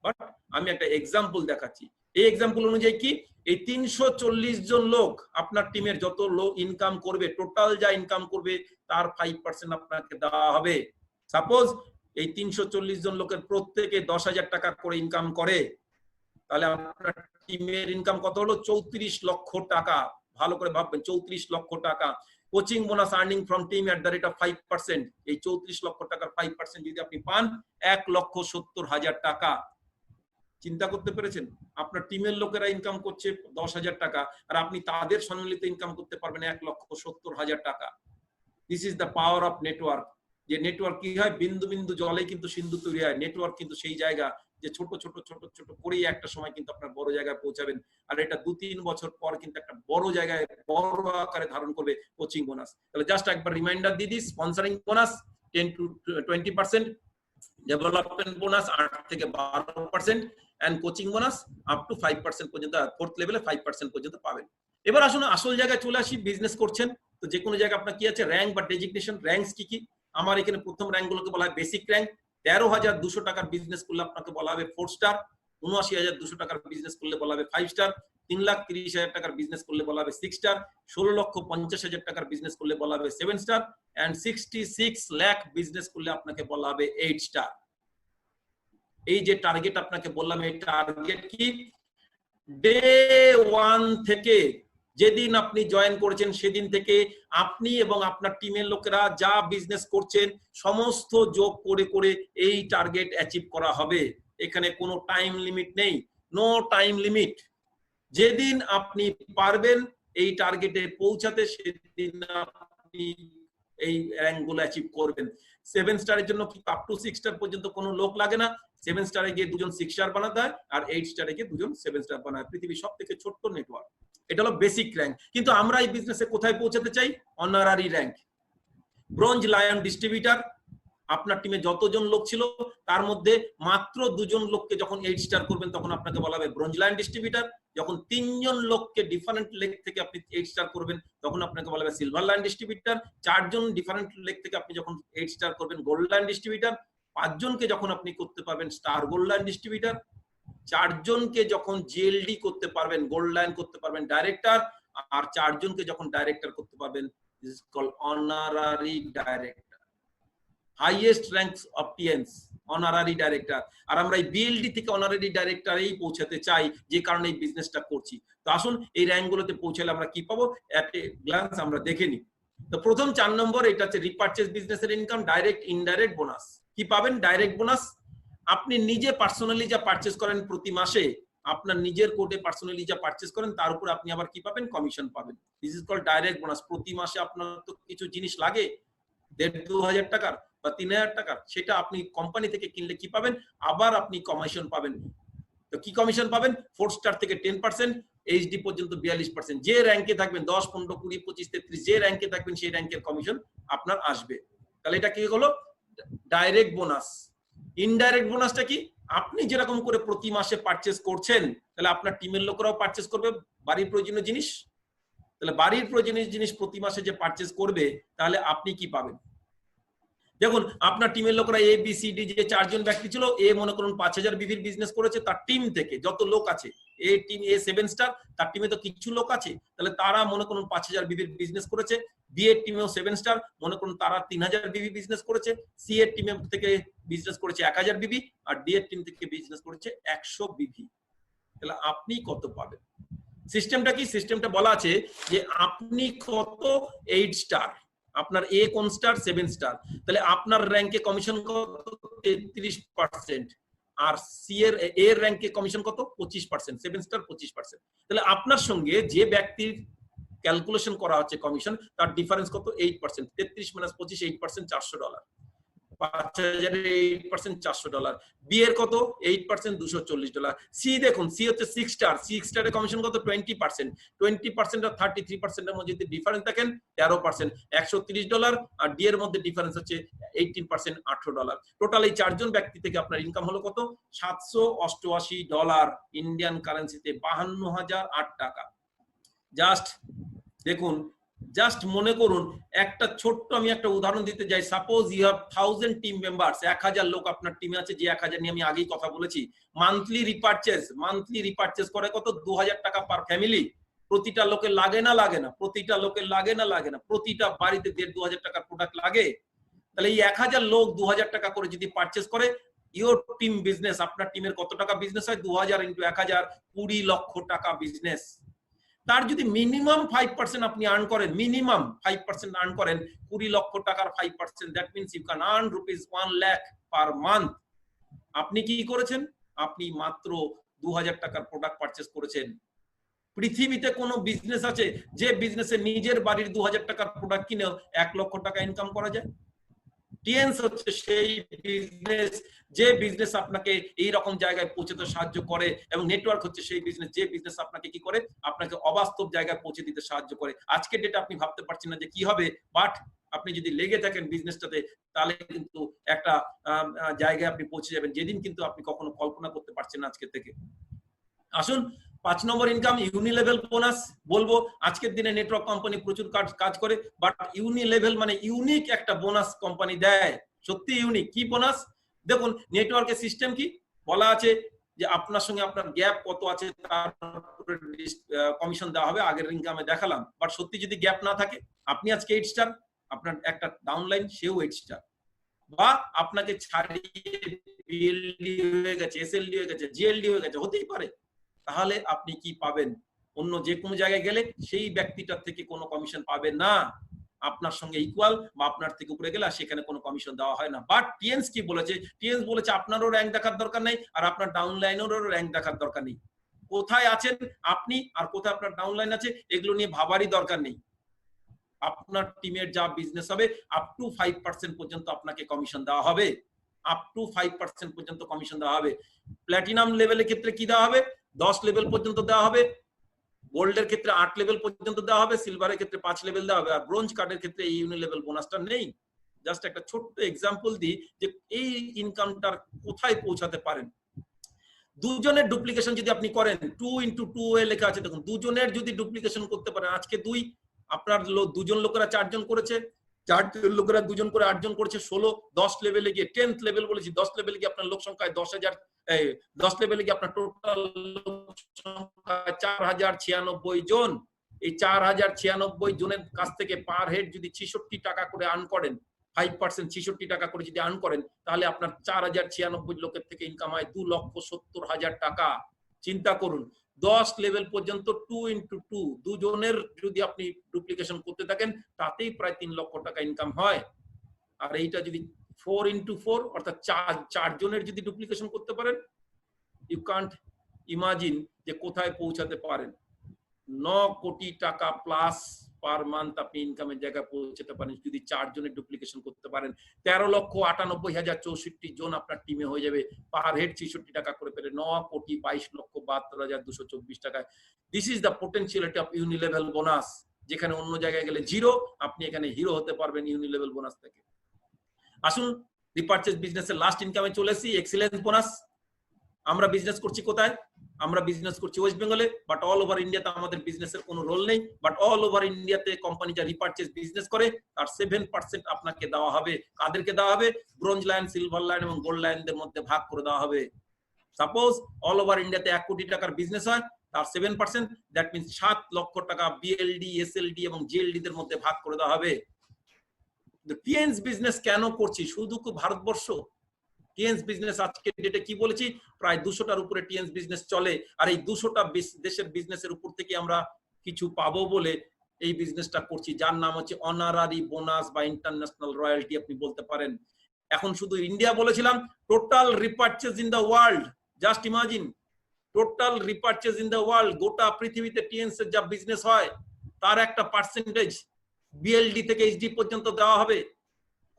বাট আমি একটা এক্সাম্পল দেখাচ্ছি। এই এক্সাম্পল অনুযায়ী কি এই 340 জন লোক আপনার টিমের যত লোক ইনকাম করবে, টোটাল যা ইনকাম করবে তার 5% আপনাকে দেওয়া হবে। সাপোজ এই 340 জন লোকের প্রত্যেকে 10,000 টাকা করে ইনকাম করে, তাহলে আপনার টিমের ইনকাম কত হলো? 34 লক্ষ টাকা। ভালো করে ভাববেন, 34 লক্ষ টাকা। Coaching bonus earning from team at the rate of 5%, এই 34 লক্ষ টাকার 5% যদি আপনি পান 1,70,000 টাকা। চিন্তা করতে পেরেছেন? আপনার টিমের লোকেরা ইনকাম করছে 10,000 টাকা, আর আপনি তাদের সম্মিলিত ইনকাম করতে পারবেন 1,70,000 টাকা। This is the power of network. যে নেটওয়ার্ক কি হয়, বিন্দু বিন্দু জলে কিন্তু সিন্ধু তৈরি হয়। নেটওয়ার্ক কিন্তু সেই জায়গা যে ছোট ছোট ছোট ছোট করেই একটা সময় কিন্তু আপনার বড় জায়গায় পৌঁছাবেন। আর এটা 2-3 বছর পর কিন্তু একটা বড় জায়গায় বড় আকারে ধারণ করবে কোচিং বোনাস। তাহলে জাস্ট একবার রিমাইন্ডার দিয়ে দিই, sponsoring bonus 10 to 20%, development bonus 8 থেকে 12%, and coaching bonus up to 5% পর্যন্ত, ফোর্থ লেভেলে 5% পর্যন্ত পাবেন। এবার আসুন আসল জায়গায় চলে আসি, বিজনেস করছেন তো যে কোনো জায়গায় আপনার কি আছে, র্যাঙ্ক বা ডেজিগনেশন। র্যাঙ্কস কি কি? আমার এখানে প্রথম র্যাঙ্ক গুলোকে বলা হয় বেসিক র্যাঙ্ক। 13,200 টাকার বিজনেস করলে আপনাকে বলা হবে 4 স্টার। 79,200 টাকার বিজনেস করলে বলা হবে 5 স্টার। 3,30,000 টাকার বিজনেস করলে বলা হবে 6 স্টার। 16,50,000 টাকার বিজনেস করলে বলা হবে 7 স্টার, এন্ড 66 লাখ বিজনেস করলে আপনাকে বলা হবে 8 স্টার। এই যে টার্গেট আপনাকে বললাম, এই টার্গেট কি ডে 1 থেকে, যেদিন আপনি জয়েন করেছেন সেদিন থেকে আপনি এবং আপনার টিমের লোকেরা যা বিজনেস করছেন সমস্ত যোগ করে করে এই টার্গেট অ্যাচিভ করা হবে। এখানে কোনো টাইম লিমিট নেই, নো টাইম লিমিট। যেদিন আপনি পারবেন এই টার্গেটে পৌঁছাতে সেদিন আপনি এই র্যাঙ্কগুলো অ্যাচিভ করবেন। 7 স্টারের জন্য কি আপ টু 6 স্টার পর্যন্ত কোনো লোক লাগে না। 7 স্টারে গিয়ে 2 জন 6 স্টার বানাতে হয়, আর 8 স্টারে গিয়ে 2 জন 7 স্টার বানায়। পৃথিবীর সবথেকে ছোট্ট নেটওয়ার্ক। এটা হলো বেসিক র্যাঙ্ক। কিন্তু আমরা এই বিজনেসে কোথায় পৌঁছাতে চাই? Honorary rank. Bronze lion distributor, আপনার টিমে যতজন লোক ছিল তার মধ্যে মাত্র 2 জন লোককে যখন 8 স্টার করবেন তখন আপনাকে বলা হবে ব্রোঞ্জ লায়ন ডিস্ট্রিবিউটর। যখন 3 জন লোককে ডিফারেন্ট লেগ থেকে আপনি 8 স্টার করবেন তখন আপনাকে বলা হবে সিলভার লায়ন ডিস্ট্রিবিউটর। 4 জন ডিফারেন্ট লেগ থেকে আপনি যখন 8 স্টার করবেন গোল্ড লায়ন ডিস্ট্রিবিউটর। 5 জনকে যখন আপনি করতে পারবেন স্টার গোল্ড লায়ন ডিস্ট্রিবিউটর। 4 জনকে যখন জিএলডি করতে পারবেন, গোল্ড লায়ন করতে পারবেন ডাইরেক্টর। আর 4 জনকে যখন ডাইরেক্টর করতে পারবেন, this is called honorary director. Highest ranks of TNS honorary director. আর আমরা এই বিএলডি থেকে অনারারি ডাইরেক্টরেই পৌঁছাতে চাই, যে কারণে এই বিজনেসটা করছি। তো আসুন এই র্যাঙ্কগুলোতে পৌঁছালে আমরা কি পাবো এট এ গ্ল্যান্স আমরা দেখে নিই। তো প্রথম 4 নম্বর, এটা হচ্ছে রিপারচেজ বিজনেসের ইনকাম, ডাইরেক্ট ইনডাইরেক্ট বোনাস। কি পাবেন? Direct bonus. আপনি নিজে পার্সোনালি যা পারচেজ করেন প্রতি মাসে, আপনার নিজের কোডে পার্সোনালি যা পারচেজ করেন তার উপর আপনি আবার কি পাবেন? কমিশন পাবেন। This is called direct bonus. প্রতি মাসে আপনার তো কিছু জিনিস লাগে 1,500-2,000 টাকার বা 3,000 টাকার, সেটা আপনি কোম্পানি থেকে কিনলে কি পাবেন? আবার আপনি কমিশন পাবেন। তো কি কমিশন পাবেন? 4 স্টার থেকে 10%, এইচডি পর্যন্ত 42%। যে র্যাঙ্কে থাকবেন 10, 15, 20, 25, 33, যে র্যাঙ্কে থাকবেন সেই র্যাঙ্কের কমিশন আপনার আসবে। তাহলে এটা কি হলো? Direct bonus. ইনডাইরেক্ট বোনাসটা কি? আপনি যেরকম করে প্রতি মাসে পারচেজ করছেন, তাহলে আপনার টিমের লোকেরাও পারচেজ করবে বাড়ির প্রয়োজনীয় জিনিস। তাহলে বাড়ির প্রয়োজনীয় জিনিস প্রতি মাসে যে পারচেজ করবে, তাহলে আপনি কি পাবেন? দেখুন আপনার টিমের লোকরা এ বি সি ডি, যে 4 জন ব্যক্তি ছিল, এ মনে করুন 5,000 বিভির বিজনেস করেছে, তার টিম থেকে যত লোক আছে, এ টিম এ 7 স্টার, তার টিমে তো কিছু লোক আছে, তাহলে তারা মনে করুন 5,000 বিভির বিজনেস করেছে। বি এর টিমেও 7 স্টার, মনে করুন তারা 3,000 বিভি বিজনেস করেছে। সি এর টিম থেকে বিজনেস করেছে 1,000 বিভি, আর ডি এর টিম থেকে বিজনেস করেছে 100 বিভি। তাহলে আপনি কত পাবেন? সিস্টেমটা কি? সিস্টেমটা বলা আছে যে আপনি কত 8 স্টার, আপনার এ কোন স্টার 7 স্টার, তাহলে আপনার র্যাঙ্কে কমিশন কত 33%, আর সি এর এর র্যাঙ্কে কমিশন কত 25%, 7 স্টার 25%। তাহলে আপনার সঙ্গে যে ব্যক্তির ক্যালকুলেশন করা হচ্ছে কমিশন, তার ডিফারেন্স কত 8%, 33 মাইনাস 25 8%, $400। 5000 8% $400। বি এর কত 8% $240। সি দেখুন, সি হচ্ছে 6 স্টার, 6 স্টারের কমিশন কত 20%, 20% আর 33% এর মধ্যে যদি ডিফারেন্স দেখেন 13%, $130। আর ডি এর মধ্যে ডিফারেন্স হচ্ছে 18%, $18। টোটাল এই চারজন ব্যক্তি থেকে আপনার ইনকাম হলো কত $788 ইন্ডিয়ান কারেন্সিতে 52,008 টাকা। জাস্ট দেখুন, জাস্ট মনে করুন একটা ছোট্ট আমি একটা উদাহরণ দিতে যাই। Suppose you have 1000 team members, 1000 লোক আপনার টিমে আছে, যে 1000 নিয়ে আমি আগেই কথা বলেছি। মান্থলি রিপারচেজ করে কত 2000 টাকা পার ফ্যামিলি। প্রতিটা লোকের লাগে না লাগে না, প্রতিটা লোকের লাগে না লাগে না, প্রতিটা বাড়িতে 1500-2000 টাকার প্রোডাক্ট লাগে। তাহলে এই 1000 লোক 2000 টাকা করে যদি পারচেজ করে, ইওর টিম বিজনেস, আপনার টিমের কত টাকা বিজনেস হয় 2000 ইন্টু 1000, 20 লক্ষ টাকা বিজনেস। তার যদি মিনিমাম 5% আপনি আর্ন করেন, মিনিমাম 5% আর্ন করেন, 20 লক্ষ টাকার 5%, that means you can earn ₹1 lakh per month. আপনি কি করেছেন? আপনি মাত্র 2000 টাকার প্রোডাক্ট পারচেজ করেছেন। পৃথিবীতে কোনো বিজনেস আছে যে বিজনেসে নিজের বাড়ির 2000 টাকার প্রোডাক্ট কিনে 1 লক্ষ টাকা ইনকাম করা যায়? টিএনস হচ্ছে সেই বিজনেস যে বিজনেস আপনাকে এই রকম জায়গায় পৌঁছতে সাহায্য করে, এবং নেটওয়ার্ক হচ্ছে সেই বিজনেস যে বিজনেস আপনাকে কি করে, আপনাকে অবাস্তব জায়গায় পৌঁছে দিতে সাহায্য করে। আজকের ডেটে আপনি ভাবতে পারছেন না যে কি হবে, বাট আপনি যদি লেগে থাকেন বিজনেসটাতে, তাহলে কিন্তু একটা জায়গায় আপনি পৌঁছে যাবেন, যেদিন কিন্তু আপনি কখনো কল্পনা করতে পারছেন না আজকে থেকে। আসুন 5 নম্বর ইনকাম, ইউনিলেভেল বোনাস। বলবো আজকের দিনে নেটওয়ার্ক কোম্পানি প্রচুর কাজ করে, বাট ইউনিলেভেল মানে ইউনিক একটা বোনাস কোম্পানি দেয়, সত্যি ইউনিক। কি বোনাস? দেখুন নেটওয়ার্কের সিস্টেম কি বলা আছে যে আপনার সঙ্গে আপনার গ্যাপ কত আছে তার উপরে কমিশন দেওয়া হবে। আগের ইনকামে দেখালাম, বাট সত্যি যদি গ্যাপ না থাকে, আপনি আজকে 8 স্টার, আপনার একটা ডাউনলাইন সেও 8 স্টার, বা আপনাকে ছাড়িয়ে বিএলডি হয়ে গেছে, এসএলডি হয়ে গেছে, জিএলডি হয়ে গেছে, হতেই পারে। তাহলে আপনি কি পাবেন? অন্য যে কোনো জায়গায় গেলে সেই ব্যক্তিটার থেকে কোনো কমিশন পাবেন না। আপনার সঙ্গে ইকুয়াল বা আপনার থেকে উপরে গেলে সেখানে কোনো কমিশন দেওয়া হয় না। বাট টিএনস কি বলেছে? টিএনস বলেছে আপনারও র্যাঙ্ক দেখার দরকার নেই, আর আপনার ডাউনলাইনেরও র্যাঙ্ক দেখার দরকার নেই। কোথায় আছেন আপনি আর কোথায় আপনার ডাউনলাইন আছে, এগুলো নিয়ে ভাবারই দরকার নেই। আপনার টিমের যা বিজনেস হবে আপ টু 5% পর্যন্ত আপনাকে কমিশন দেওয়া হবে, আপ টু 5% পর্যন্ত কমিশন দেওয়া হবে। প্ল্যাটিনাম লেভেলের ক্ষেত্রে কি দেওয়া হবে? 10 লেভেল পর্যন্ত দেওয়া হবে, গোল্ডের ক্ষেত্রে 8 লেভেল পর্যন্ত দেওয়া হবে, সিলভারের ক্ষেত্রে 5 লেভেল দেওয়া হবে, আর ব্রোঞ্জ কার্ডের ক্ষেত্রে এই ইউনিলেভেল বোনাসটা নেই। জাস্ট একটা ছোট্ট এক্সাম্পল দিই যে এই ইনকামটার কোথায় পৌঁছাতে পারেন। দুজনের ডুপ্লিকেশন যদি আপনি করেন, 2 ইন্টু 2 এ লেখা আছে দেখুন, দুজনের যদি ডুপ্লিকেশন করতে পারেন, আজকে 2, আপনার দুজন লোকেরা 4 জন করেছে, 4 লোকেরা 2 জন করে 8 জন করেছে, 16, 10 লেভেলে গিয়ে 10th লেভেল বলেছি, 10 লেভেলে গিয়ে আপনার লোক সংখ্যায় 10,000, 10 লেভেলে গিয়ে আপনার টোটাল লোক সংখ্যা 4096 জন। এই 4096 জনের কাছ থেকে পার হেড যদি 66 টাকা করে আর্ন করেন, 5% 66 টাকা করে যদি আর্ন করেন, তাহলে আপনার 4096 লোকের থেকে ইনকাম হয় 2,70,000 টাকা। চিন্তা করুন, 10 লেভেল পর্যন্ত 2 ইন্টু 2, দুজনের যদি আপনি ডুপ্লিকেশন করতে থাকেন, তাতেই প্রায় 3 লক্ষ টাকা ইনকাম হয়। আর এইটা যদি 4 ইন্টু 4 অর্থাৎ 4 জনের যদি ডুপ্লিকেশন করতে পারেন, ইউ কান্ট ইমাজিন যে কোথায় পৌঁছাতে পারেন। 9 কোটি টাকা প্লাস পার মান্থ আপনি ইনকামের জায়গায় পৌঁছাতে পারেন যদি 4 জনের ডুপ্লিকেশন করতে পারেন। 13,98,064 জন আপনার টিমে হয়ে যাবে, পার হেড 66 টাকা করে পেলে 9,22,72,224 টাকায়। This is the potentiality of unilevel bonus, যেখানে অন্য জায়গায় গেলে জিরো, আপনি এখানে হিরো হতে পারবেন ইউনিলেভেল বোনাস থেকে। আসুন রিপারচেজ বিজনেসের লাস্ট ইনকামে চলে এসেছি, এক্সিলেন্স বোনাস। আমরা বিজনেস করছি কোথায়? আমরা বিজনেস করছি ওয়েস্ট বেঙ্গলে, বাট অল ওভার ইন্ডিয়াতে আমাদের বিজনেসের কোনো রোল নেই। বাট অল ওভার ইন্ডিয়াতে কোম্পানি যা রিপারচেজ বিজনেস করে তার 7% আপনাকে দেওয়া হবে। কাদেরকে দেওয়া হবে? ব্রোঞ্জ লাইন, সিলভার লাইন এবং গোল্ড লাইনদের মধ্যে ভাগ করে দেওয়া হবে। সাপোজ অল ওভার ইন্ডিয়াতে 1 কোটি টাকার বিজনেস হয়, তার 7%, দ্যাট মিন্স 7 লক্ষ টাকা বিএলডি, এসএলডি এবং জিএলডি দের মধ্যে ভাগ করে দেওয়া হবে। টিএনস বিজনেস কেন করছি? শুধু কি ভারতবর্ষ? টিএনস বিজনেস আজকে ডেটে কি বলেছি, প্রায় 200টার উপরে টিএনস বিজনেস চলে, আর এই 200টা দেশের বিজনেসের উপর থেকে আমরা কিছু পাবো বলে এই বিজনেসটা করছি, যার নাম হচ্ছে অনারারি বোনাস বা ইন্টারন্যাশনাল রয়্যালটি আপনি বলতে পারেন। এখন শুধু ইন্ডিয়া বলেছিলাম, total repurchase in the world, just imagine, total repurchase in the world, গোটা পৃথিবীতে টিএনসি এর যা বিজনেস হয় তার একটা পার্সেন্টেজ বিএলডি থেকে এইচডি পর্যন্ত দেওয়া হবে।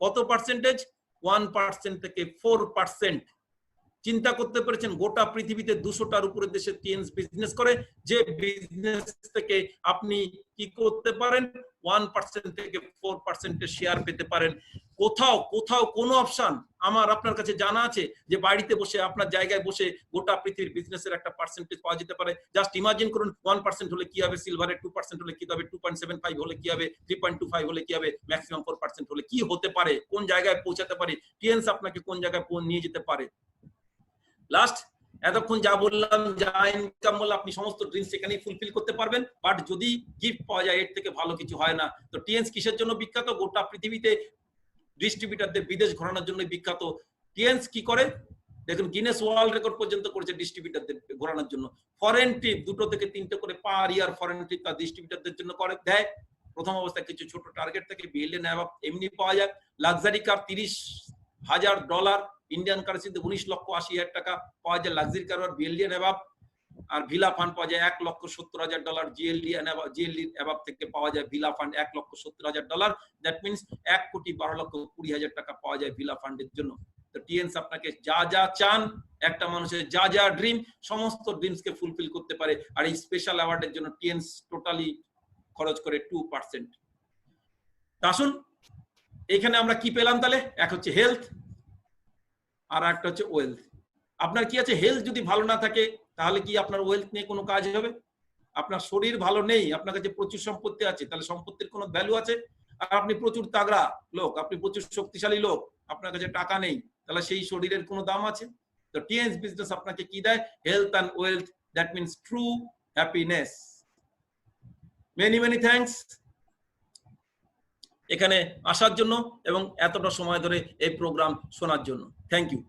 কত পার্সেন্টেজ? 1% থেকে 4%। চিন্তা করতে পেরেছেন, গোটা পৃথিবীতে 200টার উপরে দেশে টিএনস বিজনেস করে, যে বিজনেস থেকে আপনি কি করতে পারেন? 1% থেকে 4% এর শেয়ার পেতে পারেন। কোথাও কোনো অপশন আমার আপনার কাছে জানা আছে যে বাড়িতে বসে আপনার জায়গায় বসে গোটা পৃথিবীর বিজনেসের একটা পার্সেন্টেজ পাওয়া যেতে পারে? জাস্ট ইমাজিন করুন, 1% হলে কি হবে, সিলভারে 2% হলে কি হবে, 2.75 হলে কি হবে, 3.25 হলে কি হবে, ম্যাক্সিমাম 4% হলে কি হতে পারে, কোন জায়গায় পৌঁছাতে পারে টিএনস, আপনাকে কোন জায়গায় নিয়ে যেতে পারে। লাস্ট, এতক্ষণ যা বললাম, যা ইনকাম বললাম, আপনি সমস্ত ড্রিমস এখানেই ফুলফিল করতে পারবেন, বাট যদি গিফট পাওয়া যায় এর থেকে ভালো কিছু হয় না। তো টিএনস কিসের জন্য বিখ্যাত? গোটা পৃথিবীতে ডিস্ট্রিবিউটারদের বিদেশ ঘোরানোর জন্য বিখ্যাত। টিএনস কি করে দেখুন, গিনেস ওয়ার্ল্ড রেকর্ড পর্যন্ত করেছে ডিস্ট্রিবিউটারদের ঘোরানোর জন্য। ফরেন ট্রিপ 2 থেকে 3টে করে পার ইয়ার ফরেন ট্রিপ তার ডিস্ট্রিবিউটারদের জন্য করে দেয়। প্রথম অবস্থায় কিছু ছোট টার্গেট থেকে বিলিয়ন এমনি পাওয়া যায়। লাক্সারি কার $30,000, ইন্ডিয়ান কারেন্সিতে 19,80,000 টাকা পাওয়া যায় লাক্সারি কার, বিলিয়ন অ্যাবাভ। আর ভিলা ফান্ড পাওয়া যায় $1,70,000, জিএলডি অ্যাবাভ থেকে পাওয়া যায় ভিলা ফান্ড $1,70,000। দ্যাট মিনস 1,12,20,000 টাকা পাওয়া যায় ভিলা ফান্ডের জন্য। তো টিএনস আপনাকে যা যা চান, একটা মানুষের যা যা ড্রিম, সমস্ত ড্রিমসকে ফুলফিল করতে পারে। আর এই স্পেশাল অ্যাওয়ার্ডের জন্য টিএনস টোটালি খরচ করে 2%। আসুন, এখানে আমরা কি পেলাম তাহলে? এক হচ্ছে হেলথ, আর একটা হচ্ছে ওয়েলথ। আপনার কি আছে? হেলথ যদি ভালো না থাকে তাহলে কি আপনার ওয়েলথ নিয়ে কোনো কাজ হবে? আপনার শরীর ভালো নেই, আপনার কাছে প্রচুর সম্পত্তি আছে, তাহলে সম্পত্তির কোনো ভ্যালু আছে? আর আপনি প্রচুর তাগড়া লোক, আপনি প্রচুর শক্তিশালী লোক, আপনার কাছে টাকা নেই, তাহলে সেই শরীরের কোনো দাম আছে? তো টিএনস বিজনেস আপনাকে কি দেয়? Health and wealth, that means true happiness. Many many thanks এখানে আসার জন্য এবং এতটা সময় ধরে এই প্রোগ্রাম শোনার জন্য। Thank you.